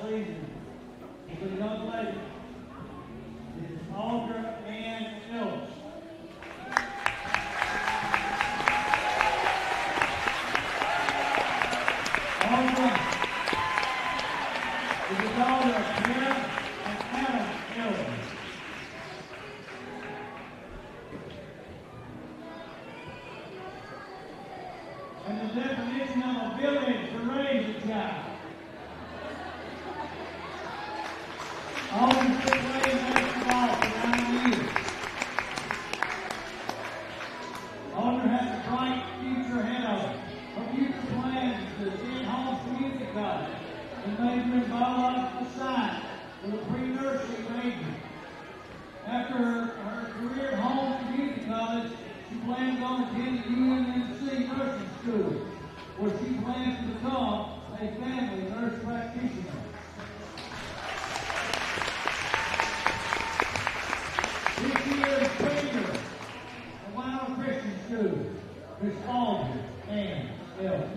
season with a young lady. It is Audra Ann Ellis. Audra is the daughter of Karen and Adam Ellis. And the definition of a village to raise a child. Always been playing basketball for 9 years. Audra has a bright future ahead of her. Her future plans is to attend home music college and major in biological science with a pre-nursery major. After her career at home music college, she plans on attending UNMC nursing school, where she plans to become a family nurse practitioner. This year's senior at Winona Christian School, Miss Audra Ann Ellis.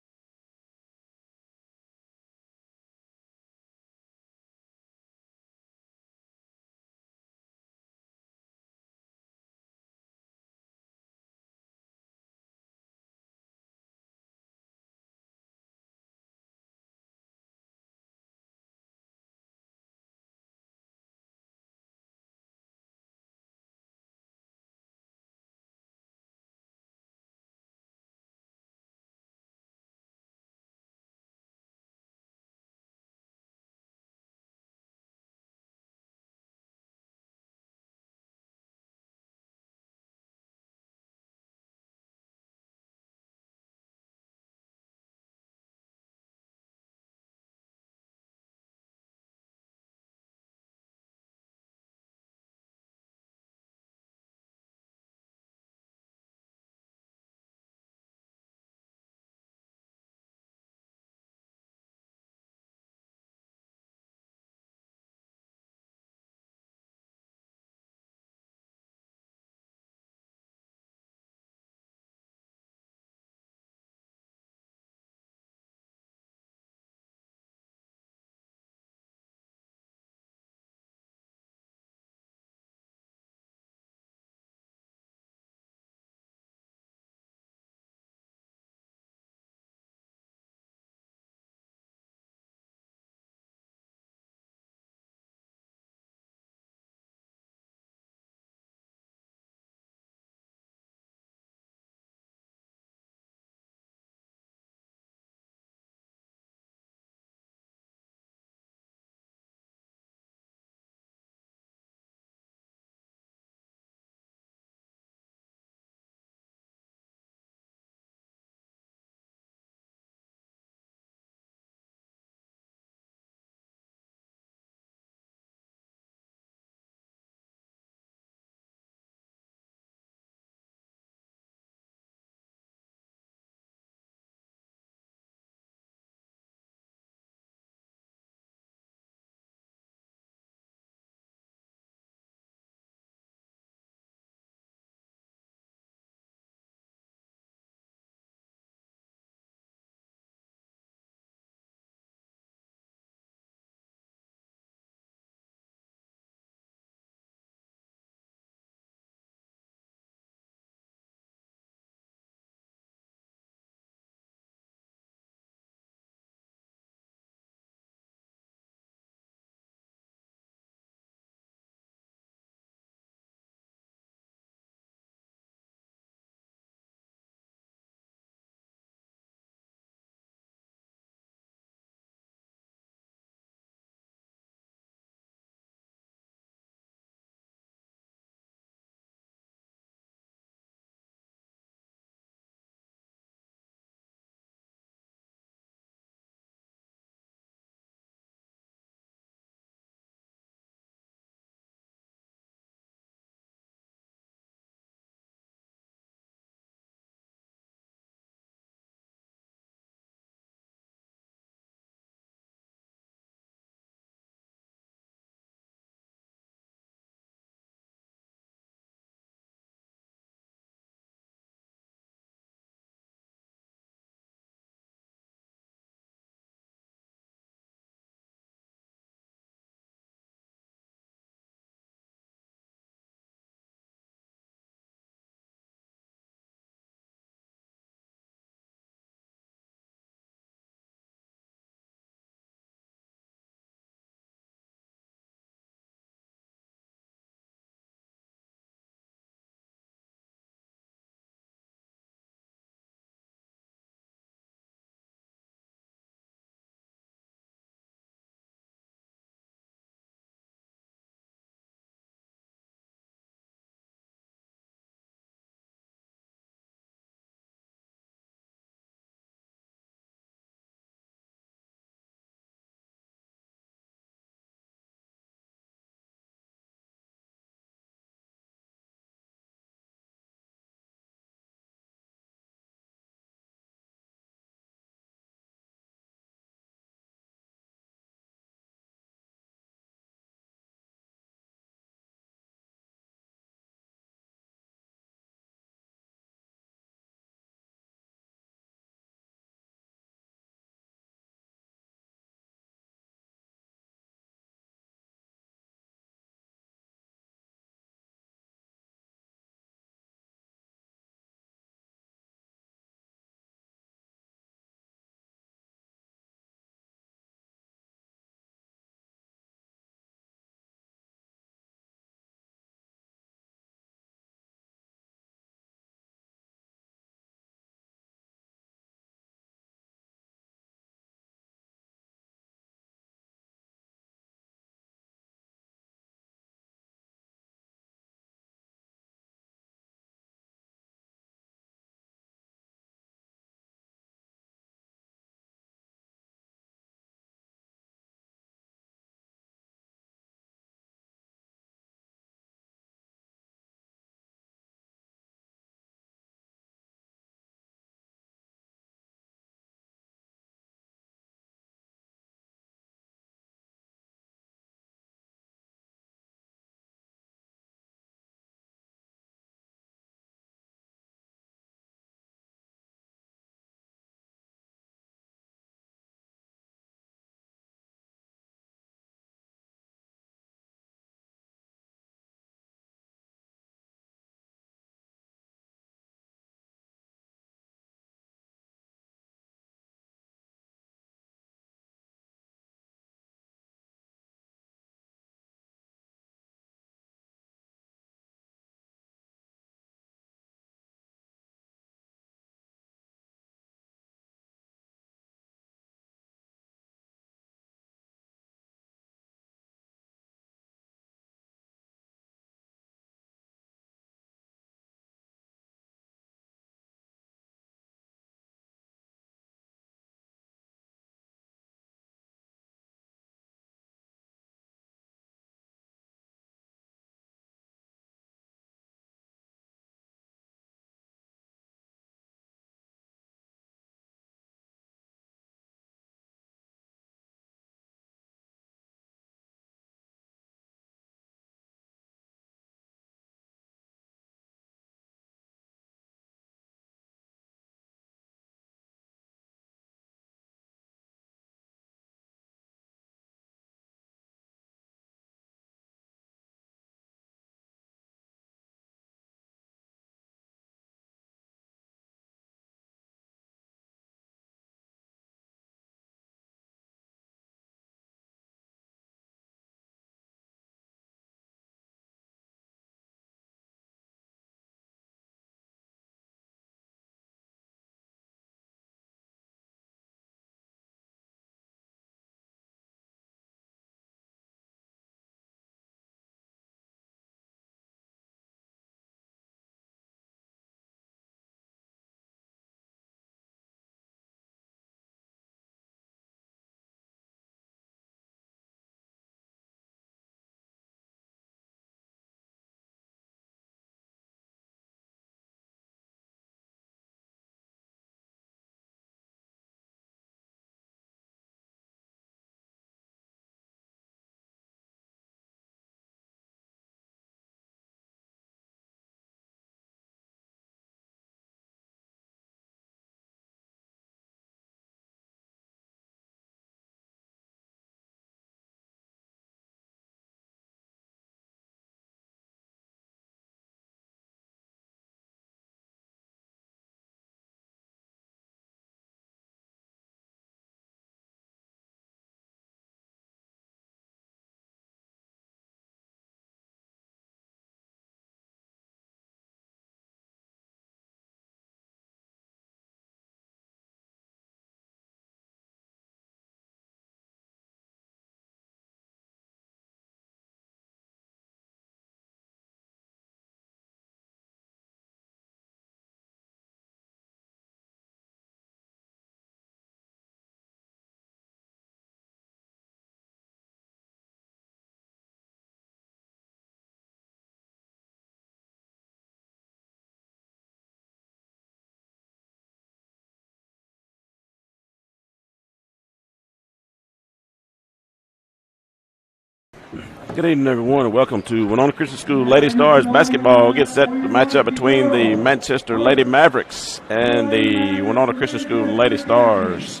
Good evening, everyone, and welcome to Winona Christian School Lady Stars basketball. Gets set to match up between the Manchester Lady Mavericks and the Winona Christian School Lady Stars.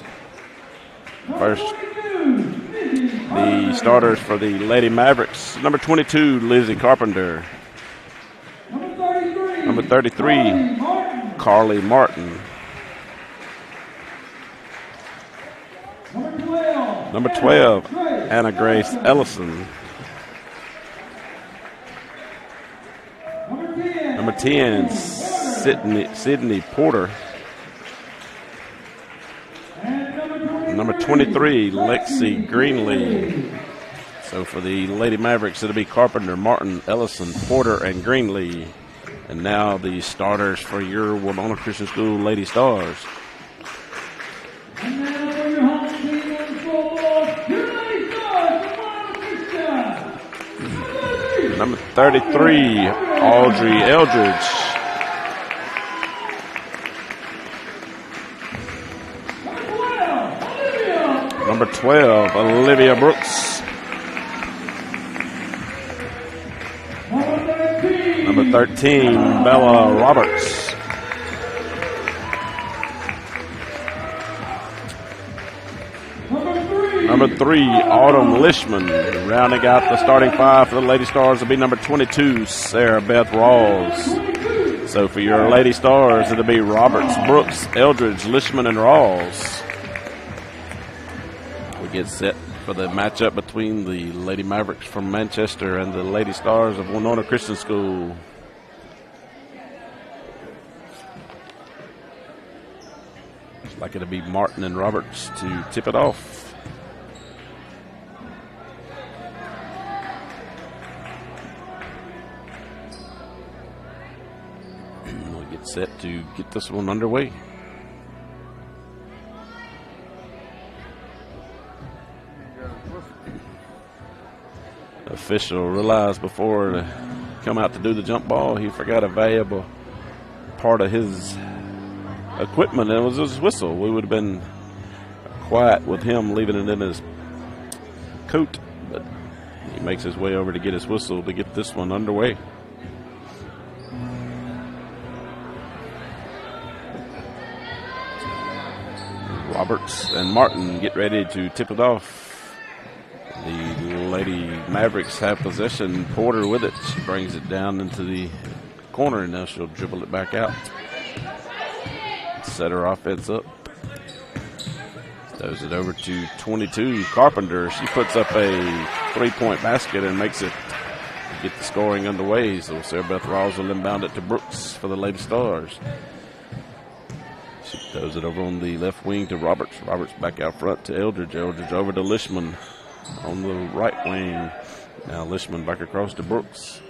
First, the starters for the Lady Mavericks. Number 22, Lizzie Carpenter. Number 33, Carly Martin. Number 12, Anna Grace Ellison. Number 10, Sydney Porter. Number 23, Lexi Greenlee. So for the Lady Mavericks, it'll be Carpenter, Martin, Ellison, Porter, and Greenlee. And now the starters for your Winona Christian School Lady Stars. And now for your home team on the scoreboard, your Lady Stars from Winona Christian. Number 33, Audrey Eldridge. Number 12, Olivia Brooks. Number 13, Bella Roberts. Number 3, Autumn Lishman. Rounding out the starting five for the Lady Stars will be number 22, Sarah Beth Rawls. So for your Lady Stars, it'll be Roberts, Brooks, Eldridge, Lishman, and Rawls. We get set for the matchup between the Lady Mavericks from Manchester and the Lady Stars of Winona Christian School. Looks like it'll be Martin and Roberts to tip it off. We'll get set to get this one underway. Official realized before to come out to do the jump ball, he forgot a valuable part of his equipment, and it was his whistle. We would have been quiet with him leaving it in his coat, but he makes his way over to get his whistle to get this one underway. Roberts and Martin get ready to tip it off. The Lady Mavericks have possession. Porter with it. She brings it down into the corner, and now she'll dribble it back out. Set her offense up. Throws it over to 22, Carpenter. She puts up a three-point basket and makes it get the scoring underway. So Sarah Beth Rawls will inbound it to Brooks for the Lady Stars. She throws it over on the left wing to Roberts. Roberts back out front to Eldridge. Eldridge over to Lishman on the right wing. Now Lishman back across to Brooks.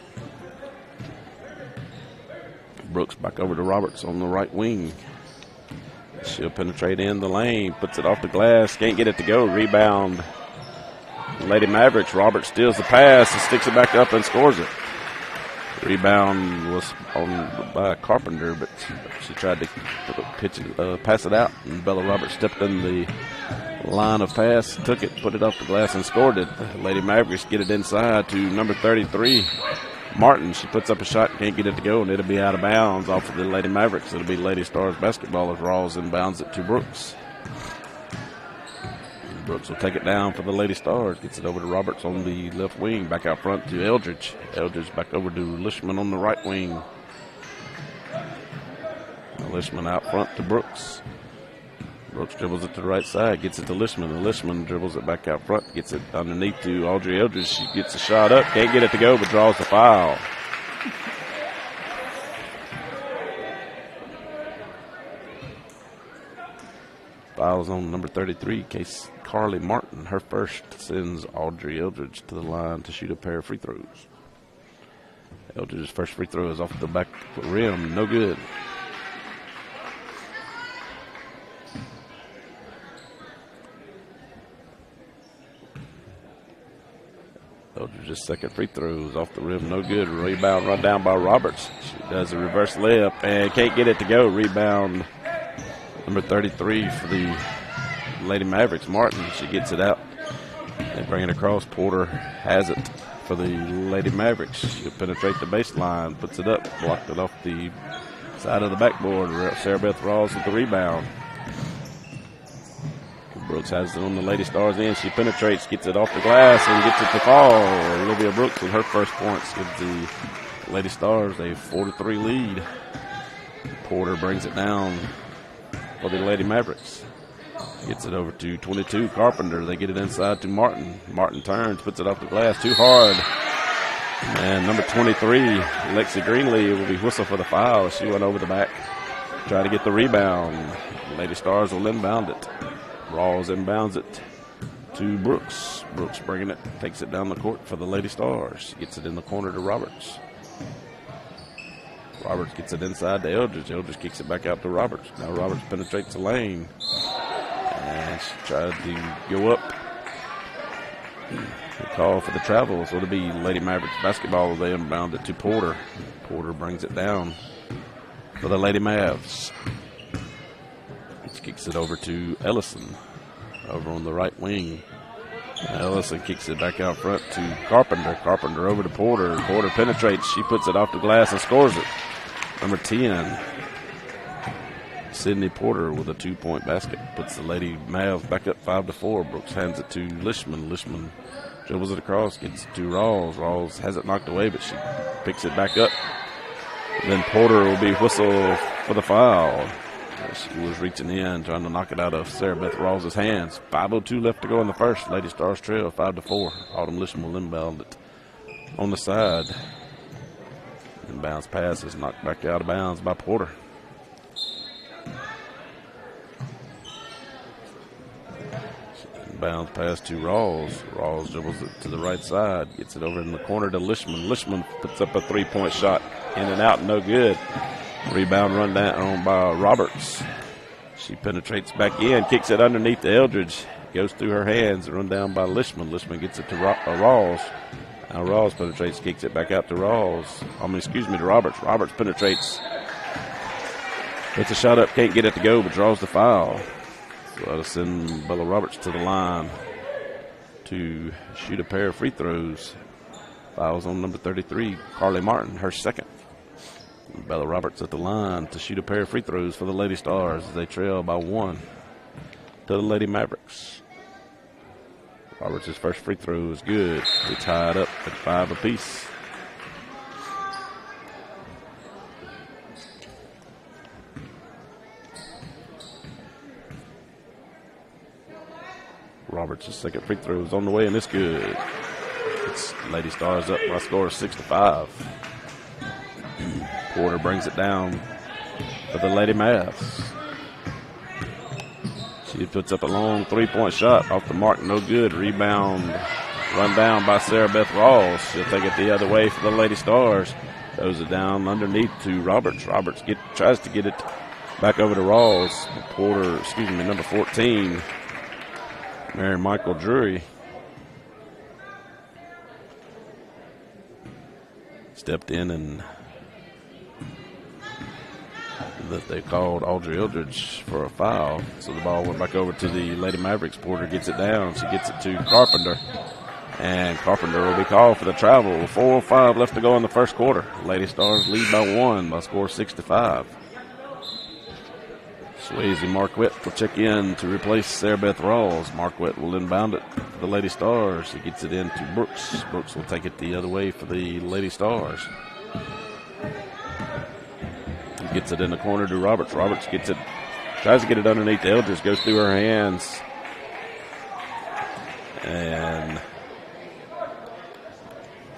Brooks back over to Roberts on the right wing. She'll penetrate in the lane, puts it off the glass, can't get it to go. Rebound, Lady Mavericks. Roberts steals the pass and sticks it back up and scores it. Rebound was by Carpenter, but she tried to pass it out, and Bella Roberts stepped in the line of pass, took it, put it off the glass, and scored it. Lady Mavericks get it inside to number 33, Martin. She puts up a shot, can't get it to go, and it'll be out of bounds off of the Lady Mavericks. It'll be Lady Stars basketball as Rawls inbounds it to Brooks. Brooks will take it down for the Lady Stars. Gets it over to Roberts on the left wing. Back out front to Eldridge. Eldridge back over to Lishman on the right wing. Lishman out front to Brooks. Brooks dribbles it to the right side. Gets it to Lishman. And Lishman dribbles it back out front. Gets it underneath to Audrey Eldridge. She gets a shot up. Can't get it to go, but draws the foul. Fouls on number 33, Case Carly Martin. Her first sends Audrey Eldridge to the line to shoot a pair of free throws. Eldridge's first free throw is off the back rim. No good. Eldridge's second free throw is off the rim. No good. Rebound run down by Roberts. She does a reverse layup and can't get it to go. Rebound number 33 for the Lady Mavericks, Martin. She gets it out They bring it across. Porter has it for the Lady Mavericks. She'll penetrate the baseline, puts it up, blocked it off the side of the backboard. Sarah Beth Rawls with the rebound. Brooks has it on the Lady Stars end. She penetrates, gets it off the glass, and gets it to fall. Olivia Brooks with her first points gives the Lady Stars a 4-3 lead. Porter brings it down for the Lady Mavericks. Gets it over to 22, Carpenter. They get it inside to Martin. Martin turns, puts it off the glass, too hard. And number 23, Lexi Greenlee, will be whistled for the foul. She went over the back, try to get the rebound. Lady Stars will inbound it. Rawls inbounds it to Brooks. Brooks bringing it, takes it down the court for the Lady Stars. Gets it in the corner to Roberts. Roberts gets it inside to Eldridge. Eldridge kicks it back out to Roberts. Now Roberts penetrates the lane. And she tried to go up. The call for the travel. So it'll be Lady Mavericks basketball. They inbound it to Porter. Porter brings it down for the Lady Mavs. She kicks it over to Ellison over on the right wing. Ellison kicks it back out front to Carpenter. Carpenter over to Porter. Porter penetrates. She puts it off the glass and scores it. Number 10, Sydney Porter with a 2-point basket. Puts the Lady Mavs back up 5-4. Brooks hands it to Lishman. Lishman dribbles it across, gets it to Rawls. Rawls has it knocked away, but she picks it back up. Then Porter will be whistled for the foul. She was reaching in, trying to knock it out of Sarah Beth Rawls' hands. 5:02 left to go in the first. Lady Stars trail 5-4. Autumn Lishman will inbound it on the side. Inbounds pass is knocked back out of bounds by Porter. Inbounds pass to Rawls. Rawls dribbles it to the right side. Gets it over in the corner to Lishman. Lishman puts up a 3-point shot. In and out, no good. Rebound run down by Roberts. She penetrates back in, kicks it underneath to Eldridge. Goes through her hands, run down by Lishman. Lishman gets it to Rawls. Now Rawls penetrates, kicks it back out to to Roberts. Roberts penetrates. Puts a shot up, can't get it to go, but draws the foul. So that'll send Bella Roberts to the line to shoot a pair of free throws. Fouls on number 33, Carly Martin, her second. Bella Roberts at the line to shoot a pair of free throws for the Lady Stars as they trail by 1 to the Lady Mavericks. Roberts' first free throw is good. They tie it up at 5 apiece. Roberts' second free throw is on the way, and it's good. It's Lady Stars up by a score of 6-5. Porter brings it down for the Lady Mavs. She puts up a long 3-point shot off the mark, no good. Rebound, run down by Sarah Beth Rawls. She'll take it the other way for the Lady Stars. Throws it down underneath to Roberts. Roberts tries to get it back over to Rawls. Porter, number 14, Mary Michael Drury, stepped in and that they called Audrey Eldridge for a foul. So the ball went back over to the Lady Mavericks. Porter gets it down. She gets it to Carpenter. And Carpenter will be called for the travel. 4:05 left to go in the first quarter. Lady Stars lead by 1 by score 6-5. Swayze Marquette will check in to replace Sarah Beth Rawls. Marquette will inbound it for the Lady Stars. He gets it in to Brooks. Brooks will take it the other way for the Lady Stars. He gets it in the corner to Roberts. Roberts gets it, tries to get it underneath the Eldridge, goes through her hands. And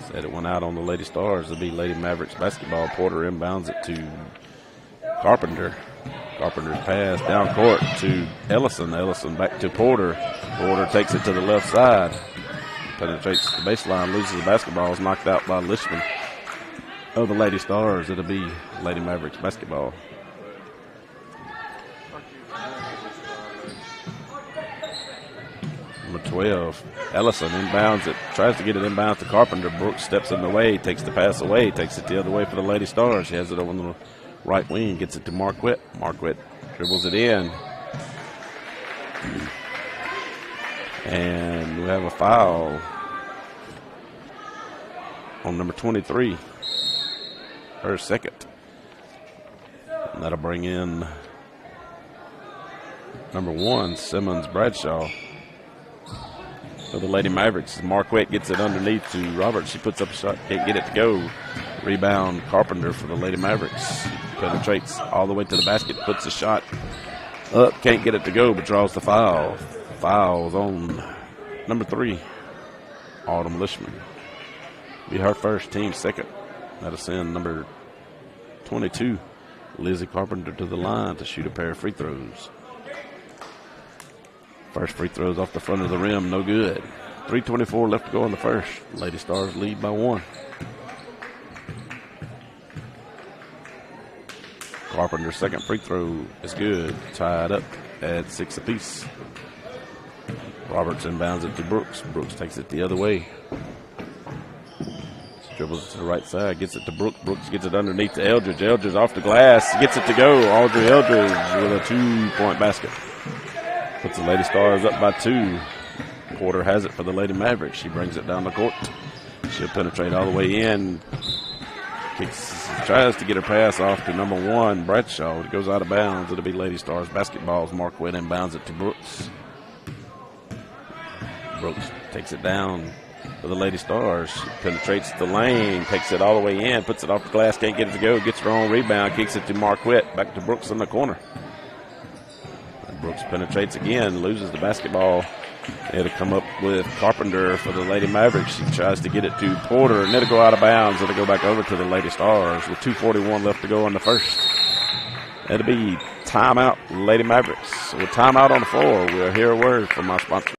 said it went out on the Lady Stars. It'll be Lady Mavericks basketball. Porter inbounds it to Carpenter. Carpenter's pass down court to Ellison. Ellison back to Porter. Porter takes it to the left side. Penetrates the baseline, loses the basketball, is knocked out by Lishman. Oh, the Lady Stars. It'll be Lady Mavericks basketball. Number 12, Ellison inbounds it. Tries to get it inbounds to Carpenter. Brooks steps in the way, takes the pass away, takes it the other way for the Lady Stars. She has it over the right wing, gets it to Marquette. Marquette dribbles it in and we have a foul on number 23, her second. And that'll bring in number 1, Simmons Bradshaw. For the Lady Mavericks, Marquette gets it underneath to Roberts. She puts up a shot, can't get it to go. Rebound, Carpenter for the Lady Mavericks. Penetrates all the way to the basket, puts a shot up, can't get it to go, but draws the foul. Fouls on number 3, Autumn Lishman. Be her first, team second. That'll send number 22, Lizzie Carpenter, to the line to shoot a pair of free throws. First free throws off the front of the rim, no good. 3:24 left to go in the first. Lady Stars lead by 1. Carpenter's second free throw is good. Tied up at 6 apiece. Roberts inbounds it to Brooks. Brooks takes it the other way. Dribbles to the right side, gets it to Brooks. Brooks gets it underneath to Eldridge. Eldridge off the glass, gets it to go. Audrey Eldridge with a 2-point basket. Puts the Lady Stars up by 2. Porter has it for the Lady Mavericks. She brings it down the court. She'll penetrate all the way in. Tries to get her pass off to number 1, Bradshaw. It goes out of bounds. It'll be Lady Stars basketball as Marquette inbounds it to Brooks. Brooks takes it down for the Lady Stars. She penetrates the lane, takes it all the way in, puts it off the glass, can't get it to go, gets her own rebound, kicks it to Marquette, back to Brooks in the corner. Brooks penetrates again, loses the basketball. It'll come up with Carpenter for the Lady Mavericks. She tries to get it to Porter, and it'll go out of bounds. It'll go back over to the Lady Stars with 2:41 left to go in the first. It'll be timeout, Lady Mavericks. So with timeout on the floor, we'll hear a word from our sponsor.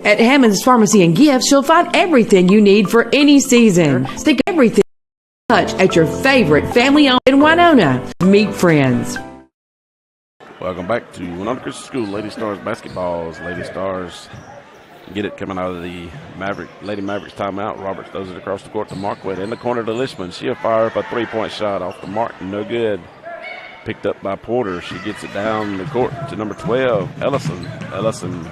At Hammond's Pharmacy and Gifts, you'll find everything you need for any season. Stick everything touch at your favorite family-owned in Winona. Meet friends. Welcome back to Winona Christian School Lady Stars basketball. Lady Stars get it coming out of the Lady Mavericks timeout. Roberts throws it across the court to Marquette. In the corner to Lishman. She'll fire up a 3-point shot off the mark. No good. Picked up by Porter. She gets it down the court to number 12, Ellison. Ellison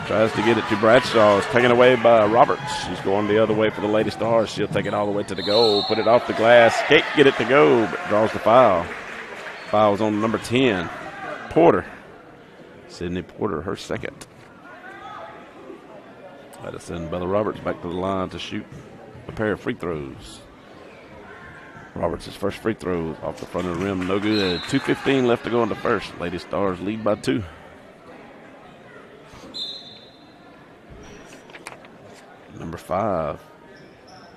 tries to get it to Bradshaw. It's taken away by Roberts. She's going the other way for the Lady Stars. She'll take it all the way to the goal. Put it off the glass. Can't get it to go, but draws the foul. Foul's on number 10, Porter. Sydney Porter, her second. That'll send Bella Roberts back to the line to shoot a pair of free throws. Roberts' first free throw off the front of the rim, no good. 2:15 left to go in the first. Lady Stars lead by 2. Number 5,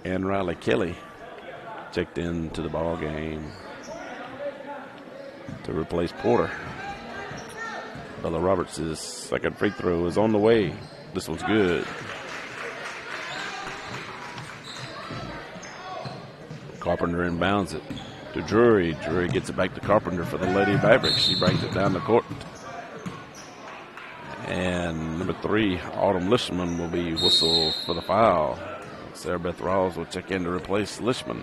Ann Riley Kelly, checked into the ball game to replace Porter. Bella Roberts' second free throw is on the way. This one's good. Carpenter inbounds it to Drury. Drury gets it back to Carpenter for the Lady Mavericks. She brings it down the court. And number 3, Autumn Lishman, will be whistled for the foul. Sarah Beth Rawls will check in to replace Lishman.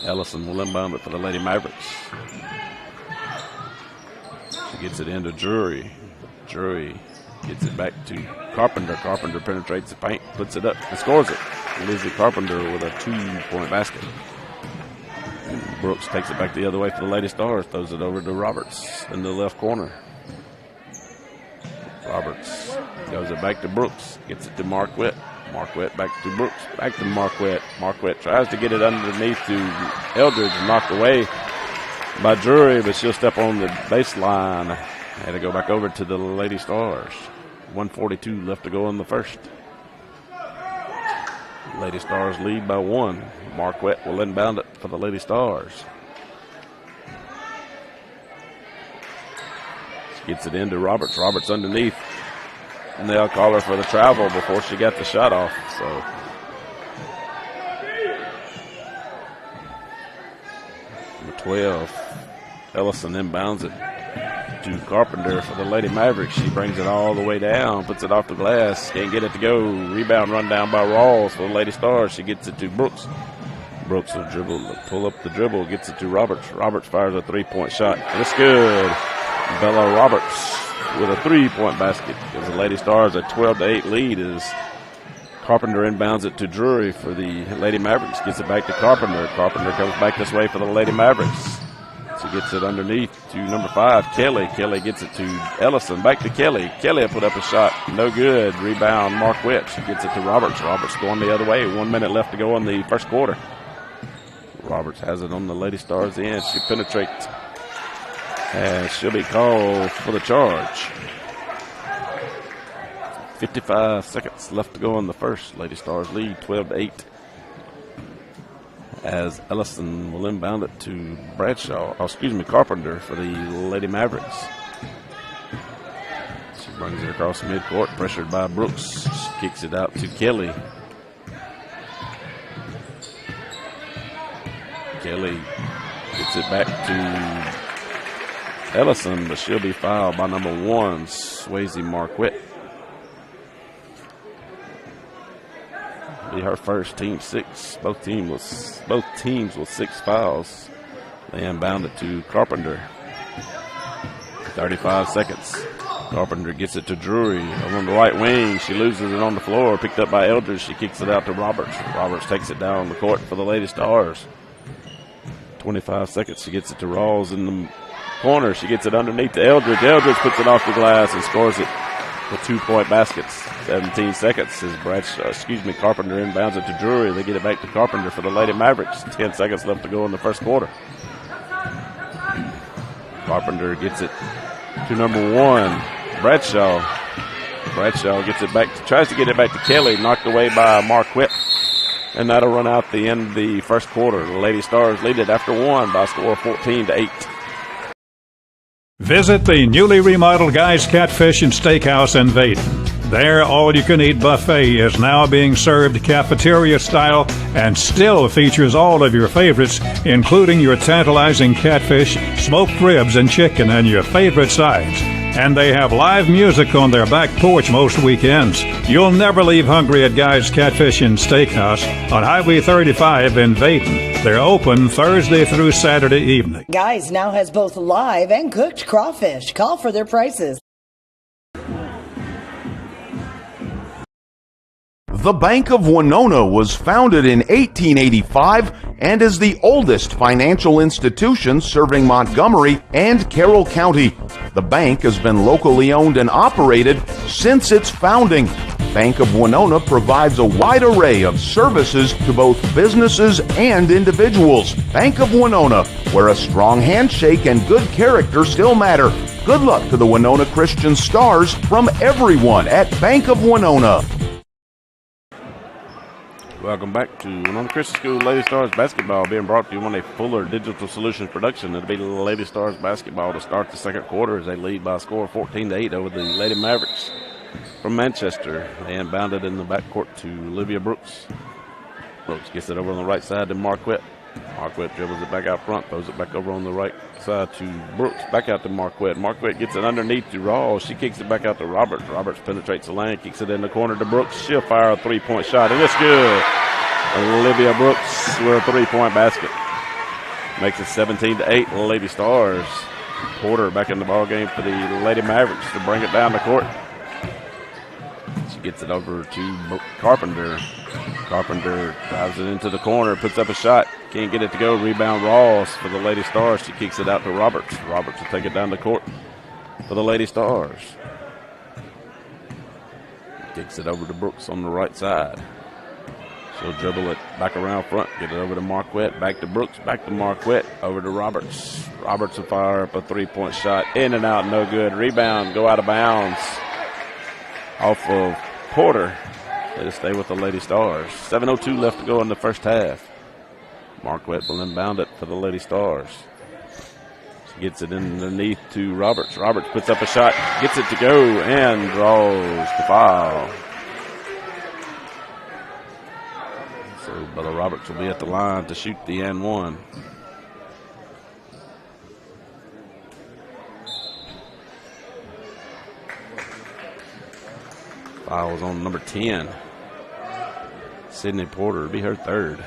Ellison will inbound it for the Lady Mavericks. She gets it into Drury. Drury gets it back to Carpenter. Carpenter penetrates the paint, puts it up, and scores it. Lizzie Carpenter with a 2-point basket. Brooks takes it back the other way for the Lady Stars, throws it over to Roberts in the left corner. Roberts goes it back to Brooks, gets it to Marquette. Marquette back to Brooks, back to Marquette. Marquette tries to get it underneath to Eldridge, knocked away by Drury, but she'll step on the baseline and it'll go back over to the Lady Stars. 1:42 left to go in the first. Lady Stars lead by 1. Marquette will inbound it for the Lady Stars. She gets it into Roberts. Roberts underneath. And they'll call her for the travel before she got the shot off. So number 12, Ellison inbounds it to Carpenter for the Lady Mavericks. She brings it all the way down, puts it off the glass, can't get it to go. Rebound run down by Rawls for the Lady Stars. She gets it to Brooks. Brooks will pull up the dribble, gets it to Roberts. Roberts fires a three-point shot. And it's good. Bella Roberts with a three-point basket because the Lady Stars a 12-8 lead as Carpenter inbounds it to Drury for the Lady Mavericks. Gets it back to Carpenter. Carpenter comes back this way for the Lady Mavericks. She gets it underneath to number 5, Kelly. Kelly gets it to Ellison. Back to Kelly. Kelly put up a shot. No good. Rebound, Marquette. She gets it to Roberts. Roberts going the other way. 1 minute left to go in the first quarter. Roberts has it on the Lady Stars end. She penetrates. And she'll be called for the charge. 55 seconds left to go in the first. Lady Stars lead 12-8. As Ellison will inbound it to Carpenter for the Lady Mavericks. She brings it across midcourt, pressured by Brooks. She kicks it out to Kelly. Kelly gets it back to Ellison, but she'll be fouled by number 1, Swayze Marquette. Be her first, team 6. Both teams with 6 fouls. They inbound it to Carpenter. 35 seconds. Carpenter gets it to Drury on the right wing. She loses it on the floor. Picked up by Eldridge. She kicks it out to Roberts. Roberts takes it down the court for the Lady Stars. 25 seconds. She gets it to Rawls in the corner. She gets it underneath to Eldridge. Eldridge puts it off the glass and scores it with 2-point baskets. 17 seconds as Carpenter inbounds it to Drury. They get it back to Carpenter for the Lady Mavericks. 10 seconds left to go in the first quarter. Carpenter gets it to number 1, Bradshaw. Bradshaw gets it back, tries to get it back to Kelly, knocked away by Marquette. And that'll run out the end of the first quarter. The Lady Stars lead it after 1 by a score of 14-8. Visit the newly remodeled Guy's Catfish and Steakhouse in Vaden. Their all-you-can-eat buffet is now being served cafeteria style and still features all of your favorites, including your tantalizing catfish, smoked ribs, and chicken, and your favorite sides. And they have live music on their back porch most weekends. You'll never leave hungry at Guy's Catfish and Steakhouse on Highway 35 in Vaden. They're open Thursday through Saturday evening. Guy's now has both live and cooked crawfish. Call for their prices. The Bank of Winona was founded in 1885 and is the oldest financial institution serving Montgomery and Carroll County. The bank has been locally owned and operated since its founding. Bank of Winona provides a wide array of services to both businesses and individuals. Bank of Winona, where a strong handshake and good character still matter. Good luck to the Winona Christian Stars from everyone at Bank of Winona. Welcome back to Winona Christian School Lady Stars basketball, being brought to you on a Fuller Digital Solutions production. It'll be Lady Stars basketball to start the second quarter as they lead by a score of 14-8 over the Lady Mavericks from Manchester. They inbounded in the backcourt to Olivia Brooks. Brooks gets it over on the right side to Marquette. Marquette dribbles it back out front, throws it back over on the right side to Brooks, back out to Marquette. Marquette gets it underneath to Rawls. She kicks it back out to Roberts. Roberts penetrates the lane, kicks it in the corner to Brooks. She'll fire a three-point shot, and it's good. Olivia Brooks with a three-point basket. Makes it 17-8, Lady Stars. Porter back in the ball game for the Lady Mavericks to bring it down the court. She gets it over to Carpenter. Carpenter drives it into the corner, puts up a shot. Can't get it to go. Rebound Rawls for the Lady Stars. She kicks it out to Roberts. Roberts will take it down the court for the Lady Stars. Kicks it over to Brooks on the right side. She'll dribble it back around front, get it over to Marquette, back to Brooks, back to Marquette, over to Roberts. Roberts will fire up a three-point shot. In and out, no good. Rebound, go out of bounds off of Porter. It'll stay with the Lady Stars. 7:02 left to go in the first half. Marquette will inbound it for the Lady Stars. Gets it underneath to Roberts. Roberts puts up a shot, gets it to go, and draws the foul. So Bella Roberts will be at the line to shoot the and one. Foul was on number 10. Sydney Porter will be her third.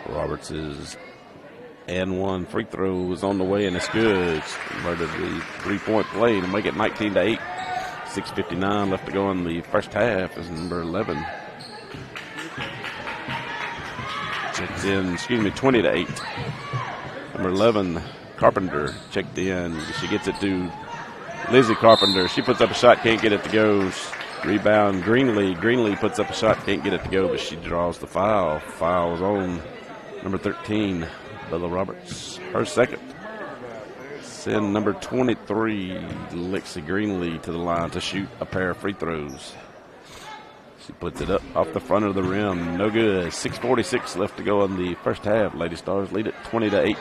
Roberts' and one free throw is on the way, and it's good. Converted the three-point play to make it 19-8. 6:59 left to go in the first half is number 11. Checked in, 20-8. Number 11, Carpenter, checked in. She gets it to Lizzie Carpenter. She puts up a shot, can't get it to go. Rebound, Greenlee. Greenlee puts up a shot, can't get it to go, but she draws the foul. Foul is on number 13, Bella Roberts, her second. Send number 23, Lexi Greenlee, to the line to shoot a pair of free throws. She puts it up off the front of the rim. No good. 6:46 left to go in the first half. Lady Stars lead it 20-8.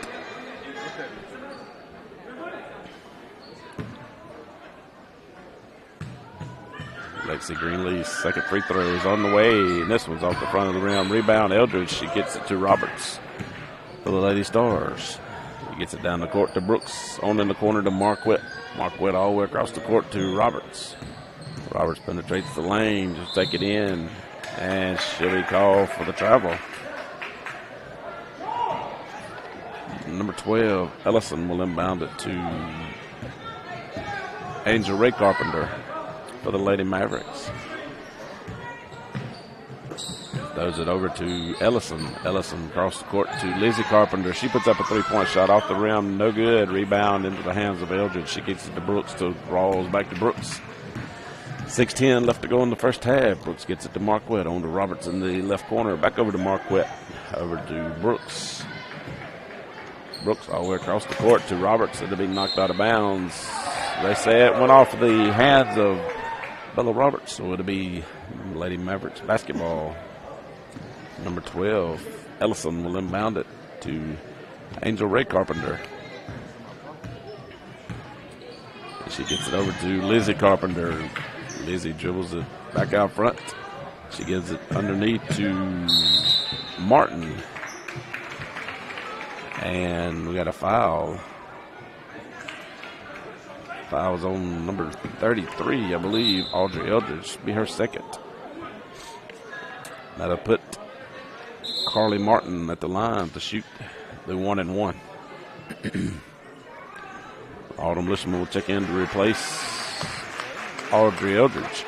Lexi Greenlee's second free throw is on the way, and this one's off the front of the rim. Rebound, Eldridge. She gets it to Roberts for the Lady Stars. He gets it down the court to Brooks. On in the corner to Marquette. Marquette all the way across the court to Roberts. Roberts penetrates the lane, just take it in, and she'll be called for the travel. Number 12, Ellison will inbound it to Angel Ray Carpenter for the Lady Mavericks. Throws it over to Ellison. Ellison across the court to Lizzie Carpenter. She puts up a three-point shot off the rim. No good. Rebound into the hands of Eldridge. She gets it to Brooks, to Rawls, back to Brooks. 6:10 left to go in the first half. Brooks gets it to Marquette. On to Roberts in the left corner. Back over to Marquette. Over to Brooks. Brooks all the way across the court to Roberts. It'll be knocked out of bounds. They say it went off the hands of Bella Roberts, so it'll be Lady Mavericks basketball. Number 12, Ellison will inbound it to Angel Ray Carpenter. She gets it over to Lizzie Carpenter. Lizzie dribbles it back out front. She gives it underneath to Martin. And we got a foul. Foul's on number 33, I believe. Audrey Eldridge be her second. That'll put Carly Martin at the line to shoot the 1-and-1. Autumn Lishman will check in to replace Audrey Eldridge.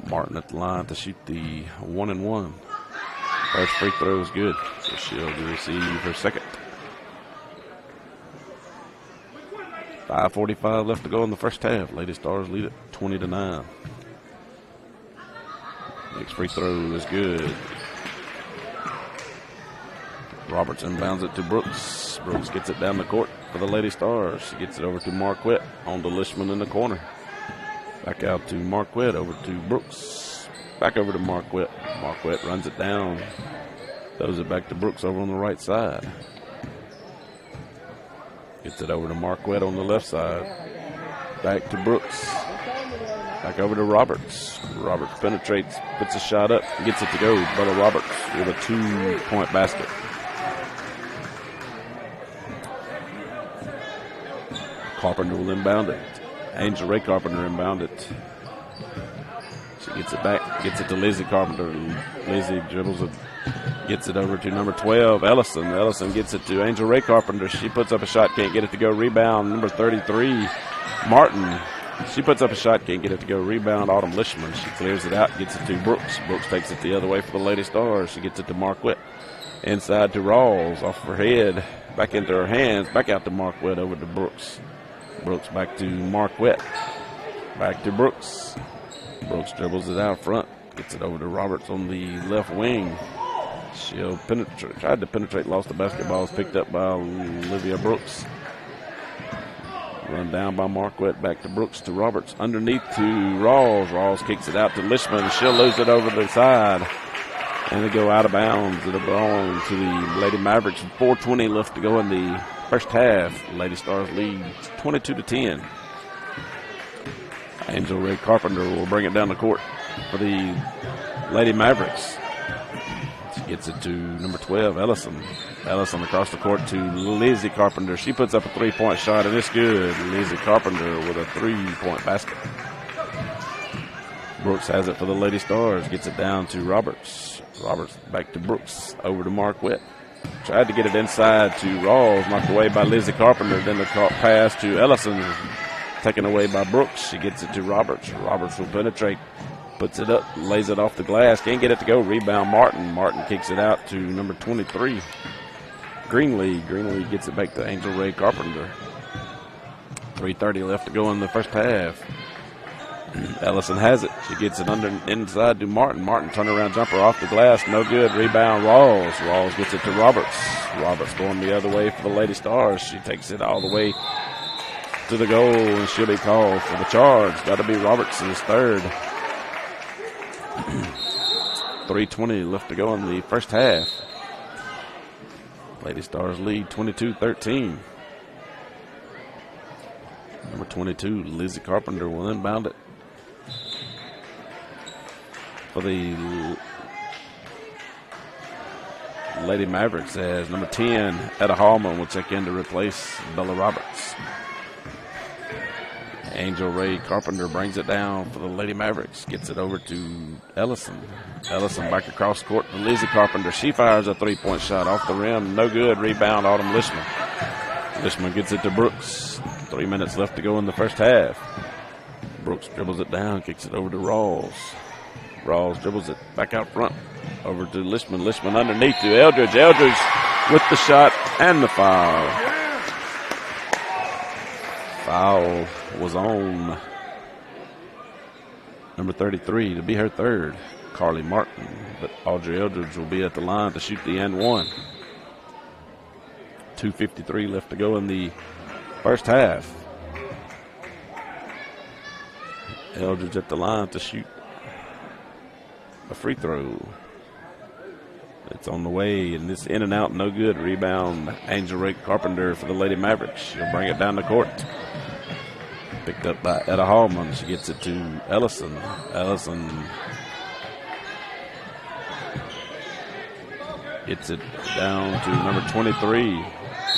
Martin at the line to shoot the 1-and-1. First free throw is good, so she'll receive her second. 5:45 left to go in the first half. Lady Stars lead it 20-9. Next free throw is good. Roberts inbounds it to Brooks. Brooks gets it down the court for the Lady Stars. She gets it over to Marquette. On to Lishman in the corner. Back out to Marquette. Over to Brooks. Back over to Marquette. Marquette runs it down. Throws it back to Brooks over on the right side. Gets it over to Marquette on the left side. Back to Brooks. Back over to Roberts. Roberts penetrates, puts a shot up, gets it to go. Bella Roberts with a 2-point basket. Carpenter will inbound it. Angel Ray Carpenter inbound it. She gets it back, gets it to Lizzie Carpenter. Lizzie dribbles it, gets it over to number 12, Ellison. Ellison gets it to Angel Ray Carpenter. She puts up a shot, can't get it to go. Rebound, number 33, Martin. She puts up a shot, can't get it to go. Rebound, Autumn Lishman. She clears it out, gets it to Brooks. Brooks takes it the other way for the Lady Stars. She gets it to Marquette. Inside to Rawls, off her head, back into her hands, back out to Marquette, over to Brooks. Brooks back to Marquette. Back to Brooks. Brooks dribbles it out front, gets it over to Roberts on the left wing. She'll penetrate, tried to penetrate, lost the basketball. Is picked up by Olivia Brooks. Run down by Marquette, back to Brooks to Roberts. Underneath to Rawls. Rawls kicks it out to Lishman. She'll lose it over the side. And they go out of bounds. It'll belong to the Lady Mavericks. 4:20 left to go in the first half. Lady Stars lead 22-10. Angel Ray Carpenter will bring it down the court for the Lady Mavericks. She gets it to number 12, Ellison. Ellison across the court to Lizzie Carpenter. She puts up a three-point shot, and it's good. Lizzie Carpenter with a three-point basket. Brooks has it for the Lady Stars. Gets it down to Roberts. Roberts back to Brooks. Over to Marquette. Tried to get it inside to Rawls. Knocked away by Lizzie Carpenter. Then the pass to Ellison. Taken away by Brooks. She gets it to Roberts. Roberts will penetrate. Puts it up. Lays it off the glass. Can't get it to go. Rebound Martin. Martin kicks it out to number 23. Greenlee. Greenlee gets it back to Angel Ray Carpenter. 3:30 left to go in the first half. Ellison has it. She gets it inside to Martin. Martin turnaround jumper off the glass. No good. Rebound Rawls. Rawls gets it to Roberts. Roberts going the other way for the Lady Stars. She takes it all the way to the goal, and she'll be called for the charge. That'll be Roberts' third. 3:20 left to go in the first half. Lady Stars lead 22-13. Number 22, Lizzie Carpenter, will inbound it for the Lady Mavericks, as number 10, Etta Hallman, will check in to replace Bella Roberts. Angel Ray Carpenter brings it down for the Lady Mavericks. Gets it over to Ellison. Ellison back across court to Lizzie Carpenter. She fires a three-point shot off the rim. No good. Rebound, Autumn Lishman. Lishman gets it to Brooks. 3 minutes left to go in the first half. Brooks dribbles it down, kicks it over to Rawls. Rawls dribbles it back out front. Over to Lishman. Lishman underneath to Eldridge. Eldridge with the shot and the foul. Foul was on number 33 to be her third, Carly Martin. But Audrey Eldridge will be at the line to shoot the and one. 2:53 left to go in the first half. Eldridge at the line to shoot a free throw. It's on the way, and this in and out, no good. Rebound, Angel Ray Carpenter for the Lady Mavericks. She'll bring it down the court. Picked up by Etta Hallman. She gets it to Ellison. Ellison gets it down to number 23,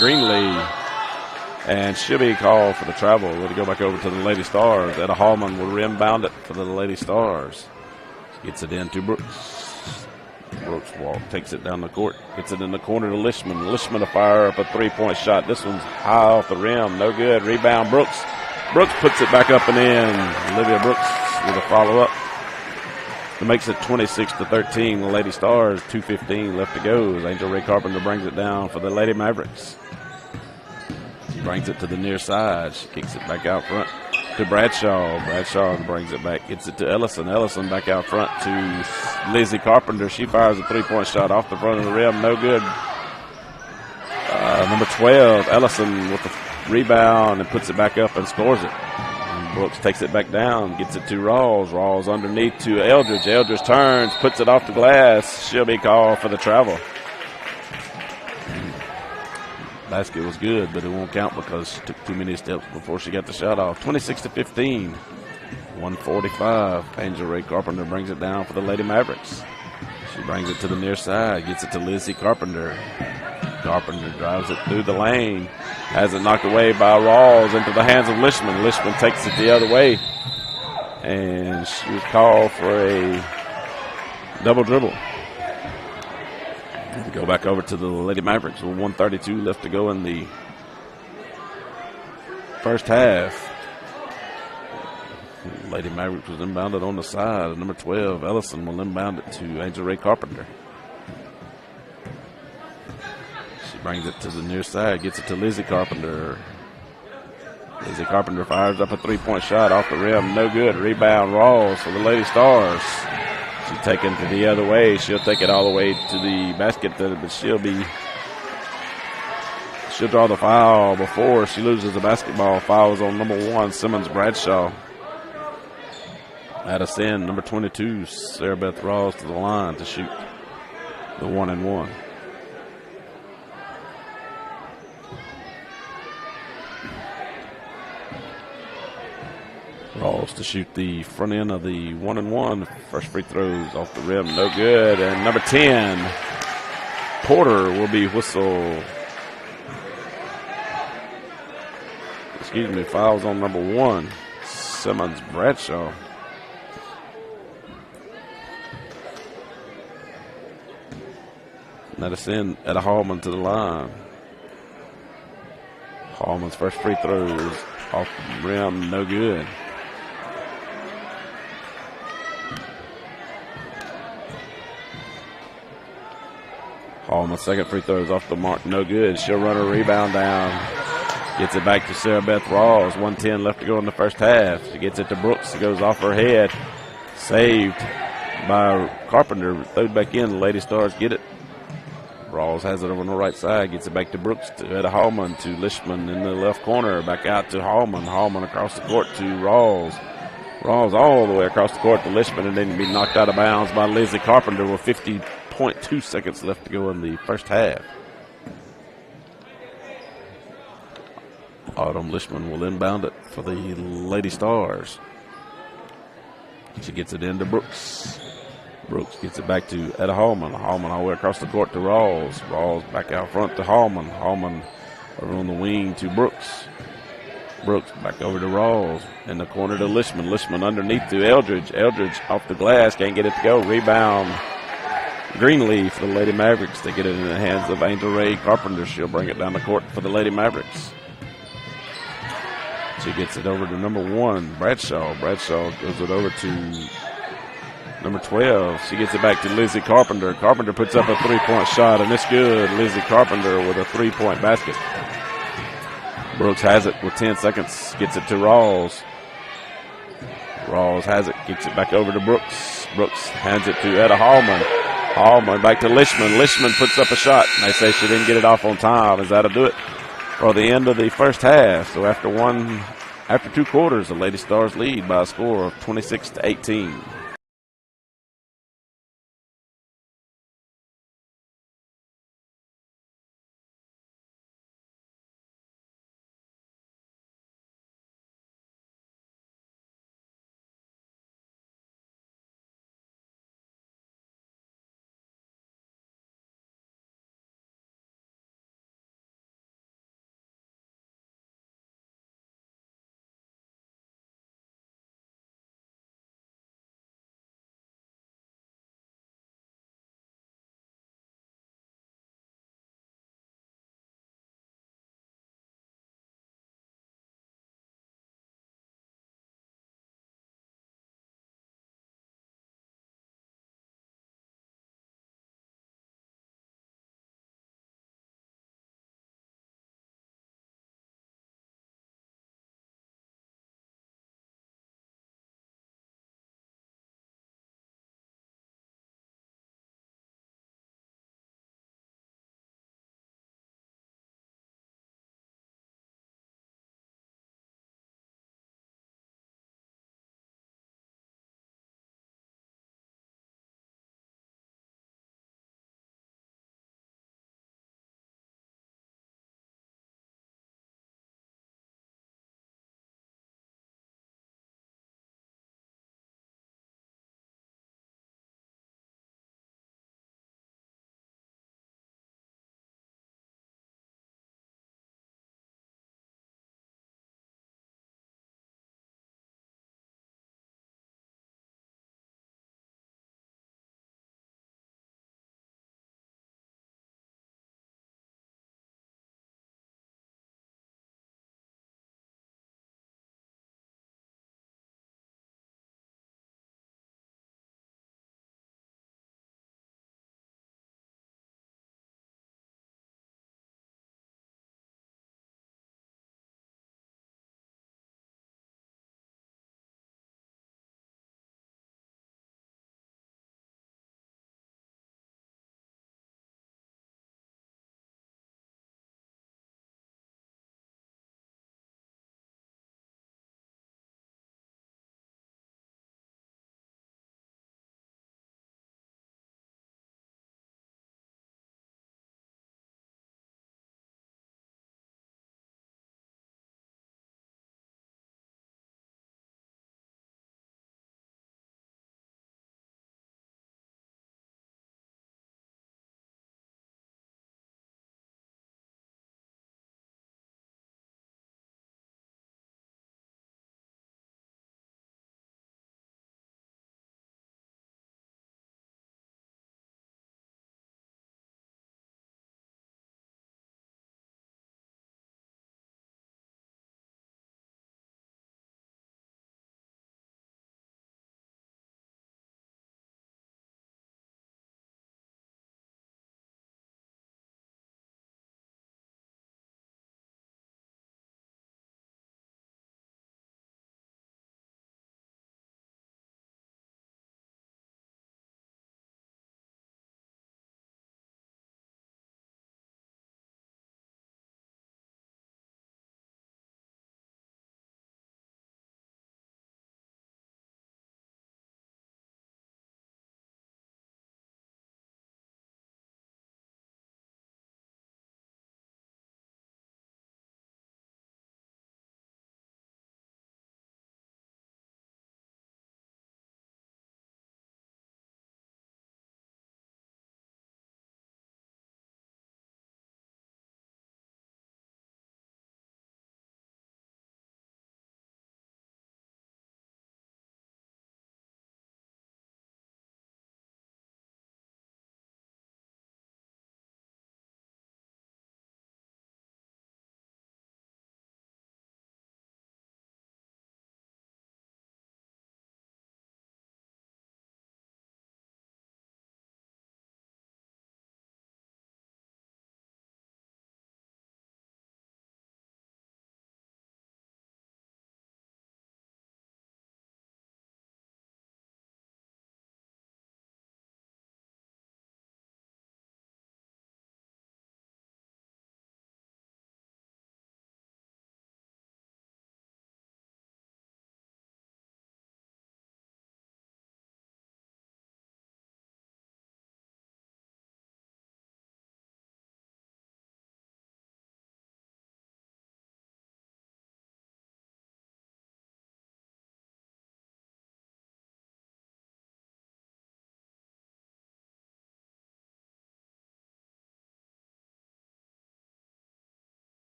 Greenlee. And she'll be called for the travel. We'll go back over to the Lady Stars. Etta Hallman will inbound it for the Lady Stars. She gets it in to Brooks. Brooks takes it down the court. Gets it in the corner to Lishman. Lishman to fire up a three-point shot. This one's high off the rim. No good. Rebound Brooks. Brooks puts it back up and in. Olivia Brooks with a follow-up. It makes it 26-13. The Lady Stars, 2:15 left to go as Angel Ray Carpenter brings it down for the Lady Mavericks. She brings it to the near side. She kicks it back out front to Bradshaw. Bradshaw brings it back. Gets it to Ellison. Ellison back out front to Lizzie Carpenter. She fires a three-point shot off the front of the rim. No good. Number 12, Ellison with the rebound and puts it back up and scores it. And Brooks takes it back down, gets it to Rawls. Rawls underneath to Eldridge. Eldridge turns, puts it off the glass. She'll be called for the travel. Basket was good, but it won't count because she took too many steps before she got the shot off. 26-15, 1:45. Angel Ray Carpenter brings it down for the Lady Mavericks. She brings it to the near side, gets it to Lizzie Carpenter. Carpenter drives it through the lane, has it knocked away by Rawls into the hands of Lishman. Lishman takes it the other way, and she was called for a double dribble. We go back over to the Lady Mavericks with 1:32 left to go in the first half. Lady Mavericks was inbounded on the side. Number 12, Ellison, will inbound it to Angel Ray Carpenter. She brings it to the near side, gets it to Lizzie Carpenter. Lizzie Carpenter fires up a three-point shot off the rim. No good. Rebound Rawls for the Lady Stars. She's taken to the other way. She'll take it all the way to the basket, but she'll draw the foul before she loses the basketball. Foul is on number 1, Simmons Bradshaw. At us in, number 22, Sarah Beth Rawls to the line to shoot. The 1-1. Rawls to shoot the front end of the 1-1. First free throws off the rim, no good. And number 10, Porter will be whistled. Excuse me, fouls on number 1, Simmons Bradshaw. Let us in Etta Hallman to the line. Hallman's first free throws off the rim, no good. Hallman's second free throws off the mark, no good. She'll run a rebound down. Gets it back to Sarah Beth Rawls. 1:10 left to go in the first half. She gets it to Brooks. It goes off her head. Saved by Carpenter. Thrown back in. The Lady Stars get it. Rawls has it over on the right side. Gets it back to Brooks. To Etta Hallman. To Lishman in the left corner. Back out to Hallman. Hallman across the court to Rawls. Rawls all the way across the court to Lishman, and then be knocked out of bounds by Lizzie Carpenter with 50.2 seconds left to go in the first half. Autumn Lishman will inbound it for the Lady Stars. She gets it into Brooks. Brooks gets it back to Etta Hallman. Hallman all the way across the court to Rawls. Rawls back out front to Hallman. Hallman over on the wing to Brooks. Brooks back over to Rawls. In the corner to Lishman. Lishman underneath to Eldridge. Eldridge off the glass. Can't get it to go. Rebound. Greenleaf for the Lady Mavericks. They get it in the hands of Angel Ray Carpenter. She'll bring it down the court for the Lady Mavericks. She gets it over to number 1, Bradshaw. Bradshaw gives it over to number 12. She gets it back to Lizzie Carpenter. Carpenter puts up a three-point shot, and it's good. Lizzie Carpenter with a three-point basket. Brooks has it with 10 seconds. Gets it to Rawls. Rawls has it. Kicks it back over to Brooks. Brooks hands it to Etta Hallman. Hallman back to Lishman. Lishman puts up a shot. And they say she didn't get it off on time. Is that'll do it for the end of the first half. So after 2 quarters, the Lady Stars lead by a score of 26-18.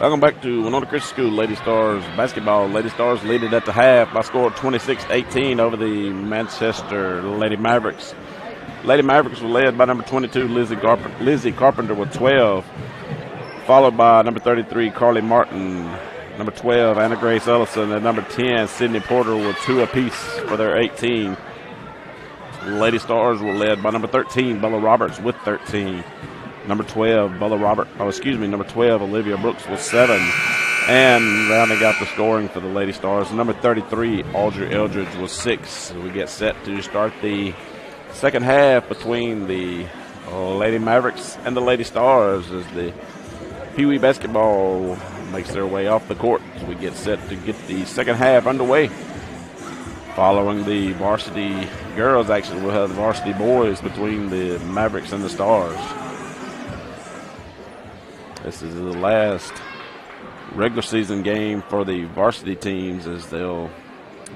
Welcome back to Winona Christian School Lady Stars basketball. Lady Stars lead it at the half by score of 26-18 over the Manchester Lady Mavericks. Lady Mavericks were led by number 22, Lizzie Carpenter with 12, followed by number 33, Carly Martin, number 12, Anna Grace Ellison, and number 10, Sydney Porter with 2 apiece for their 18. Lady Stars were led by number 13, Bella Roberts with 13. Number 12, number 12, Olivia Brooks with 7. And rounding out the scoring for the Lady Stars, number 33, Audrey Eldridge with 6. So we get set to start the second half between the Lady Mavericks and the Lady Stars as the Pee Wee basketball makes their way off the court. So we get set to get the second half underway. Following the varsity girls action, we'll have the varsity boys between the Mavericks and the Stars. This is the last regular season game for the varsity teams as they'll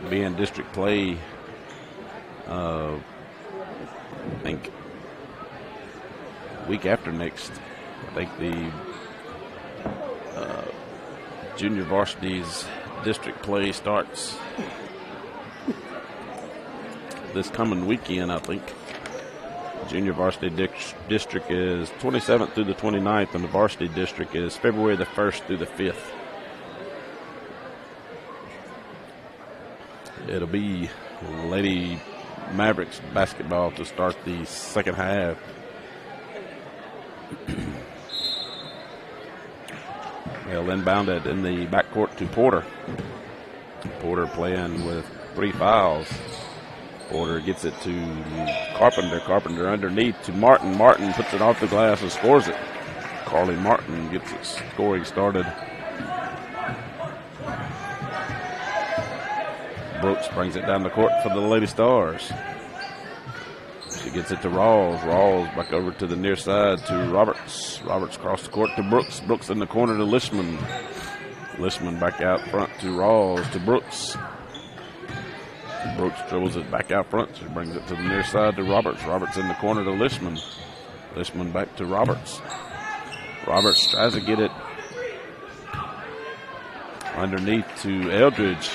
be in district play, I think, week after next. I think the junior varsity's district play starts this coming weekend, I think. Junior varsity district is 27th through the 29th, and the varsity district is February the 1st through the 5th. It'll be Lady Mavericks basketball to start the second half. They'll inbound it in the backcourt to Porter. Porter playing with 3 fouls. Porter gets it to Carpenter. Carpenter underneath to Martin. Martin puts it off the glass and scores it. Carly Martin gets it scoring started. Brooks brings it down the court for the Lady Stars. She gets it to Rawls. Rawls back over to the near side to Roberts. Roberts across the court to Brooks. Brooks in the corner to Lishman. Lishman back out front to Rawls to Brooks. Brooks dribbles it back out front. She brings it to the near side to Roberts. Roberts in the corner to Lishman. Lishman back to Roberts. Roberts tries to get it underneath to Eldridge.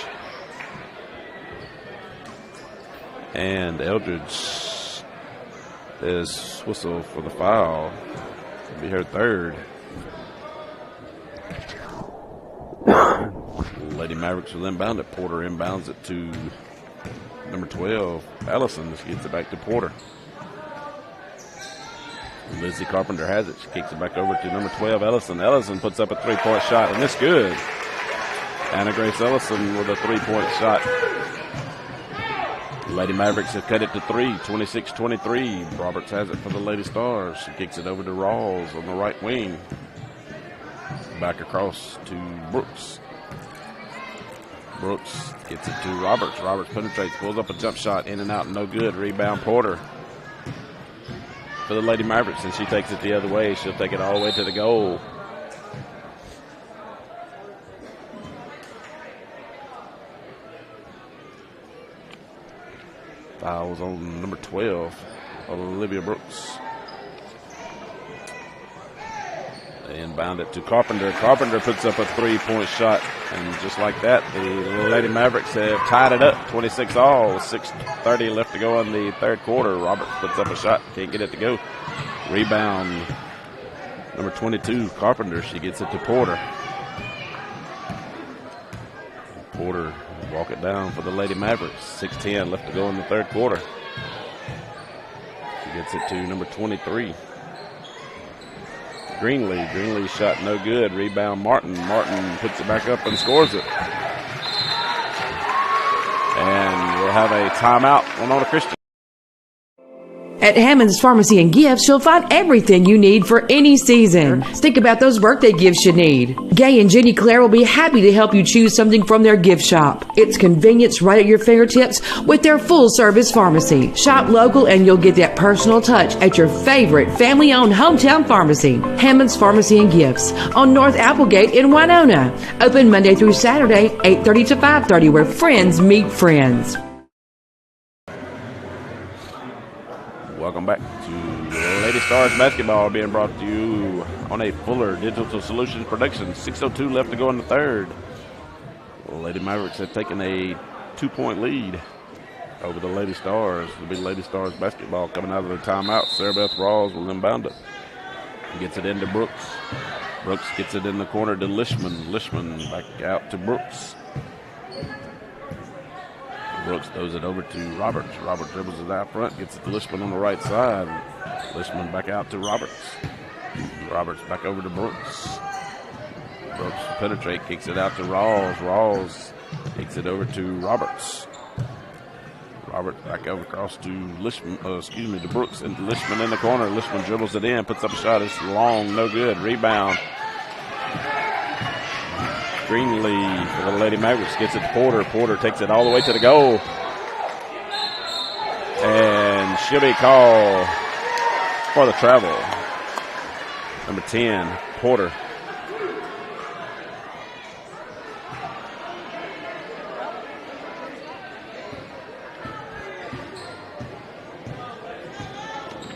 And Eldridge is whistled for the foul. It'll be her third. Lady Mavericks will inbound it. Porter inbounds it to number 12, Ellison. Just gets it back to Porter. Lizzie Carpenter has it. She kicks it back over to number 12, Ellison. Ellison puts up a 3-point shot, and it's good. Anna Grace Ellison with a 3-point shot. Lady Mavericks have cut it to 3, 26-23. Roberts has it for the Lady Stars. She kicks it over to Rawls on the right wing. Back across to Brooks. Brooks gets it to Roberts. Roberts penetrates, pulls up a jump shot, in and out, no good. Rebound Porter for the Lady Mavericks, and she takes it the other way. She'll take it all the way to the goal. Fouls on number 12, Olivia Brooks. They inbound it to Carpenter. Carpenter puts up a 3-point shot. And just like that, the Lady Mavericks have tied it up, 26-all, 6:30 left to go in the third quarter. Roberts puts up a shot, can't get it to go. Rebound, number 22, Carpenter. She gets it to Porter. Porter walk it down for the Lady Mavericks. 6:10 left to go in the third quarter. She gets it to number 23. Greenlee shot no good. Rebound Martin. Martin puts it back up and scores it. And we'll have a timeout. Winona Christian. At Hammond's Pharmacy and Gifts, you'll find everything you need for any season. Think about those birthday gifts you need. Gay and Jenny Claire will be happy to help you choose something from their gift shop. It's convenience right at your fingertips with their full-service pharmacy. Shop local and you'll get that personal touch at your favorite family-owned hometown pharmacy. Hammond's Pharmacy and Gifts on North Applegate in Winona. Open Monday through Saturday, 8:30 to 5:30, where friends meet friends. Welcome back to Lady Stars basketball being brought to you on a Fuller Digital Solutions production. 6:02 left to go in the third. The Lady Mavericks have taken a 2-point lead over the Lady Stars. It'll be Lady Stars basketball coming out of the timeout. Sarah Beth Rawls will inbound it. Gets it into Brooks. Brooks gets it in the corner to Lishman. Lishman back out to Brooks. Brooks throws it over to Roberts. Roberts dribbles it out front, gets it to Lishman on the right side. Lishman back out to Roberts. Roberts back over to Brooks. Brooks penetrate, kicks it out to Rawls. Rawls takes it over to Roberts. Roberts back over across to Lishman, to Brooks, and Lishman in the corner. Lishman dribbles it in, puts up a shot. It's long, no good. Rebound. Greenlee for the Lady Mavericks gets it to Porter. Porter takes it all the way to the goal. And she'll be called for the travel. Number 10, Porter.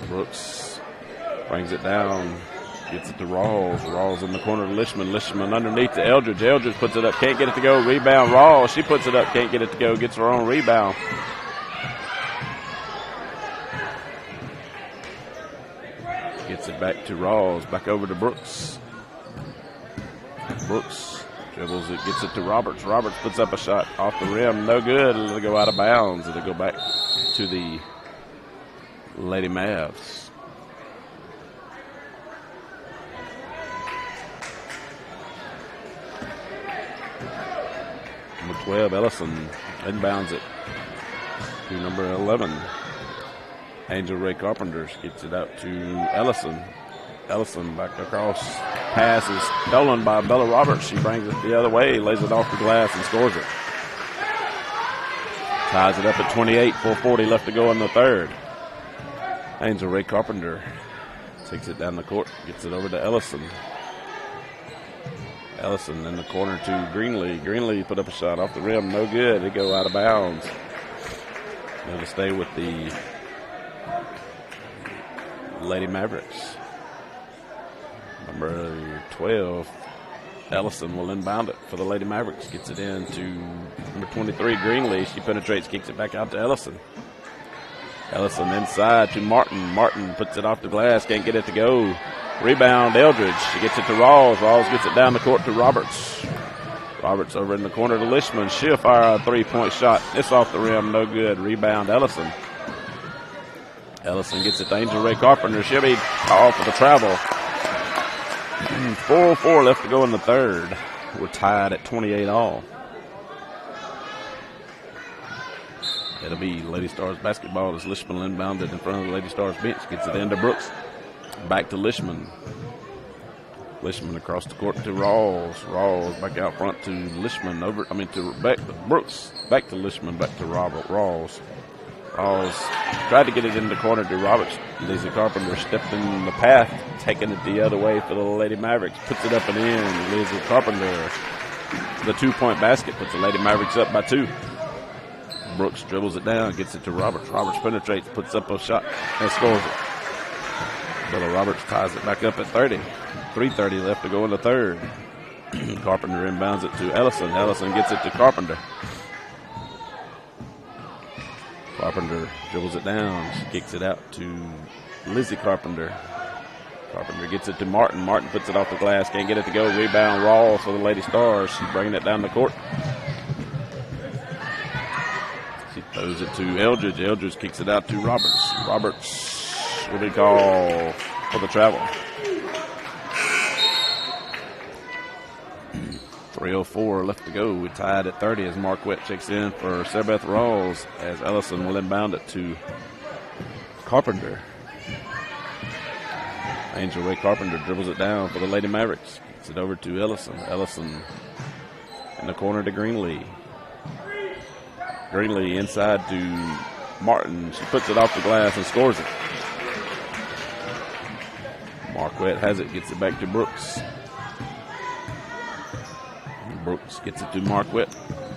Brooks brings it down. Gets it to Rawls. Rawls in the corner to Lishman. Lishman underneath to Eldridge. Eldridge puts it up. Can't get it to go. Rebound. Rawls. She puts it up. Can't get it to go. Gets her own rebound. Gets it back to Rawls. Back over to Brooks. Brooks dribbles it. Gets it to Roberts. Roberts puts up a shot off the rim. No good. It'll go out of bounds. It'll go back to the Lady Mavs. Number 12, Ellison, inbounds it to number 11. Angel Ray Carpenter gets it out to Ellison. Ellison back across. Pass is stolen by Bella Roberts. She brings it the other way, lays it off the glass, and scores it. Ties it up at 28, 4:40 left to go in the third. Angel Ray Carpenter takes it down the court, gets it over to Ellison. Ellison in the corner to Greenlee. Greenlee put up a shot off the rim. No good. They go out of bounds. They'll stay with the Lady Mavericks. Number 12, Ellison will inbound it for the Lady Mavericks. Gets it in to number 23, Greenlee. She penetrates, kicks it back out to Ellison. Ellison inside to Martin. Martin puts it off the glass. Can't get it to go. Rebound, Eldridge. She gets it to Rawls. Rawls gets it down the court to Roberts. Roberts over in the corner to Lishman. She'll fire a three-point shot. It's off the rim. No good. Rebound, Ellison. Ellison gets it to Angel Ray Carpenter. She'll be called for the travel. 4:04 left to go in the third. We're tied at 28 all. It'll be Lady Stars basketball as Lishman inbounded in front of the Lady Stars bench. Gets it into Brooks. Back to Lishman. Lishman across the court to Rawls. Rawls back out front to Lishman. Back to Brooks. Back to Lishman. Back to Rawls. Rawls tried to get it in the corner to Roberts. Lizzie Carpenter stepped in the path, taking it the other way for the Lady Mavericks. Puts it up and in. Lizzie Carpenter. The 2-point basket puts the Lady Mavericks up by 2. Brooks dribbles it down, gets it to Roberts. Roberts penetrates, puts up a shot, and scores it. Bella Roberts ties it back up at 30. 3:30 left to go in the third. Carpenter inbounds it to Ellison. Ellison gets it to Carpenter. Carpenter dribbles it down. She kicks it out to Lizzie Carpenter. Carpenter gets it to Martin. Martin puts it off the glass. Can't get it to go. Rebound, Rawls for the Lady Stars. She's bringing it down the court. She throws it to Eldridge. Eldridge kicks it out to Roberts. Roberts will be called for the travel. 3:04 left to go. We're tied at 30 as Marquette checks in for Sarah Beth Rawls as Ellison will inbound it to Carpenter. Angel Ray Carpenter dribbles it down for the Lady Mavericks. Gets it over to Ellison. Ellison in the corner to Greenlee. Greenlee inside to Martin. She puts it off the glass and scores it. Marquette has it, gets it back to Brooks. Brooks gets it to Marquette.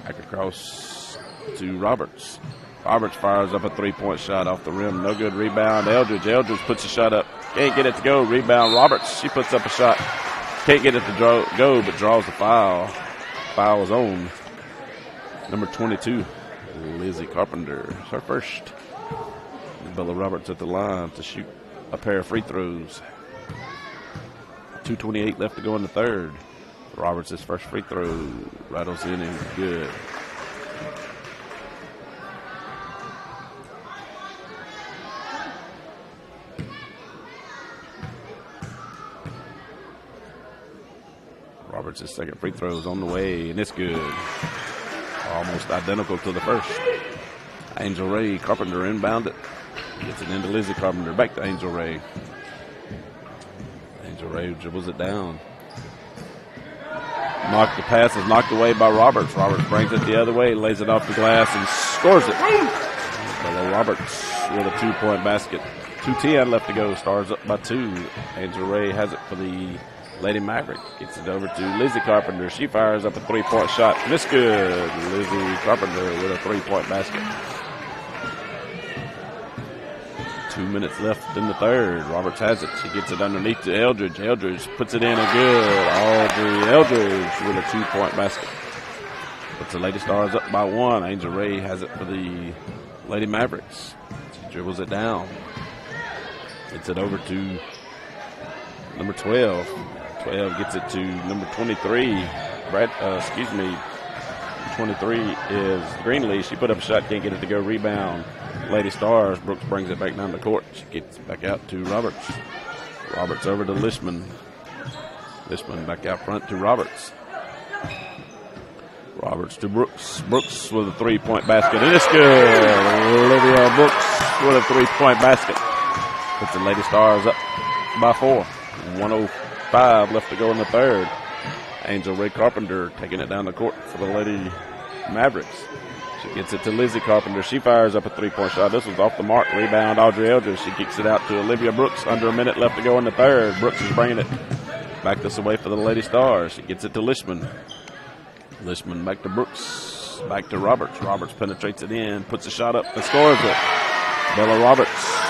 Back across to Roberts. Roberts fires up a three-point shot off the rim. No good. Rebound. Eldridge. Eldridge puts a shot up. Can't get it to go. Rebound Roberts. She puts up a shot. Can't get it to go, but draws the foul. Foul is on number 22, Lizzie Carpenter. Her first. And Bella Roberts at the line to shoot a pair of free throws. 2:28 left to go in the third. Roberts' first free throw rattles in and good. Roberts' second free throw is on the way, and it's good. Almost identical to the first. Angel Ray Carpenter inbound it. Gets it into Lizzie Carpenter. Back to Angel Ray. Angel Ray dribbles it down. The pass is knocked away by Roberts. Roberts brings it the other way, lays it off the glass, and scores it. Bella Roberts with a 2-point basket. 2:10 left to go. Stars up by 2. Angel Ray has it for the Lady Maverick. Gets it over to Lizzie Carpenter. She fires up a 3-point shot. And it's good. Lizzie Carpenter with a 3-point basket. 2 minutes left in the third. Roberts has it. She gets it underneath to Eldridge. Eldridge puts it in and good. Audrey Eldridge with a 2-point basket. Puts the Lady Stars up by 1. Angel Ray has it for the Lady Mavericks. She dribbles it down. Gets it over to number 12. 12 gets it to number 23. 23 is Greenlee. She put up a shot, can't get it to go. Rebound, Lady Stars. Brooks brings it back down the court. She gets it back out to Roberts. Roberts over to Lishman. Lishman back out front to Roberts. Roberts to Brooks. Brooks with a 3-point basket, and it's good. Olivia Brooks with a 3-point basket. Puts the Lady Stars up by 4. 1:05 left to go in the third. Angel Ray Carpenter taking it down the court for the Lady Mavericks. She gets it to Lizzie Carpenter. She fires up a 3-point shot. This was off the mark. Rebound, Audrey Eldridge. She kicks it out to Olivia Brooks. Under a minute left to go in the third. Brooks is bringing it back this away for the Lady Stars. She gets it to Lishman. Lishman back to Brooks. Back to Roberts. Roberts penetrates it in, puts a shot up, and scores it. Bella Roberts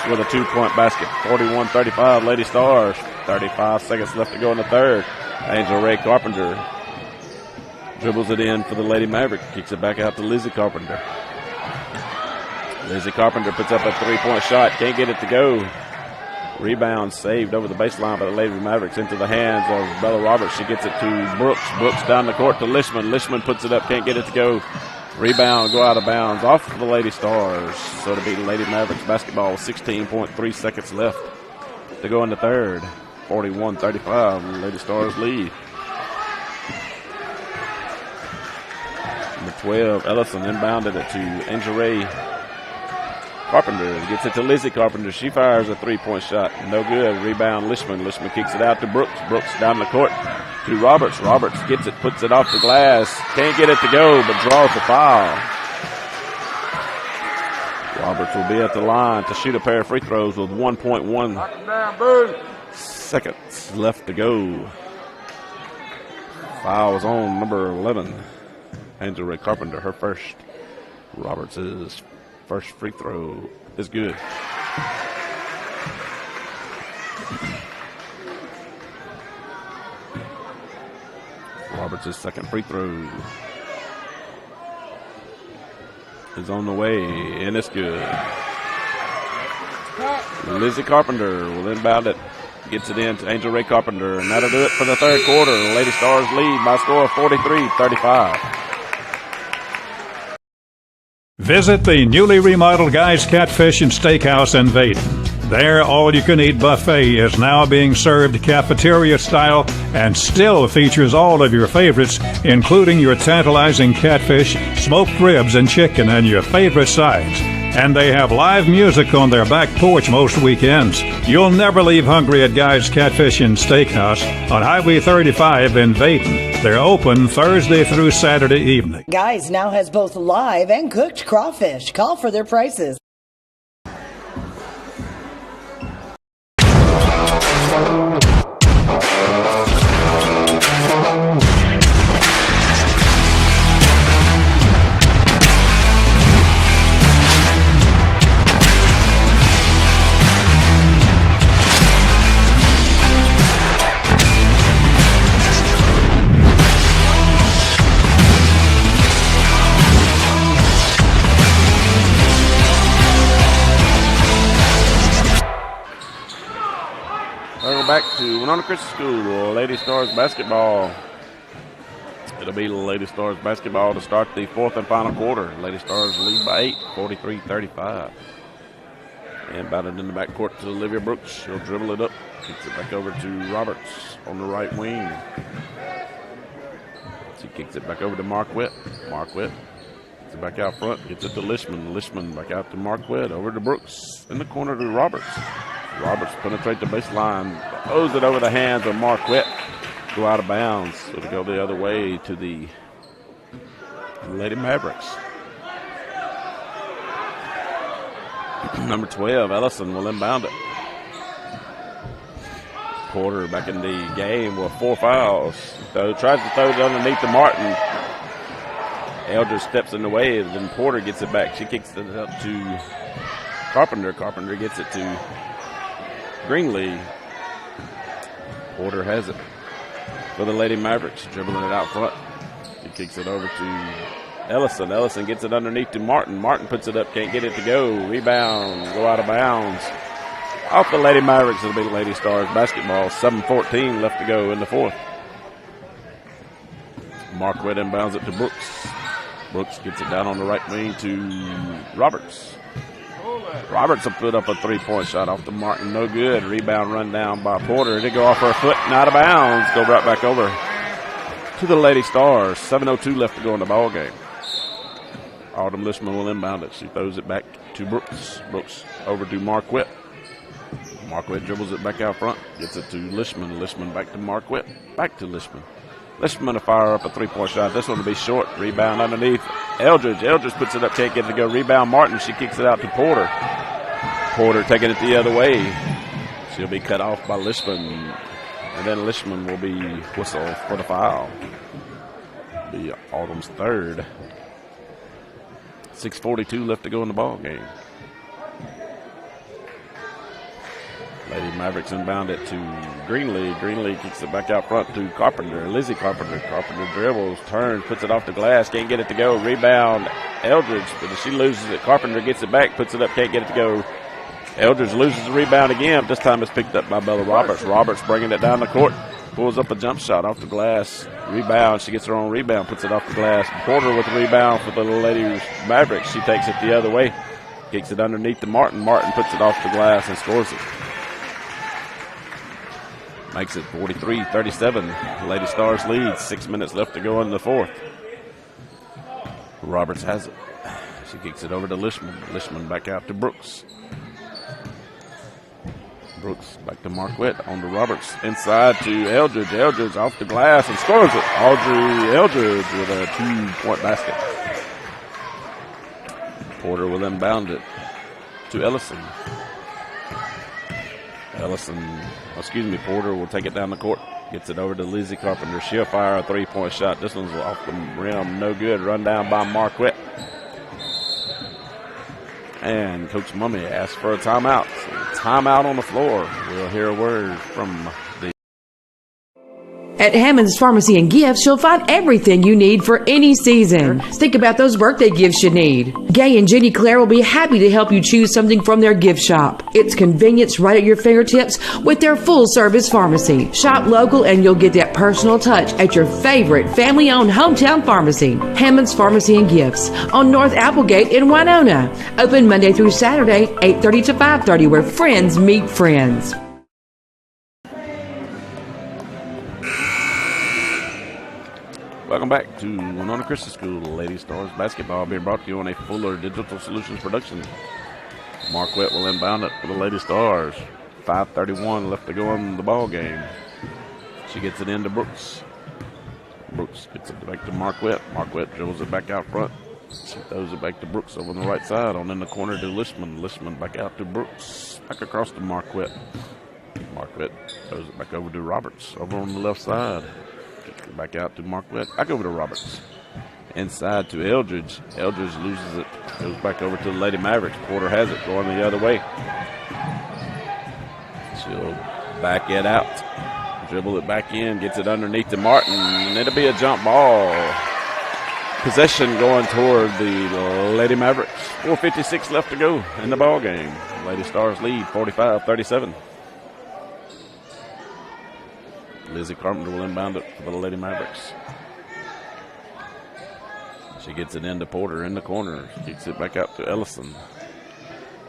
with a 2-point basket. 41-35, Lady Stars. 35 seconds left to go in the third. Angel Ray Carpenter dribbles it in for the Lady Maverick. Kicks it back out to Lizzie Carpenter. Lizzie Carpenter puts up a 3-point shot. Can't get it to go. Rebound saved over the baseline by the Lady Mavericks into the hands of Bella Roberts. She gets it to Brooks. Brooks down the court to Lishman. Lishman puts it up. Can't get it to go. Rebound, go out of bounds off the Lady Stars. So to be the Lady Mavericks basketball. 16.3 seconds left to go in the third. 41-35, the Lady Stars lead. Number 12, Ellison inbounded it to Angel Ray Carpenter. Gets it to Lizzie Carpenter. She fires a 3-point shot. No good. Rebound, Lishman. Lishman kicks it out to Brooks. Brooks down the court to Roberts. Roberts gets it, puts it off the glass. Can't get it to go, but draws the foul. Roberts will be at the line to shoot a pair of free throws with 1.1 seconds left to go. Foul is on number 11, Angel Ray Carpenter, her first. Roberts' first free throw is good. Roberts' second free throw is on the way, and it's good. Lizzie Carpenter will inbound it. Gets it in to Angel Ray Carpenter, and that'll do it for the third quarter. The Lady Stars lead by a score of 43-35. Visit the newly remodeled Guy's Catfish and Steakhouse in Vaden. Their all-you-can-eat buffet is now being served cafeteria style and still features all of your favorites, including your tantalizing catfish, smoked ribs, and chicken, and your favorite sides. And they have live music on their back porch most weekends. You'll never leave hungry at Guy's Catfish and Steakhouse on Highway 35 in Vaden. They're open Thursday through Saturday evening. Guys now has both live and cooked crawfish. Call for their prices. back to Winona Christian School, Lady Stars basketball. It'll be Lady Stars basketball to start the fourth and final quarter. Lady Stars lead by 8, 43-35. And batted in the backcourt to Olivia Brooks. She'll dribble it up, kicks it back over to Roberts on the right wing. She kicks it back over to Marquette. Marquette gets it back out front, gets it to Lishman. Lishman back out to Marquette, over to Brooks. In the corner to Roberts. Roberts penetrate the baseline, throws it over the hands of Marquette. Go out of bounds. So to go the other way to the Lady Mavericks. Number 12, Ellison will inbound it. Porter back in the game with 4 fouls. So tries to throw it underneath to Martin. Eldridge steps in the way, then Porter gets it back. She kicks it up to Carpenter. Carpenter gets it to Greenlee. Porter has it for the Lady Mavericks, dribbling it out front. He kicks it over to Ellison. Ellison gets it underneath to Martin. Martin puts it up, can't get it to go. Rebound, go out of bounds. Off the Lady Mavericks, it'll be the Lady Stars basketball. 7:14 left to go in the fourth. Marquette inbounds it to Brooks. Brooks gets it down on the right wing to Roberts. Roberts will put up a three-point shot off the Martin. No good. Rebound run down by Porter. It'll go off her foot and out of bounds. Go right back over to the Lady Stars. 7:02 left to go in the ball game. Autumn Lishman will inbound it. She throws it back to Brooks. Brooks over to Marquette. Marquette dribbles it back out front. Gets it to Lishman. Lishman back to Marquette. Back to Lishman. Lishman to fire up a three-point shot. This one will be short. Rebound underneath. Eldridge. Eldridge puts it up. Can't get it to go. Rebound Martin. She kicks it out to Porter. Porter taking it the other way. She'll be cut off by Lishman. And then Lishman will be whistled for the foul. Be Autumn's third. 6:42 left to go in the ball game. Lady Mavericks inbound it to Greenlee. Greenlee kicks it back out front to Carpenter. Lizzie Carpenter. Carpenter dribbles, turns, puts it off the glass, can't get it to go. Rebound Eldridge, but she loses it. Carpenter gets it back, puts it up, can't get it to go. Eldridge loses the rebound again. This time it's picked up by Bella Roberts. Roberts bringing it down the court. Pulls up a jump shot off the glass. Rebound. She gets her own rebound, puts it off the glass. Porter with the rebound for the Lady Mavericks. She takes it the other way. Kicks it underneath to Martin. Martin puts it off the glass and scores it. Makes it 43-37. Lady Stars lead. 6 minutes left to go in the fourth. Roberts has it. She kicks it over to Lishman. Lishman back out to Brooks. Brooks back to Marquette on to Roberts. Inside to Eldridge. Eldridge off the glass and scores it. Audrey Eldridge with a 2-point basket. Porter will inbound it to Ellison. Porter will take it down the court. Gets it over to Lizzie Carpenter. She'll fire a three-point shot. This one's off the rim. No good. Run down by Marquette. And Coach Mummy asks for a timeout. So timeout on the floor. We'll hear a word from the... At Hammond's Pharmacy and Gifts, you'll find everything you need for any season. Think about those birthday gifts you need. Gay and Jenny Claire will be happy to help you choose something from their gift shop. It's convenience right at your fingertips with their full-service pharmacy. Shop local and you'll get that personal touch at your favorite family-owned hometown pharmacy. Hammond's Pharmacy and Gifts on North Applegate in Winona. Open Monday through Saturday, 8:30 to 5:30, where friends meet friends. Welcome back to Winona Christian School. Lady Stars basketball being brought to you on a Fuller Digital Solutions production. Marquette will inbound it for the Lady Stars. 5:31 left to go in the ball game. She gets it into Brooks. Brooks gets it back to Marquette. Marquette dribbles it back out front. She throws it back to Brooks over on the right side. On in the corner to Lishman. Lishman back out to Brooks. Back across to Marquette. Marquette throws it back over to Roberts over on the left side. Back out to Marquette. Back over to Roberts. Inside to Eldridge. Eldridge loses it. Goes back over to the Lady Mavericks. Porter has it going the other way. She'll back it out. Dribble it back in. Gets it underneath to Martin. And it'll be a jump ball. Possession going toward the Lady Mavericks. 4:56 left to go in the ball game. Lady Stars lead 45-37. Lizzie Carpenter will inbound it for the Lady Mavericks. She gets it into Porter in the corner. Kicks it back out to Ellison.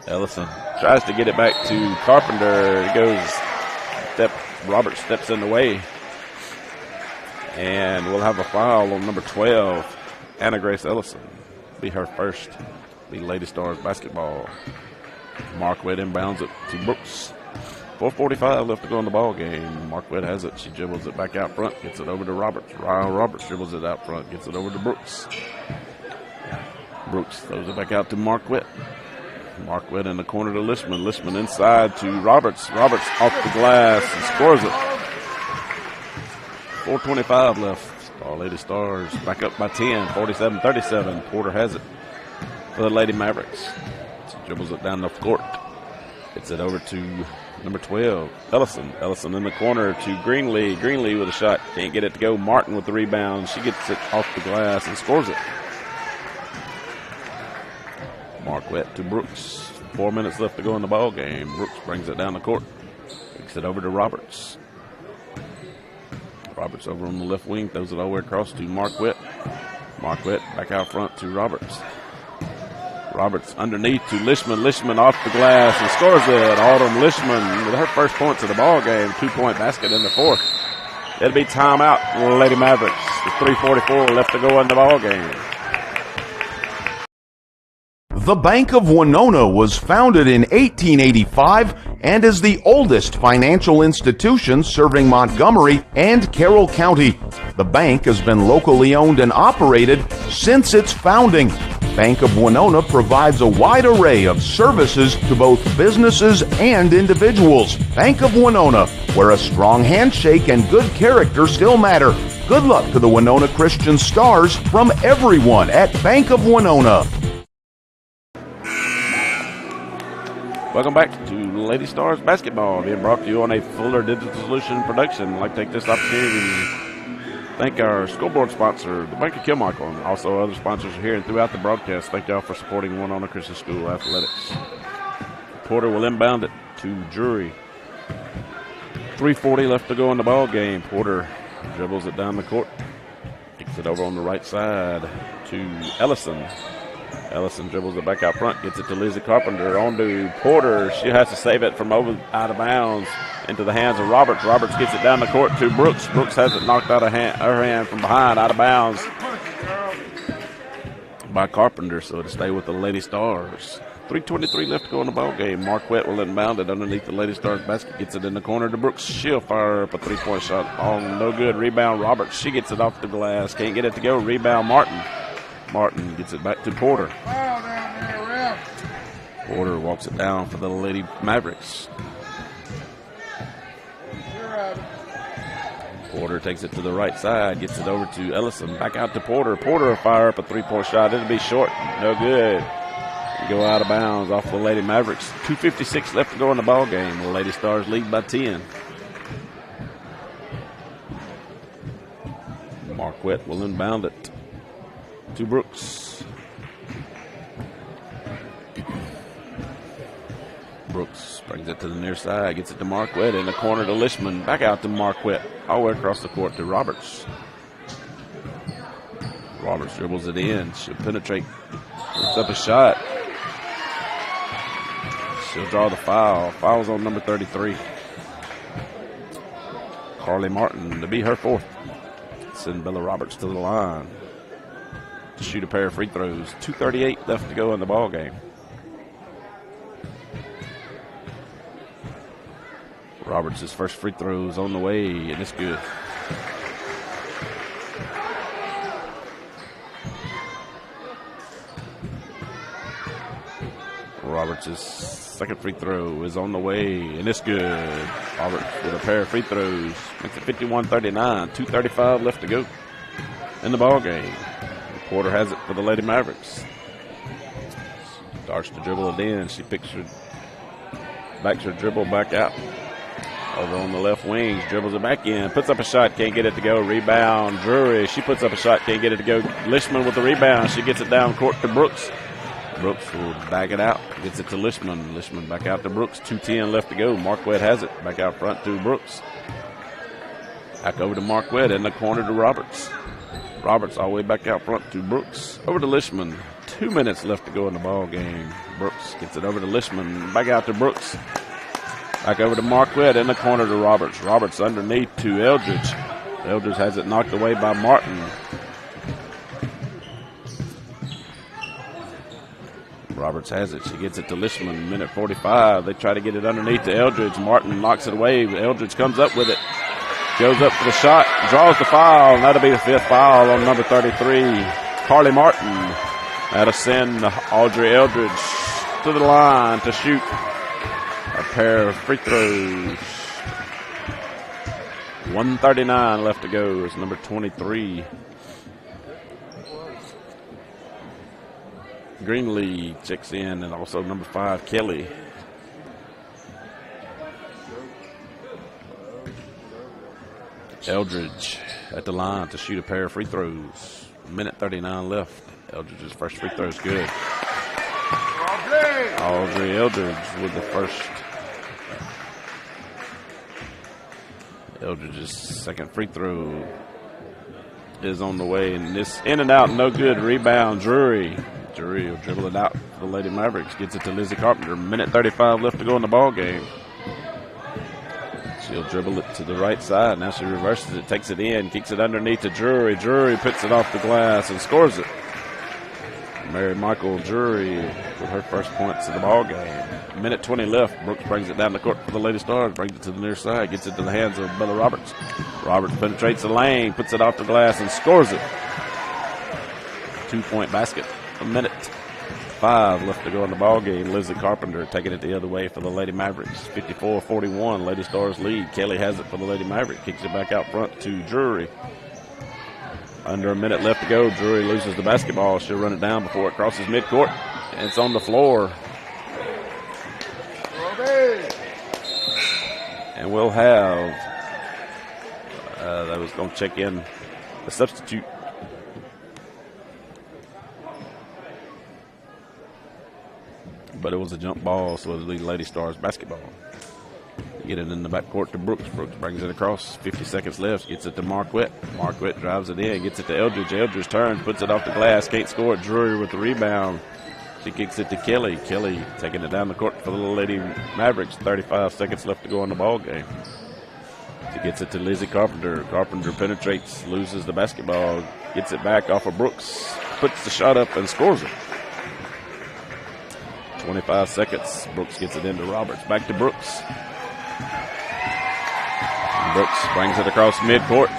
Ellison tries to get it back to Carpenter. It goes, Robert steps in the way. And we'll have a foul on number 12, Anna Grace Ellison. Be her first. The Lady Stars basketball. Marquette inbounds it to Brooks. 4:45 left to go in the ball game. Marquette has it. She dribbles it back out front. Gets it over to Roberts. Ryan Roberts dribbles it out front. Gets it over to Brooks. Brooks throws it back out to Marquette. Marquette in the corner to Lishman. Lishman inside to Roberts. Roberts off the glass and scores it. 4:25 left. All Lady Stars back up by 10. 47-37. Porter has it for the Lady Mavericks. She dribbles it down the court. Gets it over to number 12, Ellison. Ellison in the corner to Greenlee. Greenlee with a shot. Can't get it to go. Martin with the rebound. She gets it off the glass and scores it. Marquette to Brooks. 4 minutes left to go in the ball game. Brooks brings it down the court. Kicks it over to Roberts. Roberts over on the left wing. Throws it all the way across to Marquette. Marquette back out front to Roberts. Roberts underneath to Lishman. Lishman off the glass and scores it. Autumn Lishman with her first points of the ball game. 2-point basket in the fourth. It'll be timeout, Lady Mavericks. With 3:44 left to go in the ball game. The Bank of Winona was founded in 1885 and is the oldest financial institution serving Montgomery and Carroll County. The bank has been locally owned and operated since its founding. Bank of Winona provides a wide array of services to both businesses and individuals. Bank of Winona, where a strong handshake and good character still matter. Good luck to the Winona Christian Stars from everyone at Bank of Winona. Welcome back to Lady Stars basketball, being brought to you on a Fuller Digital Solution production. I'd like to take this opportunity to thank our scoreboard sponsor, the Bank of Kilmichael, and also other sponsors here and throughout the broadcast. Thank y'all for supporting Winona Christian School Athletics. Porter will inbound it to Drury. 3:40 left to go in the ball game. Porter dribbles it down the court. Kicks it over on the right side to Ellison. Ellison dribbles it back out front, gets it to Lizzie Carpenter, on to Porter. She has to save it from out of bounds into the hands of Roberts. Roberts gets it down the court to Brooks. Brooks has it knocked out of her hand from behind, out of bounds by Carpenter, so to stay with the Lady Stars. 3:23 left to go in the ball game. Marquette will inbound it underneath the Lady Stars basket, gets it in the corner to Brooks. She'll fire up a three-point shot. Oh, no good. Rebound Roberts. She gets it off the glass. Can't get it to go. Rebound Martin. Martin gets it back to Porter. Porter walks it down for the Lady Mavericks. Porter takes it to the right side, gets it over to Ellison, back out to Porter. Porter will fire up a three-point shot. It'll be short, no good. Go out of bounds off the Lady Mavericks. 2:56 left to go in the ball game. The Lady Stars lead by 10. Marquette will inbound it to Brooks. Brooks brings it to the near side, gets it to Marquette in the corner to Lishman, back out to Marquette, all the way across the court to Roberts. Roberts dribbles it in, she'll penetrate, puts up a shot. She'll draw the foul. Foul's on number 33. Carly Martin to be her fourth. Send Bella Roberts to the line to shoot a pair of free throws. 2:38 left to go in the ball game. Roberts' first free throw is on the way, and it's good. Roberts' second free throw is on the way, and it's good. Roberts with a pair of free throws. Makes it 51-39. 2:35 left to go in the ball game. Porter has it for the Lady Mavericks. Starts to dribble it in. She backs her dribble back out. Over on the left wing, dribbles it back in, puts up a shot, can't get it to go. Rebound, Drury. She puts up a shot, can't get it to go. Lishman with the rebound. She gets it down court to Brooks. Brooks will back it out, gets it to Lishman. Lishman back out to Brooks. 2:10 left to go. Marquette has it back out front to Brooks. Back over to Marquette in the corner to Roberts. Roberts all the way back out front to Brooks. Over to Lishman. 2 minutes left to go in the ball game. Brooks gets it over to Lishman. Back out to Brooks. Back over to Marquette in the corner to Roberts. Roberts underneath to Eldridge. Eldridge has it knocked away by Martin. Roberts has it. She gets it to Lishman. Minute 45. They try to get it underneath to Eldridge. Martin knocks it away. Eldridge comes up with it. Goes up for the shot. Draws the foul. And that'll be the 5th foul on number 33, Carly Martin. That'll send Audrey Eldridge to the line to shoot a pair of free throws. 1:39 left to go. It's number 23. Greenlee checks in, and also number 5, Kelly. Eldridge at the line to shoot a pair of free throws. Minute 39 left. Eldridge's first free throw is good. Audrey Eldridge with the first. Eldridge's second free throw is on the way, and this in and out, no good. Rebound, Drury. Drury will dribble it out for the Lady Mavericks. Gets it to Lizzie Carpenter. Minute 35 left to go in the ball game. She'll dribble it to the right side. Now she reverses it, takes it in, kicks it underneath to Drury. Drury puts it off the glass and scores it. Mary Michael Drury with her first points of the ball game. Minute 20 left. Brooks brings it down the court for the Lady Stars, brings it to the near side, gets it to the hands of Bella Roberts. Roberts penetrates the lane, puts it off the glass and scores it. 2-point basket. A minute 5 left to go in the ball game. Lizzie Carpenter taking it the other way for the Lady Mavericks. 54-41. Lady Stars lead. Kelly has it for the Lady Mavericks. Kicks it back out front to Drury. Under a minute left to go. Drury loses the basketball. She'll run it down before it crosses midcourt. And it's on the floor. And we'll have, that was going to check in a substitute. But it was a jump ball, so it'll be Lady Stars basketball. Get it in the backcourt to Brooks. Brooks brings it across. 50 seconds left. Gets it to Marquette. Marquette drives it in. Gets it to Eldridge. Eldridge turns. Puts it off the glass. Can't score it. Drury with the rebound. She kicks it to Kelly. Kelly taking it down the court for the Lady Mavericks. 35 seconds left to go in the ball game. She gets it to Lizzie Carpenter. Carpenter penetrates. Loses the basketball. Gets it back off of Brooks. Puts the shot up and scores it. 25 seconds. Brooks gets it into Roberts. Back to Brooks. Brooks brings it across midcourt.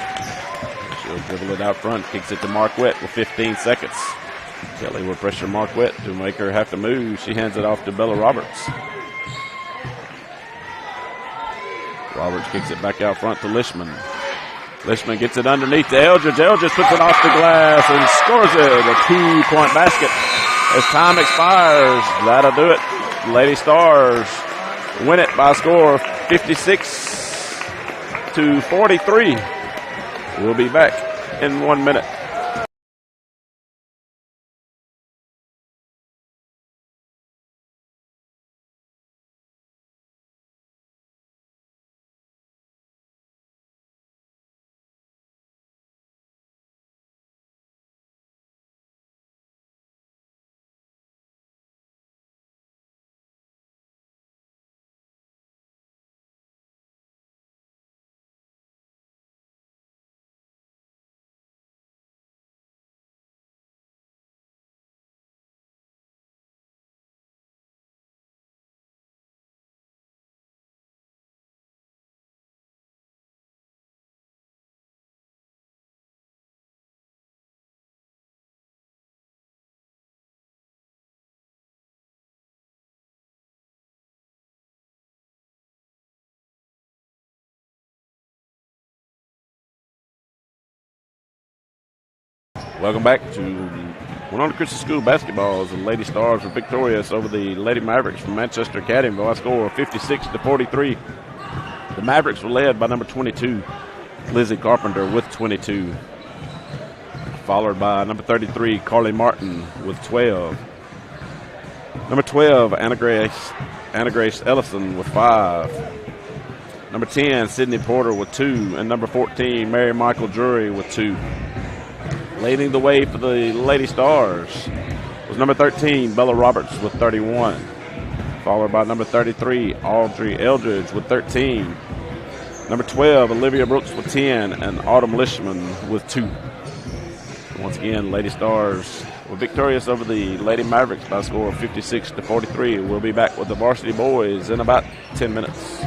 She'll dribble it out front. Kicks it to Marquette with 15 seconds. Kelly will pressure Marquette to make her have to move. She hands it off to Bella Roberts. Roberts kicks it back out front to Lishman. Lishman gets it underneath to Eldridge. Eldridge puts it off the glass and scores it. A 2-point basket. As time expires, that'll do it. Lady Stars win it by a score of 56-43. We'll be back in 1 minute. Welcome back to Winona Christian School basketball as the Lady Stars were victorious over the Lady Mavericks from Manchester Academy by a score of 56-43. The Mavericks were led by number 22, Lizzie Carpenter, with 22. Followed by number 33, Carly Martin, with 12. Number 12, Anna Grace Ellison, with 5. Number 10, Sydney Porter with 2. And number 14, Mary Michael Drury with 2. Leading the way for the Lady Stars was number 13, Bella Roberts with 31. Followed by number 33, Audrey Eldridge with 13. Number 12, Olivia Brooks with 10. And Autumn Lishman with 2. Once again, Lady Stars were victorious over the Lady Mavericks by a score of 56-43. We'll be back with the Varsity boys in about 10 minutes.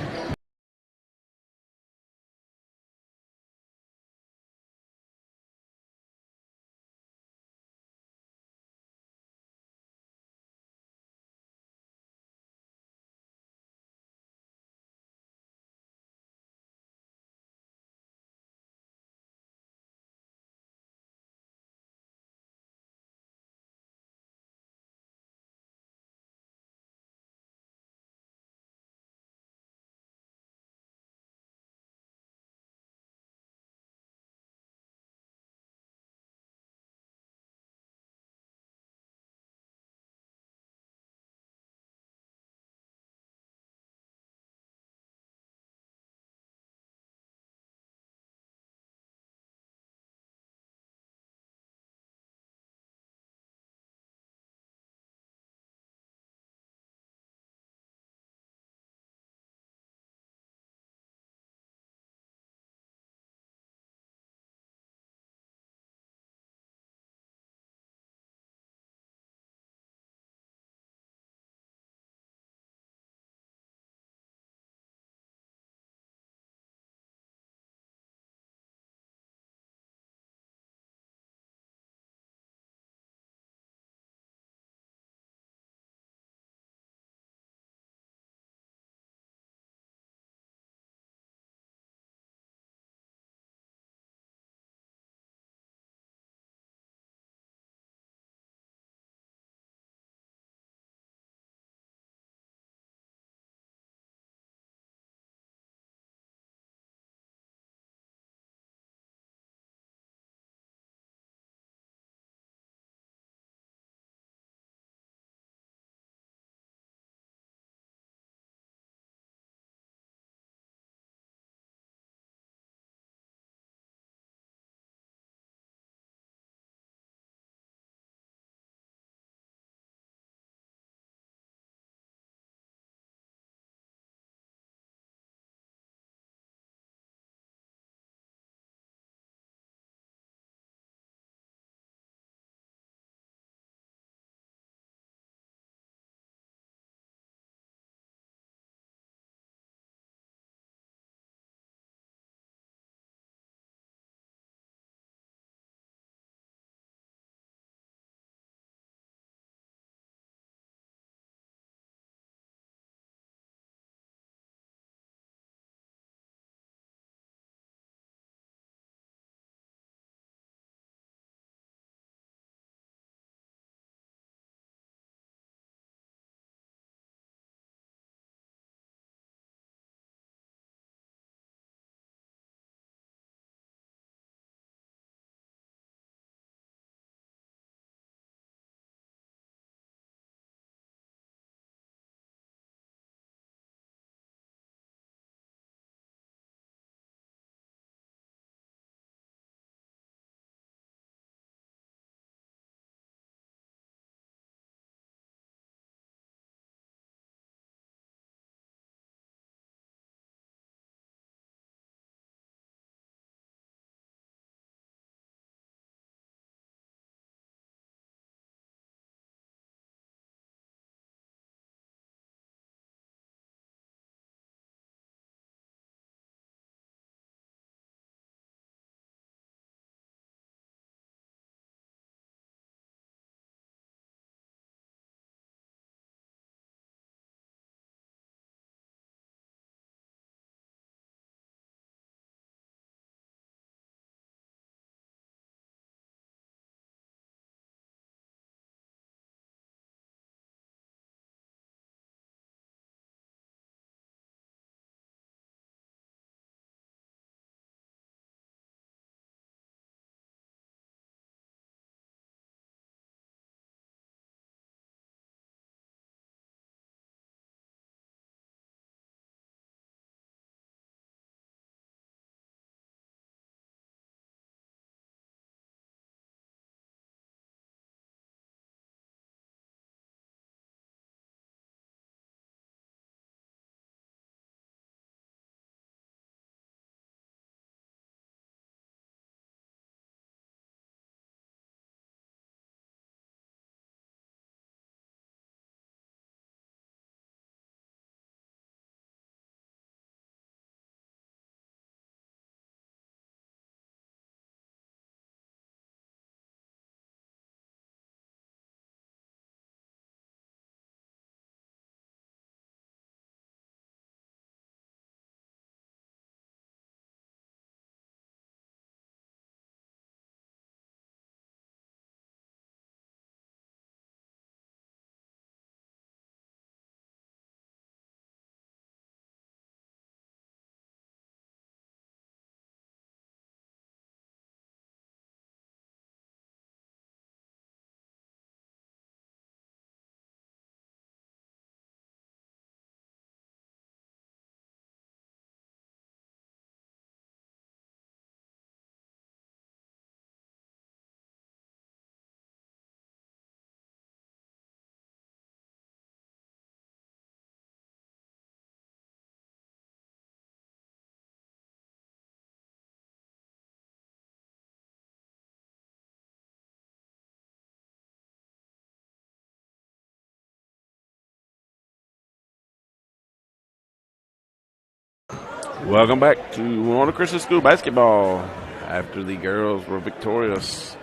Welcome back to Winona Christian School basketball. After the girls were victorious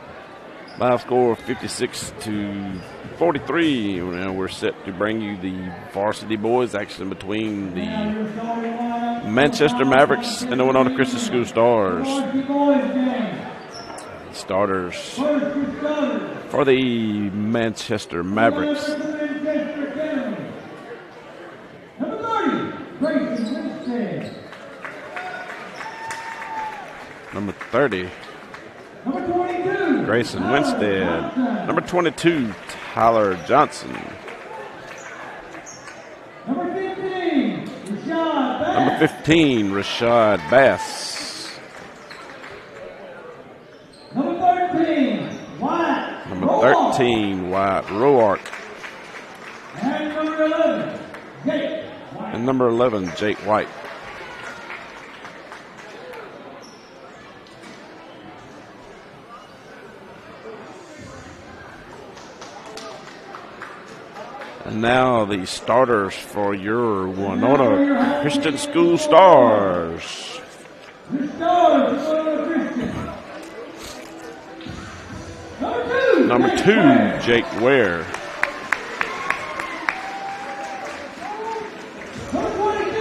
by a score of 56-43, now we're set to bring you the varsity boys action between the Manchester Mavericks and the Winona Christian School Stars. Starters for the Manchester Mavericks. Number 30, Grayson Winstead. Number 22, Tyler Johnson. Number 15, Rashad Bass. Number 13, Wyatt Roark. And number 11, Jake White. And now the starters for your Winona Christian School Stars. Number 2, Jake Ware.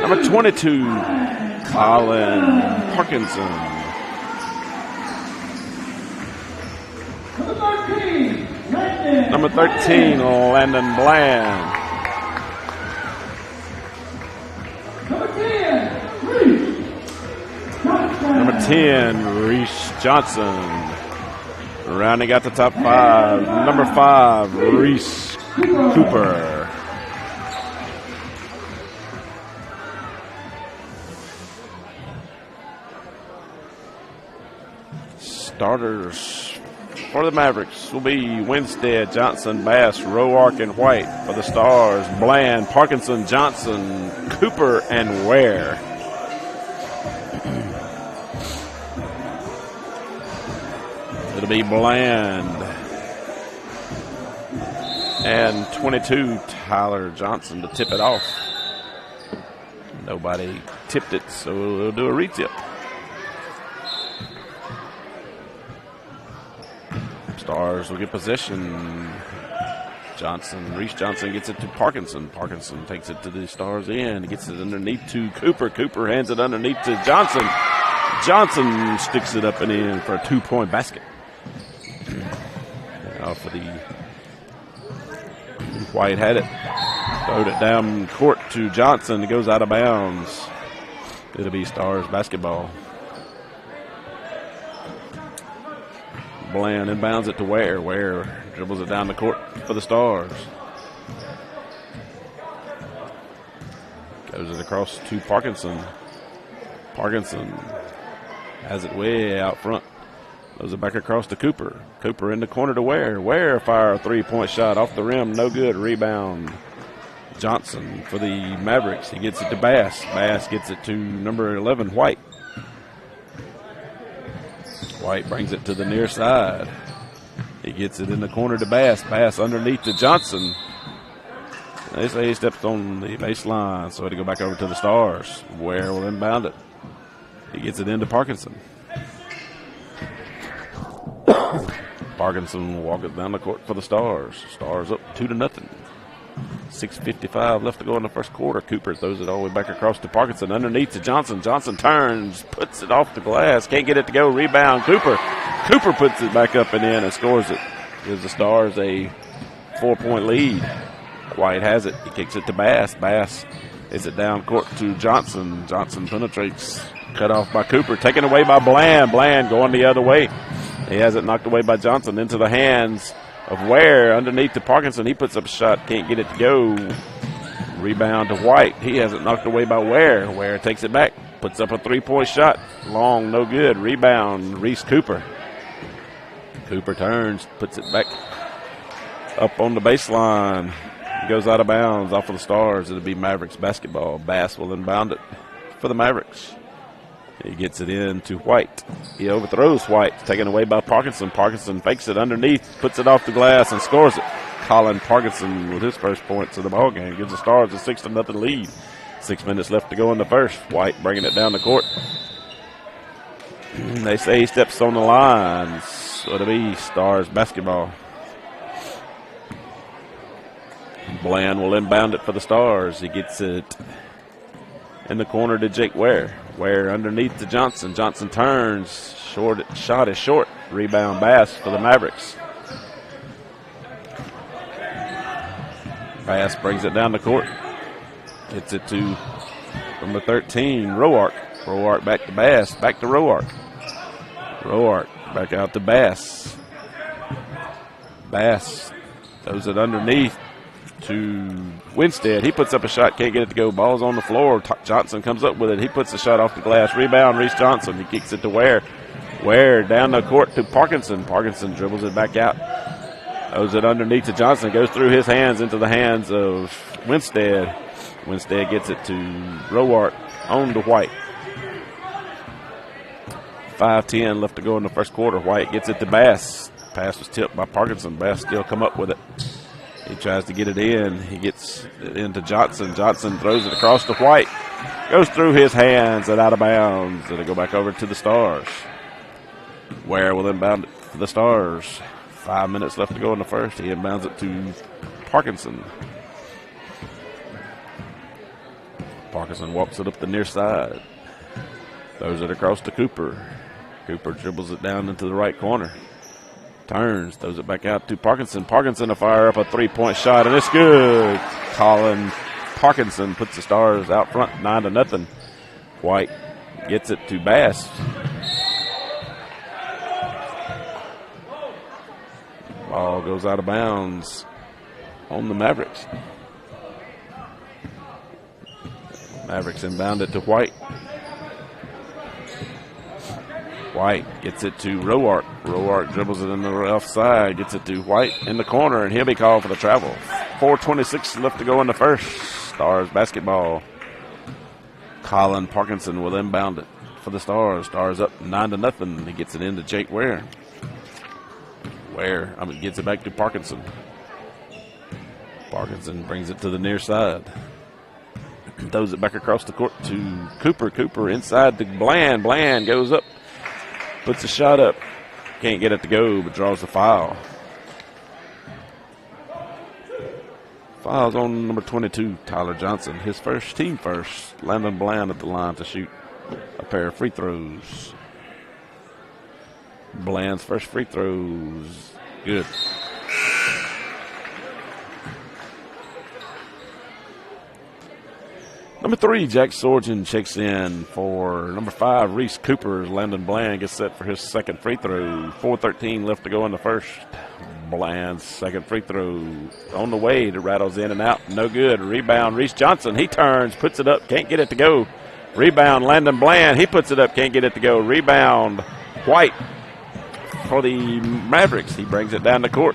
Number 22, Colin Parkinson. Number 13, Landon Bland. Number 10, Reese Johnson. Rounding out the top 5, number 5, Reese Cooper. Starters for the Mavericks will be Winstead, Johnson, Bass, Roark, and White. For the Stars, Bland, Parkinson, Johnson, Cooper, and Ware. It'll be Bland and 22, Tyler Johnson to tip it off. Nobody tipped it, so we'll do a retip. Stars will get possession. Reese Johnson gets it to Parkinson. Parkinson takes it to the Stars end. He gets it underneath to Cooper. Cooper hands it underneath to Johnson. Johnson sticks it up and in for a 2-point basket. Now for the White had it. Throwed it down court to Johnson. It goes out of bounds. It'll be Stars basketball. Bland inbounds it to Ware. Ware dribbles it down the court for the Stars. Goes it across to Parkinson. Parkinson has it way out front. Throws it back across to Cooper. Cooper in the corner to Ware. Ware fire a 3-point shot off the rim. No good. Rebound. Johnson for the Mavericks. He gets it to Bass. Bass gets it to number 11, White. White brings it to the near side. He gets it in the corner to Bass. Bass underneath to Johnson. They say he steps on the baseline, so it'll go back over to the Stars. Ware will inbound it. He gets it into Parkinson. Parkinson will walk it down the court for the Stars. Stars up 2-0. 6:55 left to go in the first quarter. Cooper throws it all the way back across to Parkinson. Underneath to Johnson. Johnson turns, puts it off the glass. Can't get it to go. Rebound, Cooper. Cooper puts it back up and in and scores it. Gives the Stars a 4-point lead. White has it. He kicks it to Bass. Bass is it down court to Johnson. Johnson penetrates. Cut off by Cooper. Taken away by Bland. Bland going the other way. He has it knocked away by Johnson into the hands of Ware underneath to Parkinson. He puts up a shot, can't get it to go. Rebound to White. He has it knocked away by Ware. Ware takes it back, puts up a 3-point shot. Long, no good. Rebound, Reese Cooper. Cooper turns, puts it back up on the baseline. Goes out of bounds off of the Stars. It'll be Mavericks basketball. Bass will inbound it for the Mavericks. He gets it in to White. He overthrows White. Taken away by Parkinson. Parkinson fakes it underneath, puts it off the glass, and scores it. Colin Parkinson with his first points of the ball game gives the Stars a 6-0 lead. 6 minutes left to go in the first. White bringing it down the court. They say he steps on the line. So it'll be Stars basketball. Bland will inbound it for the Stars. He gets it in the corner to Jake Ware. Ware underneath to Johnson. Johnson turns. Shot is short. Rebound Bass for the Mavericks. Bass brings it down the court. Gets it to number 13, Roark. Roark back to Bass. Back to Roark. Roark back out to Bass. Bass throws it underneath to Winstead. He puts up a shot, can't get it to go. Ball's on the floor. Johnson comes up with it. He puts the shot off the glass. Rebound, Reese Johnson. He kicks it to Ware. Ware down the court to Parkinson. Parkinson dribbles it back out. Throws it underneath to Johnson. Goes through his hands into the hands of Winstead. Winstead gets it to Roark on to White. 5:10 left to go in the first quarter. White gets it to Bass. Pass was tipped by Parkinson. Bass still come up with it. He tries to get it in. He gets it into Johnson. Johnson throws it across to White. Goes through his hands and out of bounds. It'll go back over to the Stars. Ware will inbound it for the Stars. 5 minutes left to go in the first. He inbounds it to Parkinson. Parkinson walks it up the near side. Throws it across to Cooper. Cooper dribbles it down into the right corner. Turns, throws it back out to Parkinson. Parkinson to fire up a three-point shot, and it's good. Colin Parkinson puts the Stars out front, 9-0. White gets it to Bass. Ball goes out of bounds on the Mavericks. Mavericks inbound it to White. White gets it to Roark. Roark dribbles it in the left side, gets it to White in the corner, and he'll be called for the travel. 4:26 left to go in the first. Stars basketball. Colin Parkinson will inbound it for the Stars. Stars up 9-0. He gets it into Jake Ware. Ware gets it back to Parkinson. Parkinson brings it to the near side. Throws it back across the court to Cooper. Cooper inside to Bland. Bland goes up. Puts a shot up. Can't get it to go, but draws the foul. Foul's on number 22, Tyler Johnson. His first, team first. Landon Bland at the line to shoot a pair of free throws. Bland's first free throws. Good. Number 3, Jack Sorgen checks in for number 5, Reese Cooper. Landon Bland gets set for his second free throw. 4:13 left to go in the first. Bland's second free throw on the way. It rattles in and out. No good. Rebound, Reese Johnson. He turns, puts it up, can't get it to go. Rebound, Landon Bland. He puts it up, can't get it to go. Rebound, White for the Mavericks. He brings it down the court.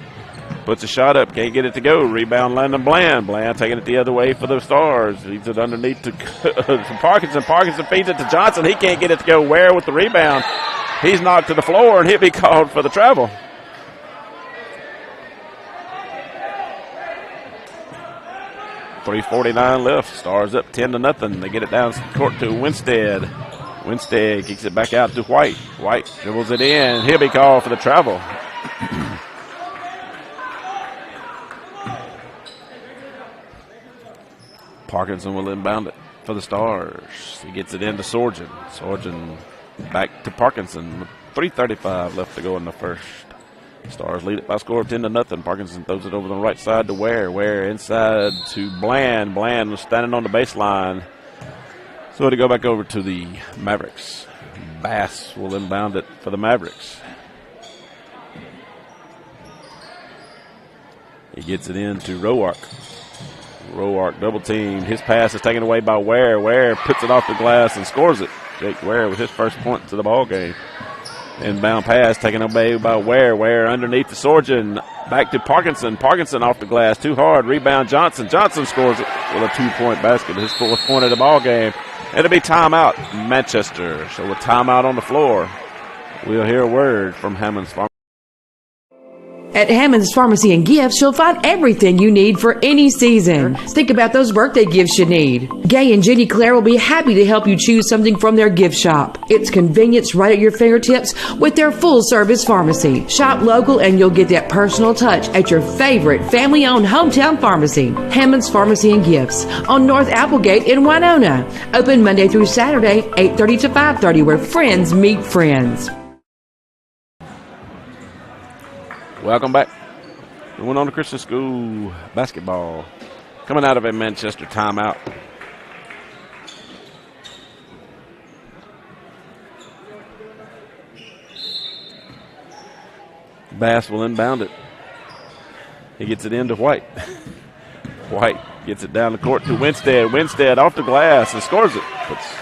Puts a shot up, can't get it to go. Rebound, Landon Bland. Bland taking it the other way for the Stars. Leads it underneath to Parkinson. Parkinson feeds it to Johnson. He can't get it to go. Ware with the rebound. He's knocked to the floor, and he'll be called for the travel. .349 left. Stars up 10-0. They get it down court to Winstead. Winstead kicks it back out to White. White dribbles it in. He'll be called for the travel. Parkinson will inbound it for the Stars. He gets it into Sorgen. Sorgen back to Parkinson. 3:35 left to go in the first. Stars lead it by a score of 10-0. Parkinson throws it over the right side to Ware. Ware inside to Bland. Bland was standing on the baseline. So it'll go back over to the Mavericks. Bass will inbound it for the Mavericks. He gets it into Roark. Roark double teamed. His pass is taken away by Ware. Ware puts it off the glass and scores it. Jake Ware with his first point to the ball game. Inbound pass taken away by Ware. Ware underneath the Sorgen. Back to Parkinson. Parkinson off the glass. Too hard. Rebound Johnson. Johnson scores it with a 2-point basket. His fourth point of the ball game. It'll be timeout, Manchester. So with timeout on the floor, we'll hear a word from Hammond's Farm. At Hammond's Pharmacy and Gifts, you'll find everything you need for any season. Think about those birthday gifts you need. Gay and Jenny Claire will be happy to help you choose something from their gift shop. It's convenience right at your fingertips with their full-service pharmacy. Shop local and you'll get that personal touch at your favorite family-owned hometown pharmacy. Hammond's Pharmacy and Gifts on North Applegate in Winona. Open Monday through Saturday, 8:30 to 5:30, where friends meet friends. Welcome back. We went on to Christian School basketball. Coming out of a Manchester timeout. Bass will inbound it. He gets it into White. White gets it down the court to Winstead. Winstead off the glass and scores it. Puts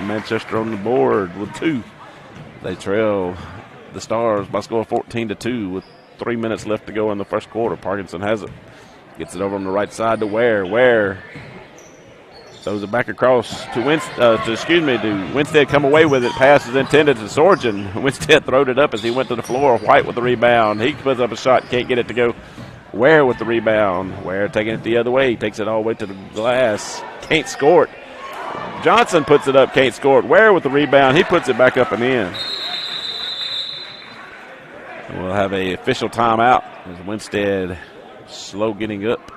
Manchester on the board with 2. They trail the Stars by score 14-2 with 3 minutes left to go in the first quarter. Parkinson has it. Gets it over on the right side to Ware. Ware throws it back across to Winstead. Come away with it. Pass is intended to Sorgen. Winstead throwed it up as he went to the floor. White with the rebound. He puts up a shot. Can't get it to go. Ware with the rebound. Ware taking it the other way. Takes it all the way to the glass. Can't score it. Johnson puts it up. Can't score it. Ware with the rebound. He puts it back up and in. We'll have an official timeout as Winstead slow getting up.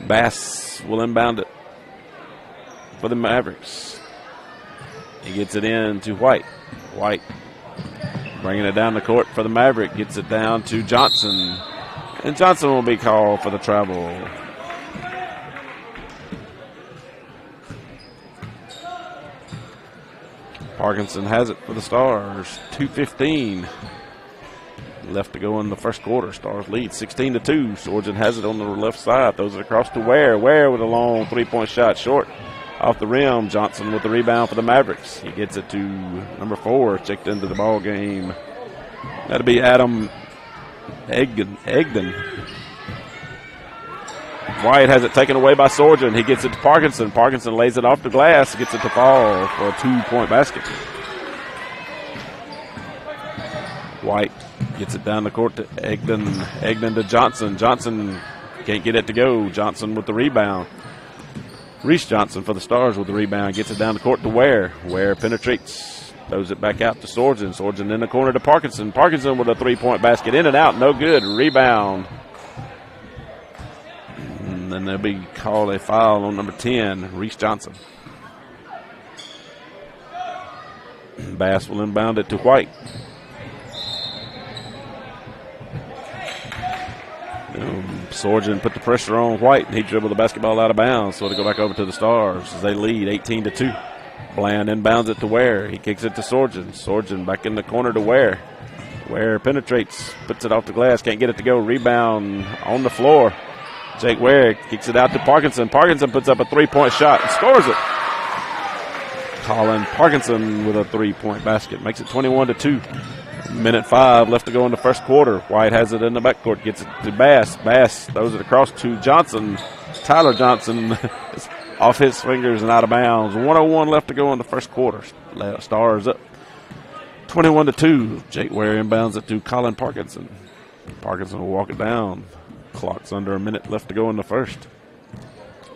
Bass will inbound it for the Mavericks. He gets it in to White. White bringing it down the court for the Maverick. Gets it down to Johnson. And Johnson will be called for the travel. Parkinson has it for the Stars. 2:15 left to go in the first quarter. Stars lead 16-2. Sorgen has it on the left side. Throws it across to Ware. Ware with a long three-point shot short off the rim. Johnson with the rebound for the Mavericks. He gets it to number 4. Checked into the ball game. That'll be Adam Egden. White has it taken away by Sorgen. He gets it to Parkinson. Parkinson lays it off the glass. Gets it to fall for a 2-point basket. White gets it down the court to Egden. Egden to Johnson. Johnson can't get it to go. Johnson with the rebound. Reese Johnson for the Stars with the rebound. Gets it down the court to Ware. Ware penetrates. Throws it back out to Sorgen. Sorgen in the corner to Parkinson. Parkinson with a 3-point basket. In and out. No good. Rebound. And then there'll be called a foul on number 10, Reese Johnson. Bass will inbound it to White. Sorgen put the pressure on White, and he dribbled the basketball out of bounds, so it'll go back over to the Stars as they lead 18-2. Bland inbounds it to Ware. He kicks it to Sorgen. Sorgen back in the corner to Ware. Ware penetrates, puts it off the glass, can't get it to go. Rebound on the floor. Jake Ware kicks it out to Parkinson. Parkinson puts up a 3-point shot and scores it. Colin Parkinson with a 3-point basket. Makes it 21-2. Minute 5 left to go in the first quarter. White has it in the backcourt. Gets it to Bass. Bass throws it across to Johnson. Tyler Johnson is off his fingers and out of bounds. 1:01 left to go in the first quarter. Stars up 21-2. Jake Ware inbounds it to Colin Parkinson. Parkinson will walk it down. Clock's under a minute left to go in the first.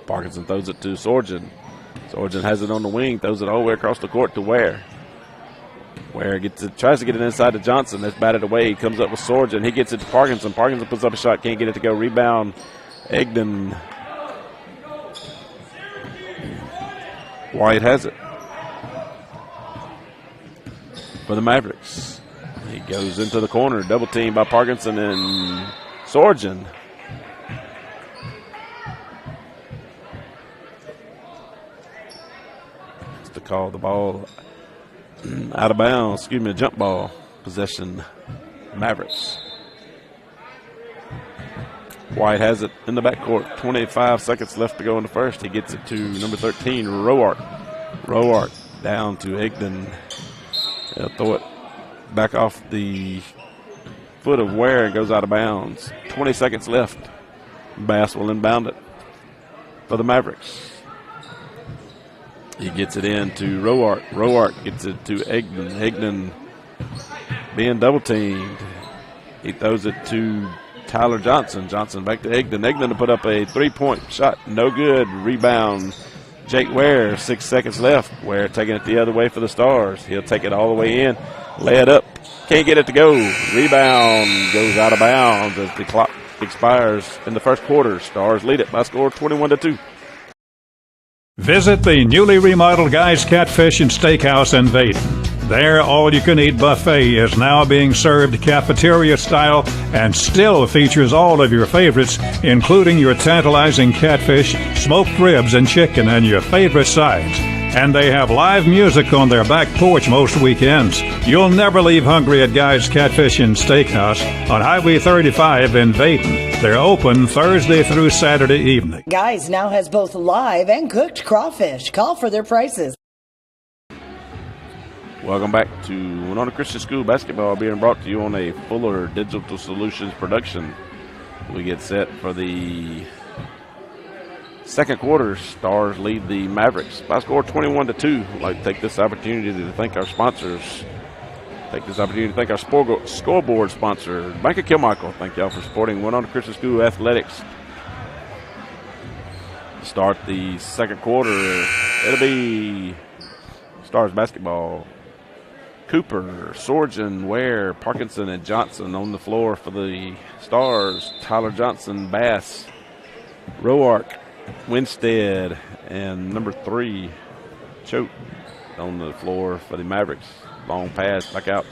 Parkinson throws it to Sorgen. Sorgen has it on the wing, throws it all the way across the court to Ware. Ware tries to get it inside to Johnson. That's batted away. He comes up with Sorgen. He gets it to Parkinson. Parkinson puts up a shot, can't get it to go. Rebound, Egden. White has it for the Mavericks. He goes into the corner, double team by Parkinson and Sorgen. To call the ball out of bounds, jump ball, possession, Mavericks. White has it in the backcourt, 25 seconds left to go in the first. He gets it to number 13, Roark. Roark down to Egden. They'll throw it back off the foot of Ware and goes out of bounds. 20 seconds left. Bass will inbound it for the Mavericks. He gets it in to Roark. Roark gets it to Egnan. Egnan being double teamed. He throws it to Tyler Johnson. Johnson back to Egnan. Egnan to put up a 3-point shot. No good. Rebound. Jake Ware, 6 seconds left. Ware taking it the other way for the Stars. He'll take it all the way in. Lay it up. Can't get it to go. Rebound goes out of bounds as the clock expires in the first quarter. Stars lead it by a score of 21-2. Visit the newly remodeled Guy's Catfish and Steakhouse in Vaden. Their all-you-can-eat buffet is now being served cafeteria style and still features all of your favorites, including your tantalizing catfish, smoked ribs, and chicken, and your favorite sides. And they have live music on their back porch most weekends. You'll never leave hungry at Guy's Catfish and Steakhouse on Highway 35 in Vaden. They're open Thursday through Saturday evening. Guys now has both live and cooked crawfish. Call for their prices. Welcome back to Winona Christian School basketball being brought to you on a Fuller Digital Solutions production. We get set for the second quarter. Stars lead the Mavericks by a score 21-2. I'd like to take this opportunity to thank our sponsors. Take this opportunity to thank our scoreboard sponsor, Bank of Kilmichael. Thank y'all for supporting Winona Christian School athletics. Start the second quarter. It'll be Stars basketball. Cooper, Sorgen, Ware, Parkinson, and Johnson on the floor for the Stars. Tyler Johnson, Bass, Roark, Winstead, and number 3, Choate on the floor for the Mavericks. Long pass back out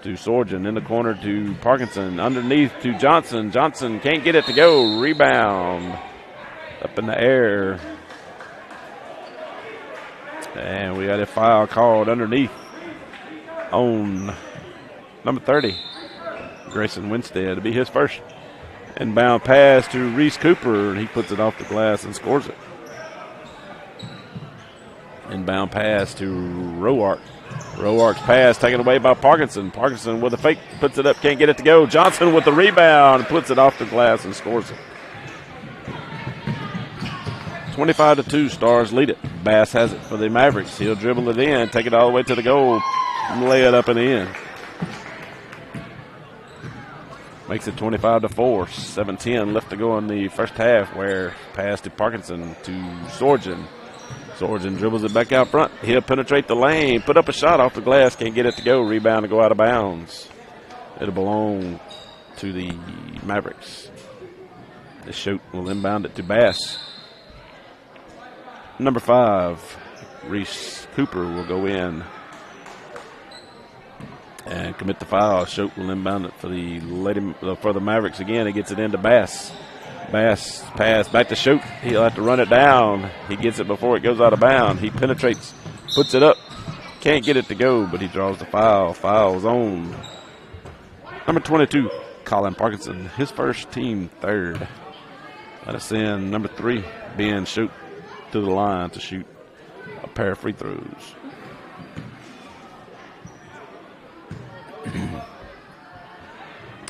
to Sorgen in the corner to Parkinson. Underneath to Johnson. Johnson can't get it to go. Rebound up in the air. And we got a foul called underneath on number 30, Grayson Winstead. To be his first. Inbound pass to Reese Cooper, and he puts it off the glass and scores it. Inbound pass to Roark. Roark's pass taken away by Parkinson. Parkinson with a fake, puts it up, can't get it to go. Johnson with the rebound, puts it off the glass and scores it. 25-2, Stars lead it. Bass has it for the Mavericks. He'll dribble it in, take it all the way to the goal, lay it up and in. Makes it 25-4. 7:10 left to go in the first half. Where pass to Parkinson to Sorgen. Sorgen dribbles it back out front. He'll penetrate the lane, put up a shot off the glass, can't get it to go. Rebound to go out of bounds. It'll belong to the Mavericks. The Choate will inbound it to Bass. Number 5, Reese Cooper will go in and commit the foul. Choate will inbound it for the Mavericks again. He gets it into Bass. Bass pass back to Choate. He'll have to run it down. He gets it before it goes out of bounds. He penetrates, puts it up. Can't get it to go, but he draws the foul. Foul's on number 22, Colin Parkinson. His first, team third. Let us send number 3, Ben Choate, to the line to shoot a pair of free throws.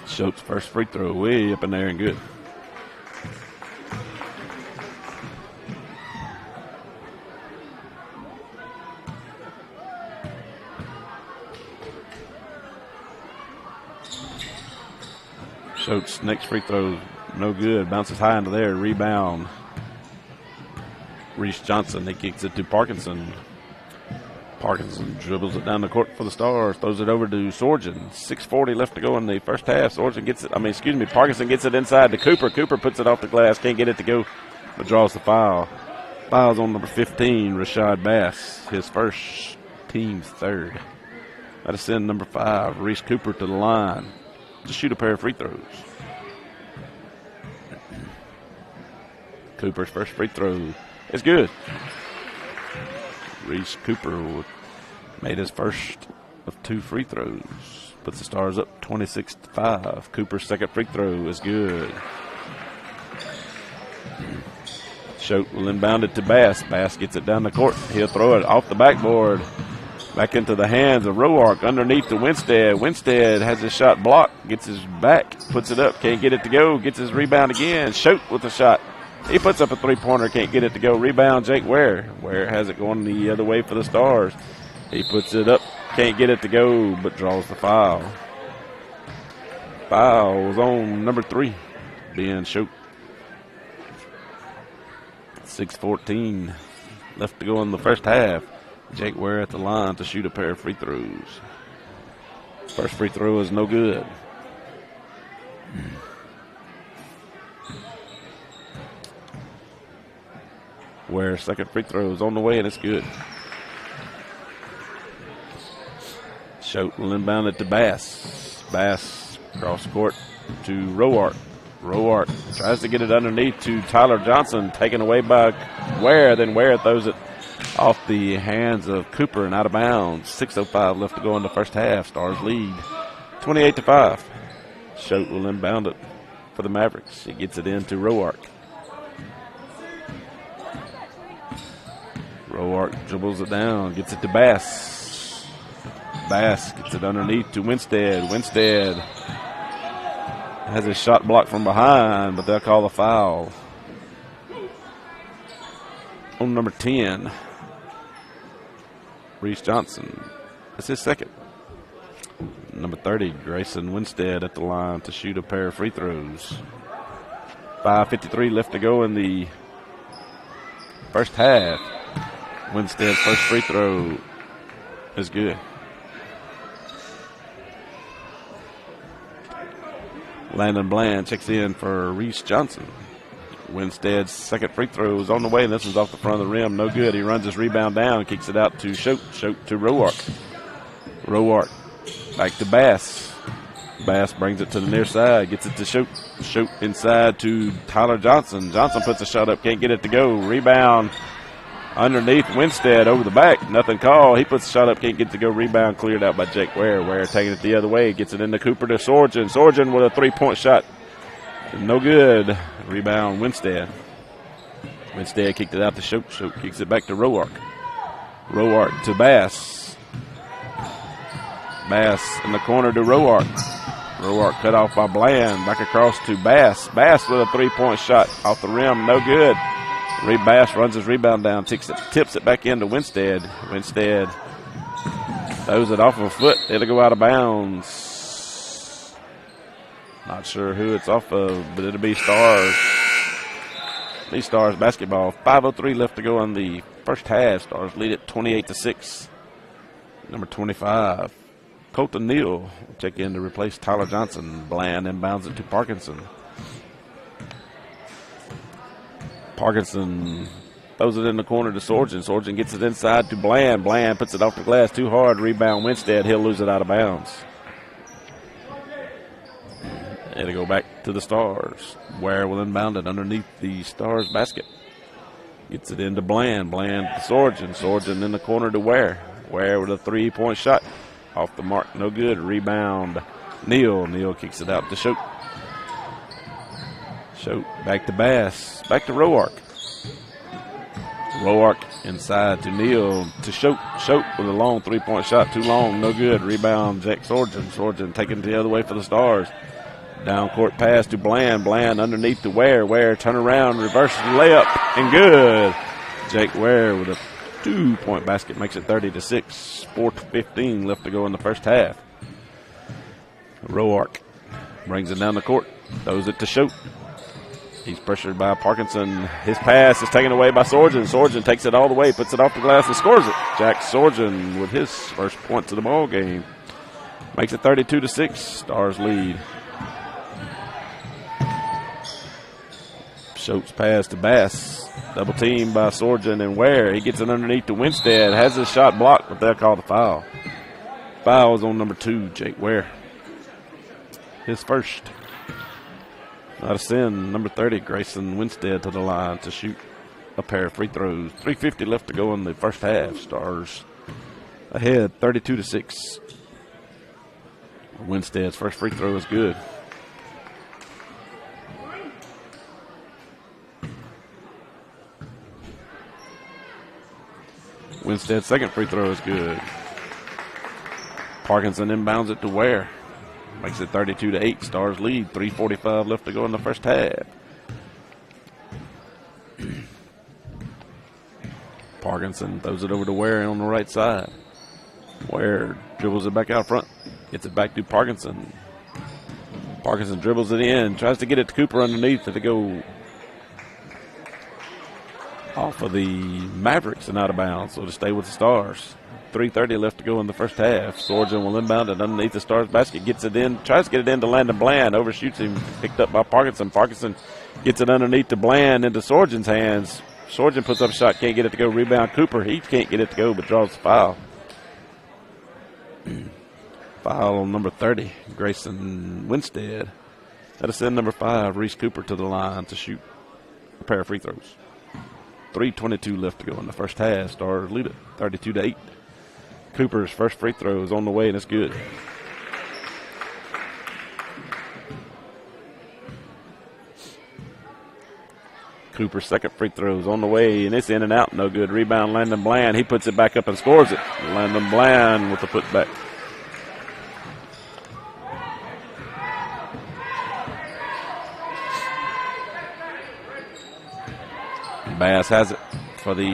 Choate's first free throw way up in there and good. Choate's next free throw, no good. Bounces high into there. Rebound. Reese Johnson, he kicks it to Parkinson. Parkinson dribbles it down the court for the Stars, throws it over to Sorgen. 6:40 left to go in the first half. Parkinson gets it inside to Cooper. Cooper puts it off the glass, can't get it to go, but draws the foul. Foul's on number 15, Rashad Bass, his first, team's third. That'll send number 5, Reese Cooper, to the line to shoot a pair of free throws. Cooper's first free throw is good. Reese Cooper made his first of 2 free throws. Puts the Stars up 26-5. Cooper's second free throw is good. Choate will inbound it to Bass. Bass gets it down the court. He'll throw it off the backboard. Back into the hands of Roark underneath to Winstead. Winstead has his shot blocked. Gets his back. Puts it up. Can't get it to go. Gets his rebound again. Choate with a shot. He puts up a three-pointer, can't get it to go. Rebound, Jake Ware. Ware has it going the other way for the Stars. He puts it up, can't get it to go, but draws the foul. Foul was on number 3, Ben Shote. 6:14 left to go in the first half. Jake Ware at the line to shoot a pair of free throws. First free throw is no good. Ware second free throw is on the way and it's good. Shote will inbound it to Bass. Bass cross court to Roark. Roark tries to get it underneath to Tyler Johnson, taken away by Ware. Then Ware throws it off the hands of Cooper and out of bounds. 6:05 left to go in the first half. Stars lead 28-5. Shote will inbound it for the Mavericks. He gets it into Roark. Roark dribbles it down, gets it to Bass. Bass gets it underneath to Winstead. Winstead has his shot blocked from behind, but they'll call the foul on number 10, Reese Johnson. That's his second. Number 30, Grayson Winstead at the line to shoot a pair of free throws. 5:53 left to go in the first half. Winstead's first free throw is good. Landon Bland checks in for Reese Johnson. Winstead's second free throw is on the way, and this one's off the front of the rim. No good. He runs his rebound down, kicks it out to Shote. Shote to Roark. Roark back to Bass. Bass brings it to the near side, gets it to Shote. Shote inside to Tyler Johnson. Johnson puts a shot up, can't get it to go. Rebound underneath Winstead over the back. Nothing called. He puts the shot up, can't get it to go. Rebound cleared out by Jake Ware. Ware taking it the other way, gets it into Cooper to Sorgen. Sorgen with a three-point shot. No good. Rebound Winstead. Winstead kicked it out to Shote. Shote kicks it back to Roark. Roark to Bass. Bass in the corner to Roark. Roark cut off by Bland. Back across to Bass. Bass with a three-point shot off the rim. No good. Bass runs his rebound down, tips it back into Winstead. Winstead throws it off of a foot. It'll go out of bounds. Not sure who it's off of, but it'll be Stars. Be Stars basketball. 5:03 left to go in the first half. Stars lead it 28-6. Number 25, Colton Neal will check in to replace Tyler Johnson. Bland inbounds it to Parkinson. Parkinson throws it in the corner to Sorgen. Sorgen gets it inside to Bland. Bland puts it off the glass too hard. Rebound Winstead. He'll lose it out of bounds. It'll go back to the Stars. Ware will inbound it underneath the Stars basket. Gets it into Bland. Bland to Sorgen. Sorgen in the corner to Ware. Ware with a three-point shot. Off the mark. No good. Rebound Neal. Neal kicks it out to Shote. Shote back to Bass. Back to Roark. Roark inside to Neal to Shote. Shote with a long three-point shot. Too long. No good. Rebound Jack Sorgen. Sorgen taking it the other way for the Stars. Down court pass to Bland. Bland underneath to Ware. Ware turn around. Reverses the layup. And good. Jake Ware with a 2-point basket makes it 30-6. 4:15 left to go in the first half. Roark brings it down the court. Throws it to Shote. He's pressured by Parkinson. His pass is taken away by Sorgen. Sorgen takes it all the way, puts it off the glass and scores it. Jack Sorgen with his first points of the ball game. Makes it 32-6. Stars lead. Shote's pass to Bass. Double team by Sorgen and Ware. He gets it underneath to Winstead. Has his shot blocked, but they'll call the foul. Foul is on number 2, Jake Ware. His first. Not a sin. Number 30, Grayson Winstead to the line to shoot a pair of free throws. 3:50 left to go in the first half. Stars ahead 32-6. Winstead's first free throw is good. Winstead's second free throw is good. Parkinson inbounds it to Ware. Makes it 32-8. Stars lead. 3:45 left to go in the first half. Parkinson throws it over to Ware on the right side. Ware dribbles it back out front. Gets it back to Parkinson. Parkinson dribbles it in. Tries to get it to Cooper underneath. To go off of the Mavericks and out of bounds. So to stay with the Stars. 3:30 left to go in the first half. Sorgen will inbound it underneath the Stars basket. Gets it in. Tries to get it into Landon Bland. Overshoots him. Picked up by Parkinson. Parkinson gets it underneath to Bland into Sorgen's hands. Sorgen puts up a shot. Can't get it to go. Rebound Cooper. He can't get it to go but draws the foul. Foul on number 30. Grayson Winstead. That'll send number 5, Reese Cooper, to the line to shoot a pair of free throws. 3:22 left to go in the first half. Stars lead it 32-8. Cooper's first free throw is on the way, and it's good. Cooper's second free throw is on the way, and it's in and out. No good. Rebound, Landon Bland. He puts it back up and scores it. Landon Bland with the putback. Bass has it for the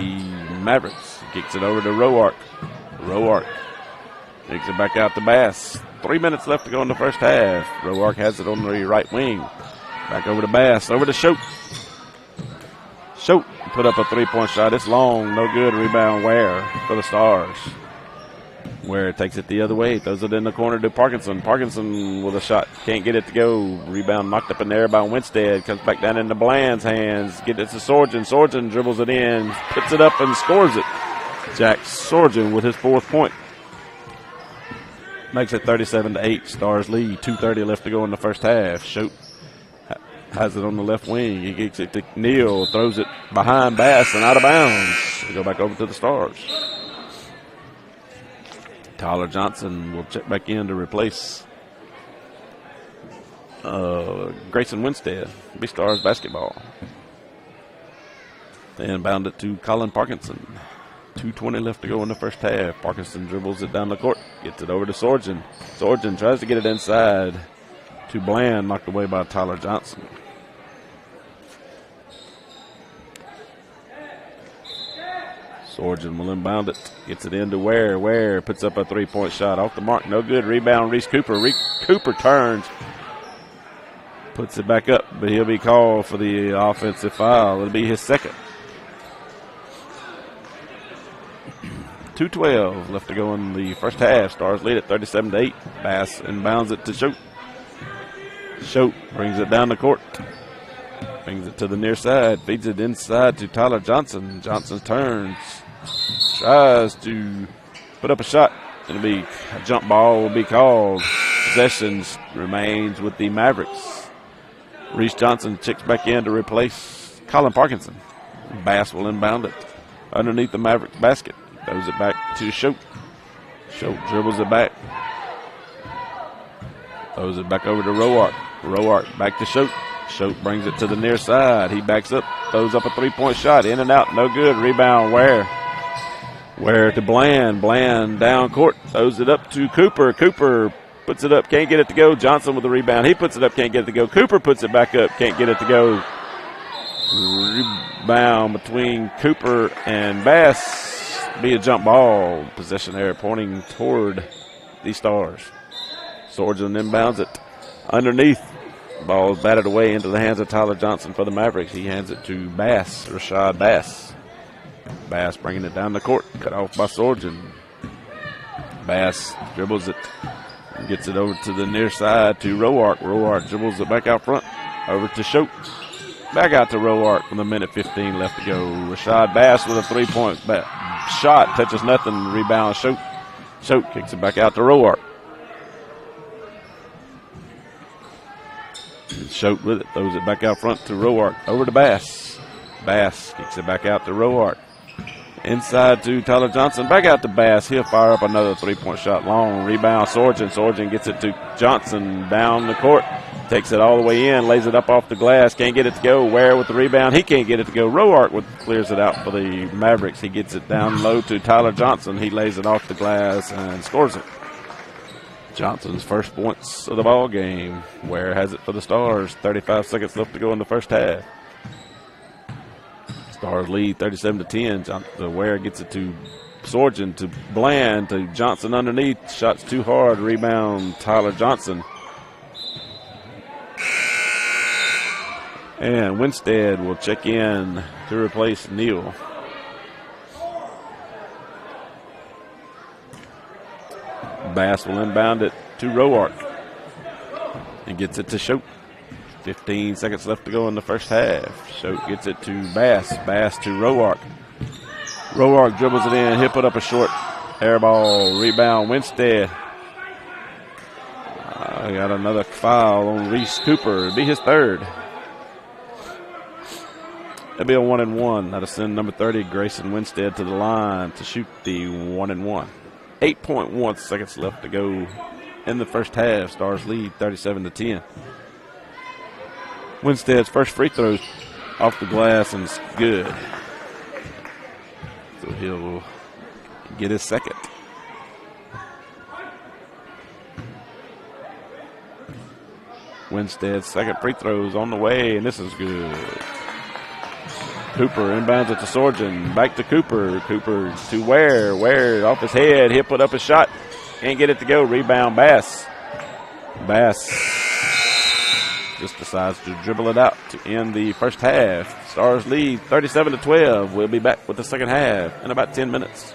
Mavericks. Kicks it over to Roark. Roark takes it back out to Bass. 3 minutes left to go in the first half. Roark has it on the right wing. Back over to Bass. Over to Schote. Schote put up a three-point shot. It's long. No good. Rebound Ware for the Stars. Ware takes it the other way. Throws it in the corner to Parkinson. Parkinson with a shot. Can't get it to go. Rebound knocked up in the air by Winstead. Comes back down into Bland's hands. Get it to Sorgen. Sorgen dribbles it in. Puts it up and scores it. Jack Sorgen with his 4th point. Makes it 37-8. Stars lead. 2:30 left to go in the first half. Schote has it on the left wing. He gets it to Neal. Throws it behind Bass and out of bounds. We go back over to the Stars. Tyler Johnson will check back in to replace Grayson Winstead. Be Stars basketball. They inbound it to Colin Parkinson. 2:20 left to go in the first half. Parkinson dribbles it down the court. Gets it over to Sorgen. Sorgen tries to get it inside to Bland. Knocked away by Tyler Johnson. Sorgen will inbound it. Gets it into Ware. Ware puts up a three-point shot. Off the mark. No good. Rebound, Reese Cooper. Cooper turns. Puts it back up, but he'll be called for the offensive foul. It'll be his second. 2:12 left to go in the first half. Stars lead at 37-8. Bass inbounds it to Schote. Schote brings it down the court. Brings it to the near side. Feeds it inside to Tyler Johnson. Johnson turns. Tries to put up a shot. It'll be a jump ball will be called. Possession remains with the Mavericks. Reese Johnson checks back in to replace Colin Parkinson. Bass will inbound it underneath the Mavericks basket. Throws it back to Schote. Schote dribbles it back. Throws it back over to Roark. Roark back to Schote. Schote brings it to the near side. He backs up, throws up a three-point shot. In and out, no good. Rebound, Ware. Ware to Bland. Bland down court. Throws it up to Cooper. Cooper puts it up, can't get it to go. Johnson with the rebound. He puts it up, can't get it to go. Cooper puts it back up, can't get it to go. Rebound between Cooper and Bass. Be a jump ball. Possession there pointing toward the Stars. Sorgen inbounds it underneath. Ball is batted away into the hands of Tyler Johnson for the Mavericks. He hands it to Bass, Rashad Bass. Bass bringing it down the court. Cut off by Sorgen. Bass dribbles it. Gets it over to the near side to Roark. Roark dribbles it back out front. Over to Schote. Back out to Roark with a minute 15 left to go. Rashad Bass with a three-point shot. Touches nothing. Rebound Schote. Schote kicks it back out to Roark. Schote with it. Throws it back out front to Roark. Over to Bass. Bass kicks it back out to Roark. Inside to Tyler Johnson. Back out to Bass. He'll fire up another three-point shot. Long rebound. Sorgen. Sorgen gets it to Johnson down the court. Takes it all the way in. Lays it up off the glass. Can't get it to go. Ware with the rebound. He can't get it to go. Roark clears it out for the Mavericks. He gets it down low to Tyler Johnson. He lays it off the glass and scores it. Johnson's first points of the ball game. Ware has it for the Stars. 35 seconds left to go in the first half. Stars lead 37-10. The Ware gets it to Sorgen, to Bland, to Johnson underneath. Shots too hard. Rebound, Tyler Johnson. And Winstead will check in to replace Neal. Bass will inbound it to Roark and gets it to Choate. 15 seconds left to go in the first half. Choate gets it to Bass. Bass to Roark. Roark dribbles it in. He'll put up a short air ball. Rebound, Winstead. Got another foul on Reese Cooper. It'll be his third. It'll be a 1-and-1. That'll send number 30, Grayson Winstead, to the line to shoot the 1-and-1. 8.1 seconds left to go in the first half. Stars lead 37-10. Winstead's first free throw off the glass and it's good. So he'll get his second. Winstead's second free throw is on the way, and this is good. Cooper inbounds it to Sorgen. Back to Cooper. Cooper to Ware. Ware off his head. He'll put up a shot. Can't get it to go. Rebound, Bass. Bass just decides to dribble it out to end the first half. Stars lead 37-12. We'll be back with the second half in about 10 minutes.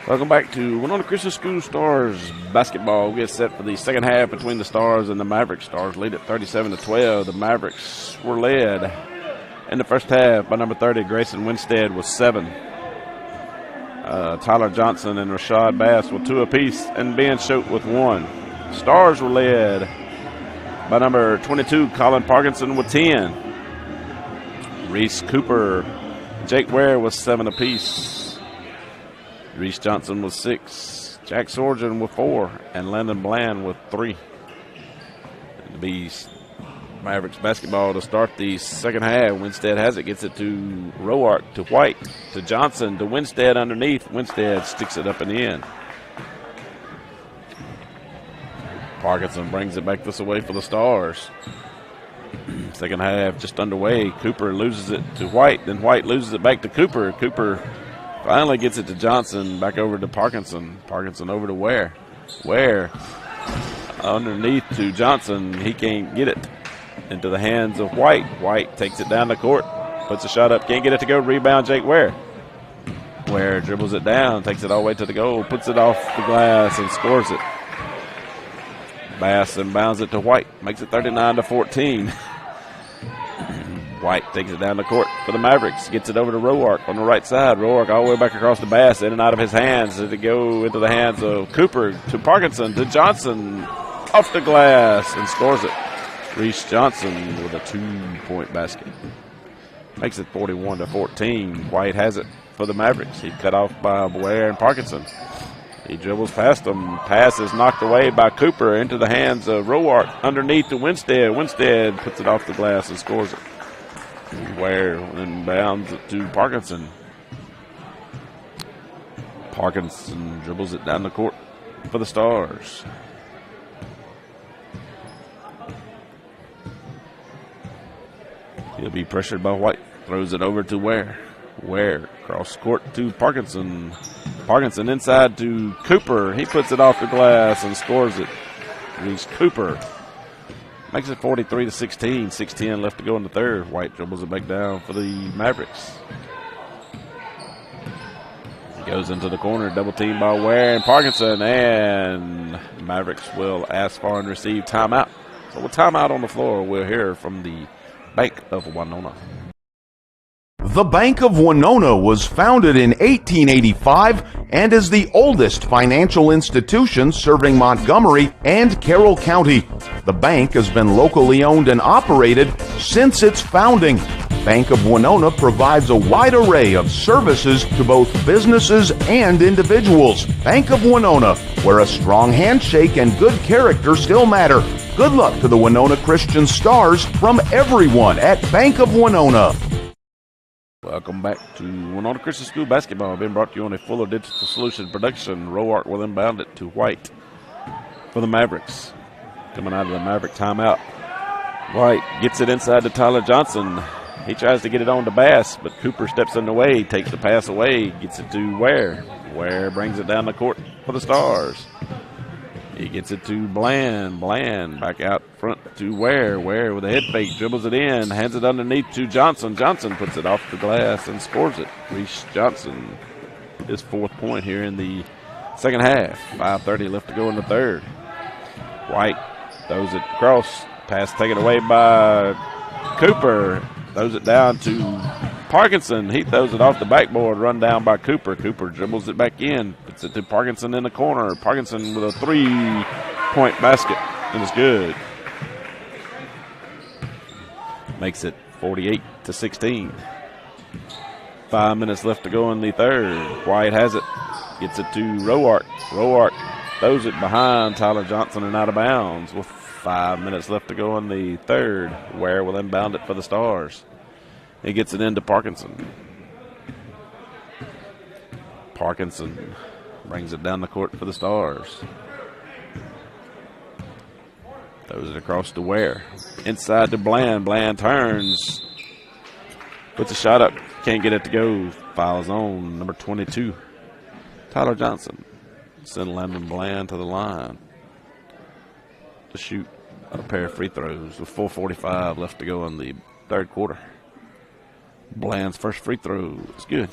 Welcome back to Winona Christian School Stars basketball. Gets set for the second half between the Stars and the Mavericks. Stars lead at 37-12. The Mavericks were led in the first half by number 30, Grayson Winstead, with 7. Tyler Johnson and Rashad Bass with 2 apiece, and Ben Choate with 1. Stars were led by number 22, Colin Parkinson, with 10. Reese Cooper, Jake Ware with 7 apiece. Reese Johnson with 6. Jack Sorgen with 4. And Landon Bland with 3. It'll be Mavericks basketball to start the second half. Winstead has it, gets it to Roark, to White, to Johnson, to Winstead underneath. Winstead sticks it up and in. Parkinson brings it back this way for the Stars. Second half just underway. Cooper loses it to White, then White loses it back to Cooper. Cooper finally gets it to Johnson, back over to Parkinson. Parkinson over to Ware. Ware underneath to Johnson. He can't get it into the hands of White. White takes it down the court, puts a shot up, can't get it to go. Rebound, Jake Ware. Ware dribbles it down, takes it all the way to the goal, puts it off the glass and scores it. Bass inbounds it to White, makes it 39-14. White takes it down the court for the Mavericks, gets it over to Roark on the right side. Roark all the way back across the Bass, in and out of his hands. Did it go into the hands of Cooper, to Parkinson, to Johnson, off the glass, and scores it. Reese Johnson with a 2-point basket. Makes it 41-14. White has it for the Mavericks. He cut off by Ware and Parkinson. He dribbles past them. Pass is knocked away by Cooper into the hands of Roark. Underneath to Winstead. Winstead puts it off the glass and scores it. Ware inbounds it to Parkinson. Parkinson dribbles it down the court for the Stars. He'll be pressured by White. Throws it over to Ware. Ware cross court to Parkinson. Parkinson inside to Cooper. He puts it off the glass and scores it. Reese Cooper makes it 43-16. 6:10 left to go in the third. White dribbles it back down for the Mavericks. He goes into the corner. Double team by Ware and Parkinson. And Mavericks will ask for and receive timeout. So with timeout on the floor, we'll hear from the Bank of Winona. The Bank of Winona was founded in 1885 and is the oldest financial institution serving Montgomery and Carroll County. The bank has been locally owned and operated since its founding. Bank of Winona provides a wide array of services to both businesses and individuals. Bank of Winona, where a strong handshake and good character still matter. Good luck to the Winona Christian Stars from everyone at Bank of Winona. Welcome back to Winona Christian School basketball. Being brought to you on a Fuller Digital Solution production. Roark will inbound it to White for the Mavericks. Coming out of the Maverick timeout. White gets it inside to Tyler Johnson. He tries to get it on to Bass, but Cooper steps in the way, takes the pass away, gets it to Ware. Ware brings it down the court for the Stars. He gets it to Bland. Bland back out front to Ware. Ware with a head fake, dribbles it in, hands it underneath to Johnson. Johnson puts it off the glass and scores it. Reese Johnson, his 4th point here in the second half. 5:30 left to go in the third. White throws it across. Pass taken away by Cooper. Throws it down to Parkinson. He throws it off the backboard, run down by Cooper. Cooper dribbles it back in, puts it to Parkinson in the corner. Parkinson with a 3-point basket, and it's good. Makes it 48-16. 5 minutes left to go in the third. White has it, gets it to Roark. Roark throws it behind Tyler Johnson and out of bounds with 5 minutes left to go in the third. Ware will inbound it for the Stars. He gets it into Parkinson. Parkinson brings it down the court for the Stars. Throws it across to Ware. Inside to Bland. Bland turns. Puts a shot up. Can't get it to go. Fouls on number 22. Tyler Johnson. Send Landon Bland to the line to shoot a pair of free throws with 4:45 left to go in the third quarter. Bland's first free throw is good.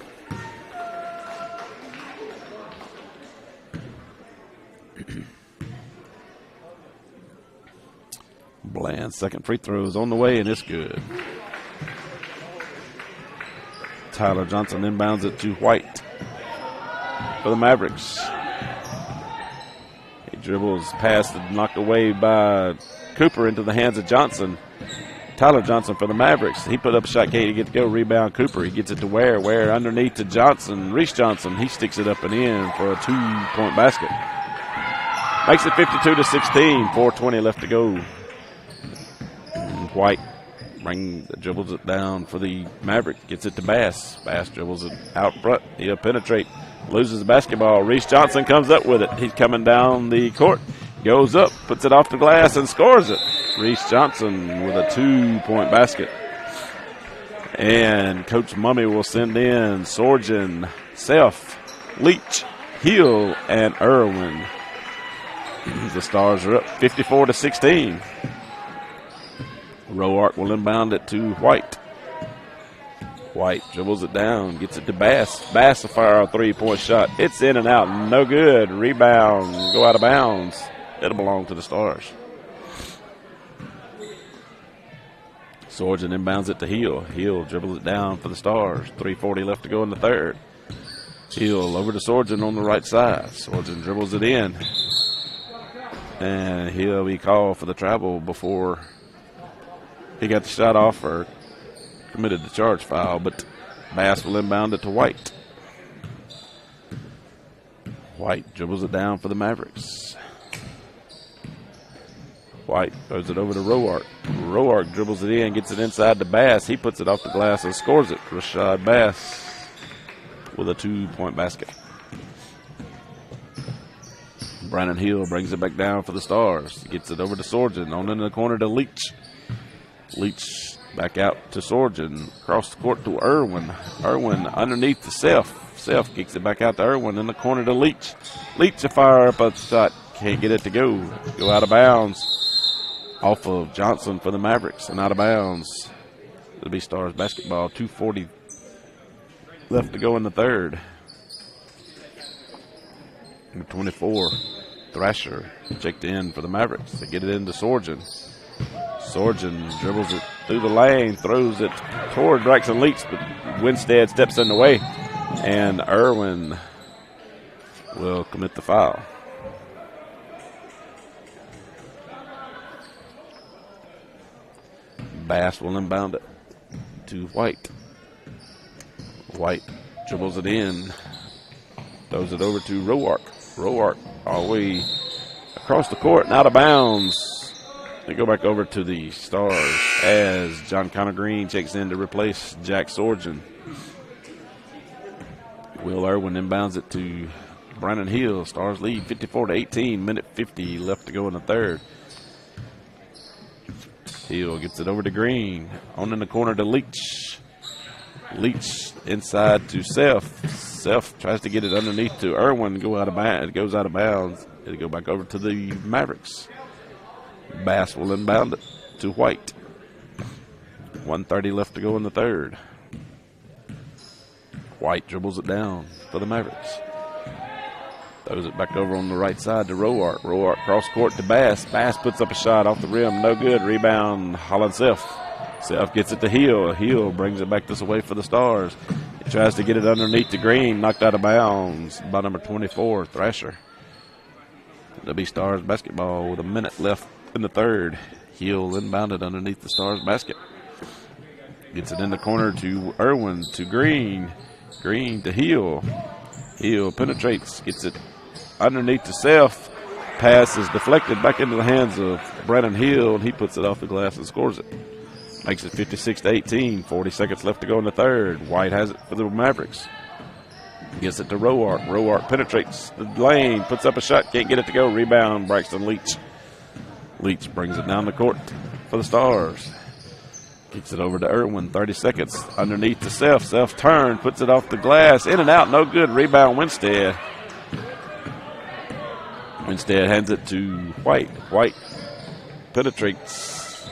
Bland's second free throw is on the way, and it's good. Tyler Johnson inbounds it to White for the Mavericks. He dribbles past and knocked away by Cooper into the hands of Johnson. Tyler Johnson for the Mavericks. He put up a shot, can't get to go. Rebound Cooper. He gets it to Ware. Ware underneath to Johnson. Reese Johnson. He sticks it up and in for a 2-point basket. Makes it 52-16. 4:20 left to go. And White dribbles it down for the Maverick. Gets it to Bass. Bass dribbles it out front. He'll penetrate. Loses the basketball. Reese Johnson comes up with it. He's coming down the court. Goes up, puts it off the glass, and scores it. Reese Johnson with a 2-point basket. And Coach Mummy will send in Sorgen, Self, Leach, Hill, and Irwin. The Stars are up 54-16. Roark will inbound it to White. White dribbles it down, gets it to Bass. Bass will fire a 3-point shot. It's in and out, no good. Rebound, go out of bounds. It'll belong to the Stars. Sorgen inbounds it to Hill. Hill dribbles it down for the Stars. 3:40 left to go in the third. Hill over to Sorgen on the right side. Sorgen dribbles it in. And he'll be called for the travel before he got the shot off or committed the charge foul. But Bass will inbound it to White. White dribbles it down for the Mavericks. White throws it over to Roark. Roark dribbles it in, gets it inside to Bass. He puts it off the glass and scores it. Rashad Bass with a 2-point basket. Brandon Hill brings it back down for the Stars. Gets it over to Sorgen. On in the corner to Leach. Leach back out to Sorgen. Across the court to Irwin. Irwin underneath to Self. Self kicks it back out to Irwin in the corner to Leach. Leach a fire up a shot. Can't get it to go. Go out of bounds. Off of Johnson for the Mavericks and out of bounds. It'll be Stars basketball. 2:40 left to go in the third. Number 24, Thrasher checked in for the Mavericks. They get it into Sorgen. Sorgen dribbles it through the lane, throws it toward Braxton Leach, but Winstead steps in the way, and Irwin will commit the foul. Bass will inbound it to White. White dribbles it in, throws it over to Roark. Roark all the way across the court and out of bounds. They go back over to the Stars as John Connor Green checks in to replace Jack Sorgen. Will Irwin inbounds it to Brandon Hill. Stars lead 54-18. Minute 50 left to go in the third. Hill gets it over to Green. On in the corner to Leach. Leach inside to Self. Self tries to get it underneath to Irwin. It goes out of bounds. It'll go back over to the Mavericks. Bass will inbound it to White. 1:30 left to go in the third. White dribbles it down for the Mavericks. Throws it back over on the right side to Roark. Roark cross court to Bass. Bass puts up a shot off the rim. No good. Rebound, Holland Self. Self gets it to Hill. Hill brings it back this way for the Stars. He tries to get it underneath the Green. Knocked out of bounds by number 24, Thrasher. It'll be Stars basketball with a minute left in the third. Hill inbounded underneath the Stars basket. Gets it in the corner to Irwin, to Green. Green to Hill. Hill penetrates, gets it underneath to Self. Pass is deflected back into the hands of Brandon Hill, and he puts it off the glass and scores it. Makes it 56-18. 40 seconds left to go in the third. White has it for the Mavericks. Gets it to Roark. Roark penetrates the lane, puts up a shot, can't get it to go. Rebound, Braxton Leach. Leach brings it down the court for the Stars. Kicks it over to Irwin. 30 seconds underneath to Self. Self turn, puts it off the glass. In and out, no good. Rebound, Winstead. Winstead hands it to White. White penetrates.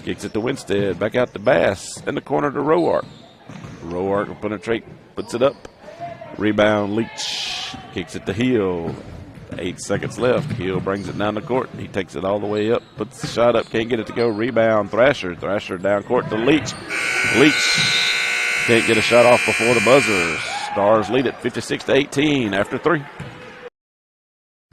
Kicks it to Winstead. Back out to Bass. In the corner to Roark. Roark will penetrate, puts it up. Rebound, Leach. Kicks it to Hill. 8 seconds left. Hill brings it down the court. He takes it all the way up, puts the shot up, can't get it to go. Rebound, Thrasher. Thrasher down court to Leach. Leach can't get a shot off before the buzzer. Stars lead it 56-18 after 3.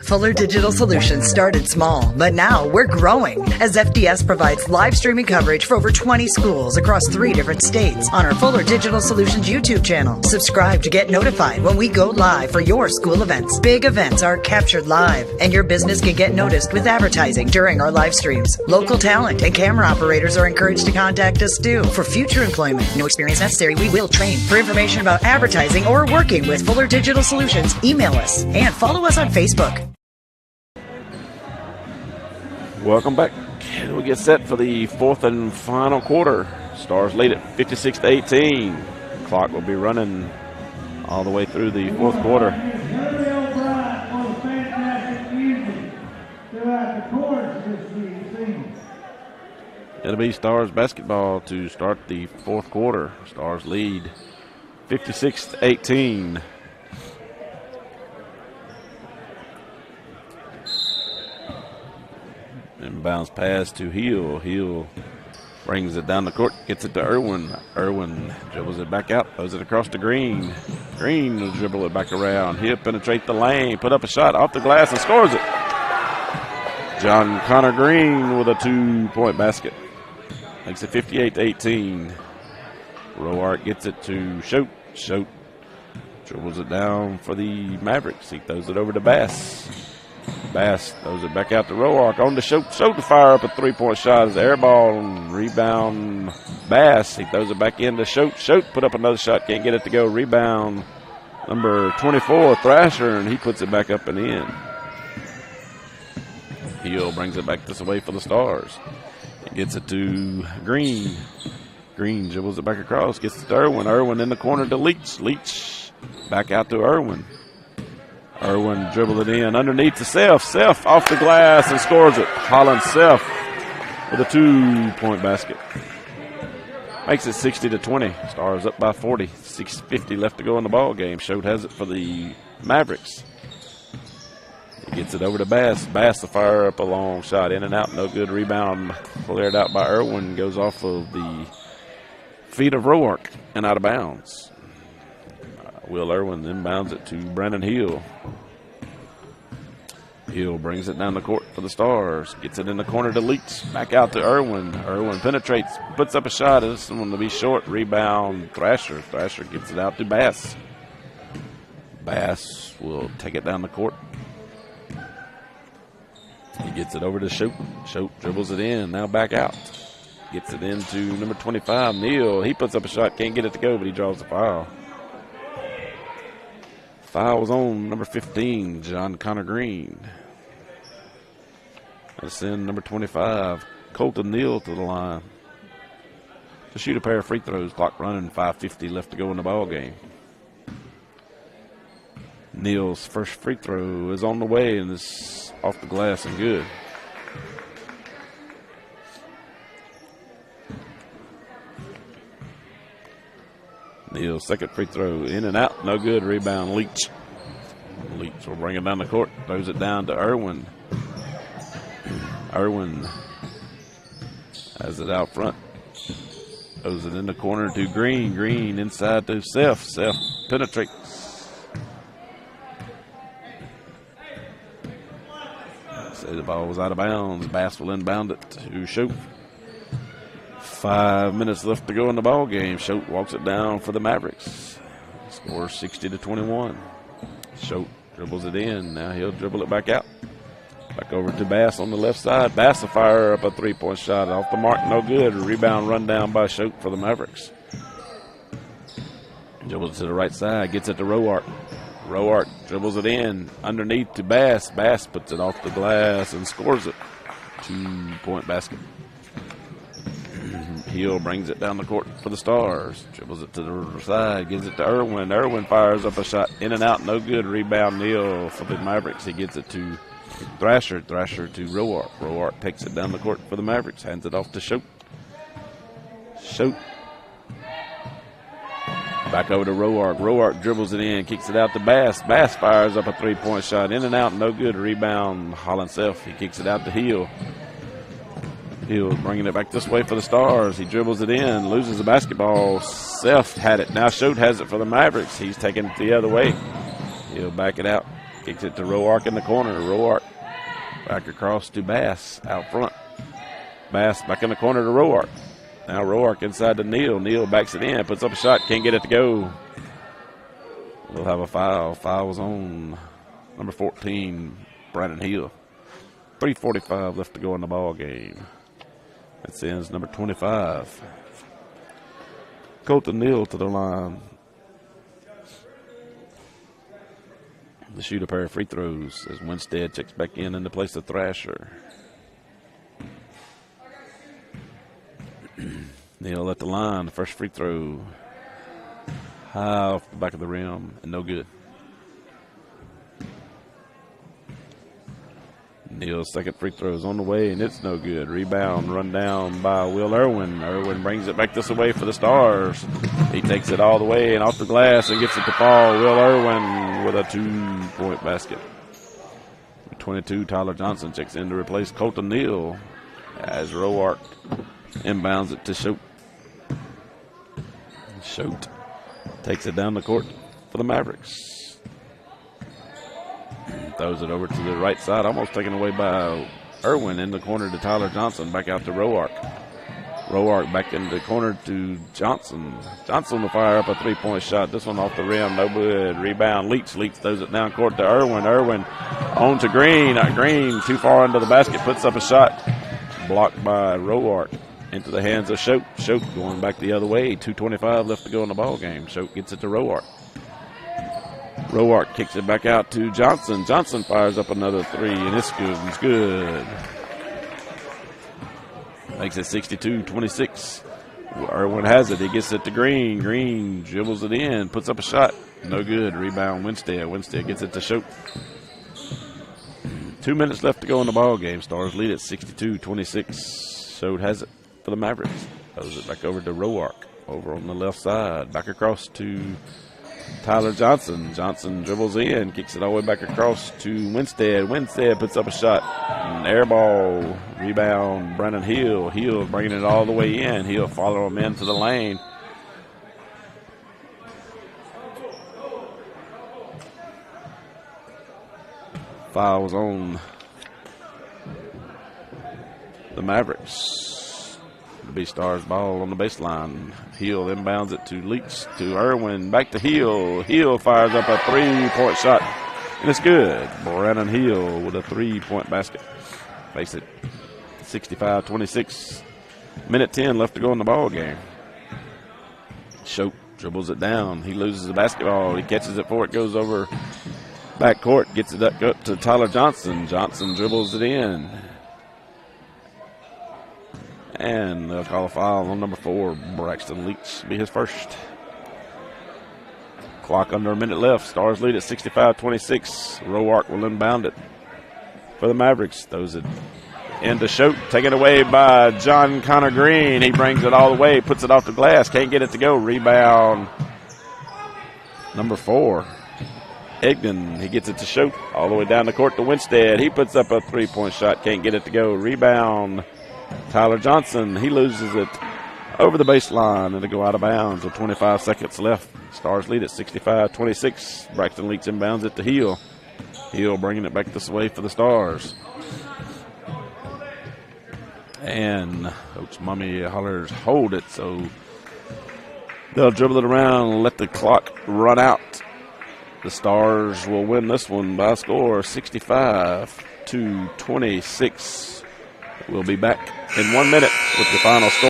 Fuller Digital Solutions started small, but now we're growing as FDS provides live streaming coverage for over 20 schools across 3 different states on our Fuller Digital Solutions YouTube channel. Subscribe to get notified when we go live for your school events. Big events are captured live, and your business can get noticed with advertising during our live streams. Local talent and camera operators are encouraged to contact us too for future employment. No experience necessary. We will train. For information about advertising or working with Fuller Digital Solutions, email us and follow us on Facebook. Welcome back. We get set for the 4th and final quarter. Stars lead it 56-18. Clock will be running all the way through the 4th quarter. It'll be Stars basketball to start the 4th quarter. Stars lead 56-18. Inbounds pass to Hill. Hill brings it down the court, gets it to Irwin. Irwin dribbles it back out, throws it across to Green. Green will dribble it back around. He'll penetrate the lane, put up a shot off the glass and scores it. John Connor Green with a 2-point basket. Makes it 58-18. Roark gets it to Schote. Schote dribbles it down for the Mavericks. He throws it over to Bass. Bass throws it back out to Roark. On to Schote. Schote to fire up a 3-point shot. As the air ball and rebound Bass. He throws it back into Schote. Schote put up another shot. Can't get it to go. Rebound number 24, Thrasher, and he puts it back up and in. Hill brings it back this way for the Stars. He gets it to Green. Green dribbles it back across. Gets it to Irwin. Irwin in the corner to Leach. Leach back out to Irwin. Irwin dribbled it in underneath to Self. Self off the glass and scores it. Holland Self with a 2-point basket. Makes it 60-20. Stars up by 40. 6:50 left to go in the ball game. Schote has it for the Mavericks. He gets it over to Bass. Bass to fire up a long shot. In and out. No good. Rebound cleared out by Irwin. Goes off of the feet of Roark and out of bounds. Will Irwin inbounds it to Brandon Hill. Hill brings it down the court for the Stars. Gets it in the corner to Leach. Back out to Irwin. Irwin penetrates. Puts up a shot. This one to be short. Rebound Thrasher. Thrasher gets it out to Bass. Bass will take it down the court. He gets it over to Schote. Schote dribbles it in. Now back out. Gets it into number 25, Neal. He puts up a shot. Can't get it to go, but he draws the foul. Foul was on number 15, John Connor Green. Let's send number 25, Colton Neal, to the line to shoot a pair of free throws. Clock running, 5:50 left to go in the ball game. Neal's first free throw is on the way and is off the glass and good. Neal's second free throw in and out, no good. Rebound Leach. Leach will bring it down the court, throws it down to Irwin. Irwin has it out front. Throws it in the corner to Green. Green inside to Self. Self penetrates. Say the ball was out of bounds. Bass will inbound it to Schote. 5 minutes left to go in the ball game. Schote walks it down for the Mavericks. Scores 60-21. Schote dribbles it in. Now he'll dribble it back out. Back over to Bass on the left side. Bass will fire up a 3-point shot off the mark. No good. Rebound run down by Schote for the Mavericks. Dribbles to the right side. Gets it to Roark. Roark dribbles it in underneath to Bass. Bass puts it off the glass and scores it. 2-point basket. Hill brings it down the court for the Stars. Dribbles it to the side. Gives it to Irwin. Irwin fires up a shot. In and out. No good. Rebound Neal for the Mavericks. He gets it to Thrasher. Thrasher to Roark. Roark takes it down the court for the Mavericks. Hands it off to Schote. Schote Back over to Roark. Roark dribbles it in, kicks it out to Bass. Bass fires up a three-point shot. In and out, no good. Rebound, Holland Self. He kicks it out to Hill. Hill bringing it back this way for the Stars. He dribbles it in, loses the basketball. Self had it. Now Schote has it for the Mavericks. He's taking it the other way. He'll back it out. Kicks it to Roark in the corner. Roark back across to Bass out front. Bass back in the corner to Roark. Now Roark inside to Neal. Neal backs it in, puts up a shot, can't get it to go. We'll have a foul. Foul was on number 14, Brandon Hill. 3:45 left to go in the ball game. That sends number 25, Colton Neal, to the line to shoot a pair of free throws as Winstead checks back in the place of Thrasher. Neal at the line, the first free throw. High off the back of the rim and no good. Neal's second free throw is on the way and it's no good. Rebound run down by Will Irwin. Irwin brings it back this way for the Stars. He takes it all the way and off the glass and gets it to fall. Will Irwin with a 2-point basket. 22, Tyler Johnson checks in to replace Colton Neal as Roark inbounds it to Schote. Schote takes it down the court for the Mavericks. Throws it over to the right side, almost taken away by Irwin in the corner to Tyler Johnson. Back out to Roark. Roark back in the corner to Johnson. Johnson will fire up a three-point shot. This one off the rim, no good. Rebound, Leach. Leach throws it down court to Irwin. Irwin on to Green. Green too far into the basket, puts up a shot. Blocked by Roark. Into the hands of Schote. Schote going back the other way. 2:25 left to go in the ball game. Schote gets it to Roark. Roark kicks it back out to Johnson. Johnson fires up another three, and it's good. It's good. Makes it 62-26. Irwin has it. He gets it to Green. Green dribbles it in, puts up a shot. No good. Rebound Winstead. Winstead gets it to Schote. 2 minutes left to go in the ball game. Stars lead at 62-26. Schote has it for the Mavericks. Throws it back over to Roark. Over on the left side. Back across to Tyler Johnson. Johnson dribbles in, kicks it all the way back across to Winstead. Winstead puts up a shot. Air ball. Rebound, Brandon Hill. Hill bringing it all the way in. He'll follow him into the lane. Foul was on the Mavericks. The B-Stars ball on the baseline. Hill inbounds it to Leach, to Irwin, back to Hill. Hill fires up a three-point shot, and it's good. Brandon Hill with a three-point basket. Makes it 65-26. Minute 10 left to go in the ball game. Schote dribbles it down. He loses the basketball. He catches it before it goes over back court. Gets it up to Tyler Johnson. Johnson dribbles it in. And they'll call a foul on number 4, Braxton Leach. Be his first. Clock under a minute left. Stars lead at 65-26. Roark will inbound it for the Mavericks. Throws it into Schote. Taken away by John Connor Green. He brings it all the way. Puts it off the glass. Can't get it to go. Rebound number 4. Egden. He gets it to Schote. All the way down the court to Winstead. He puts up a three-point shot. Can't get it to go. Rebound Tyler Johnson. He loses it over the baseline, and it'll go out of bounds with 25 seconds left. Stars lead at 65-26. Braxton Leach inbounds it to Hill. Hill bringing it back this way for the Stars. And Coach Mummy hollers, hold it, so they'll dribble it around and let the clock run out. The Stars will win this one by a score 65-26. We'll be back in 1 minute with the final score.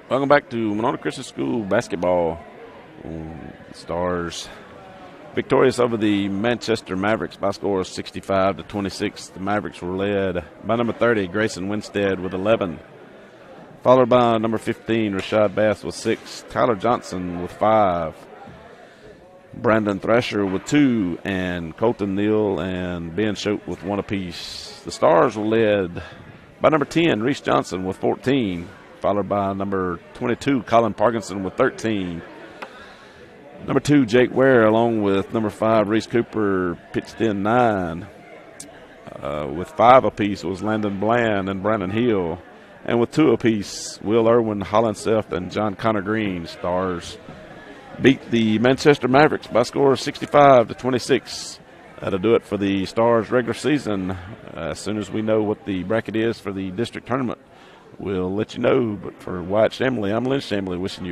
Welcome back to Winona Christian School basketball. Stars victorious over the Manchester Mavericks by a score of 65-26. The Mavericks were led by number 30, Grayson Winstead, with 11. Followed by number 15, Rashad Bass with 6. Tyler Johnson with 5. Brandon Thrasher with 2. And Colton Neal and Ben Schote with 1 apiece. The Stars were led by number 10, Reese Johnson with 14. Followed by number 22, Colin Parkinson with 13. Number 2, Jake Ware, along with number 5, Reese Cooper, pitched in 9. With 5 apiece was Landon Bland and Brandon Hill. And with 2 apiece, Will Irwin, Holland Self, and John Connor Green. Stars beat the Manchester Mavericks by a score of 65-26. That'll do it for the Stars regular season. As soon as we know what the bracket is for the district tournament, we'll let you know. But for Wyatt Shamley, I'm Lynn Shamley, wishing you a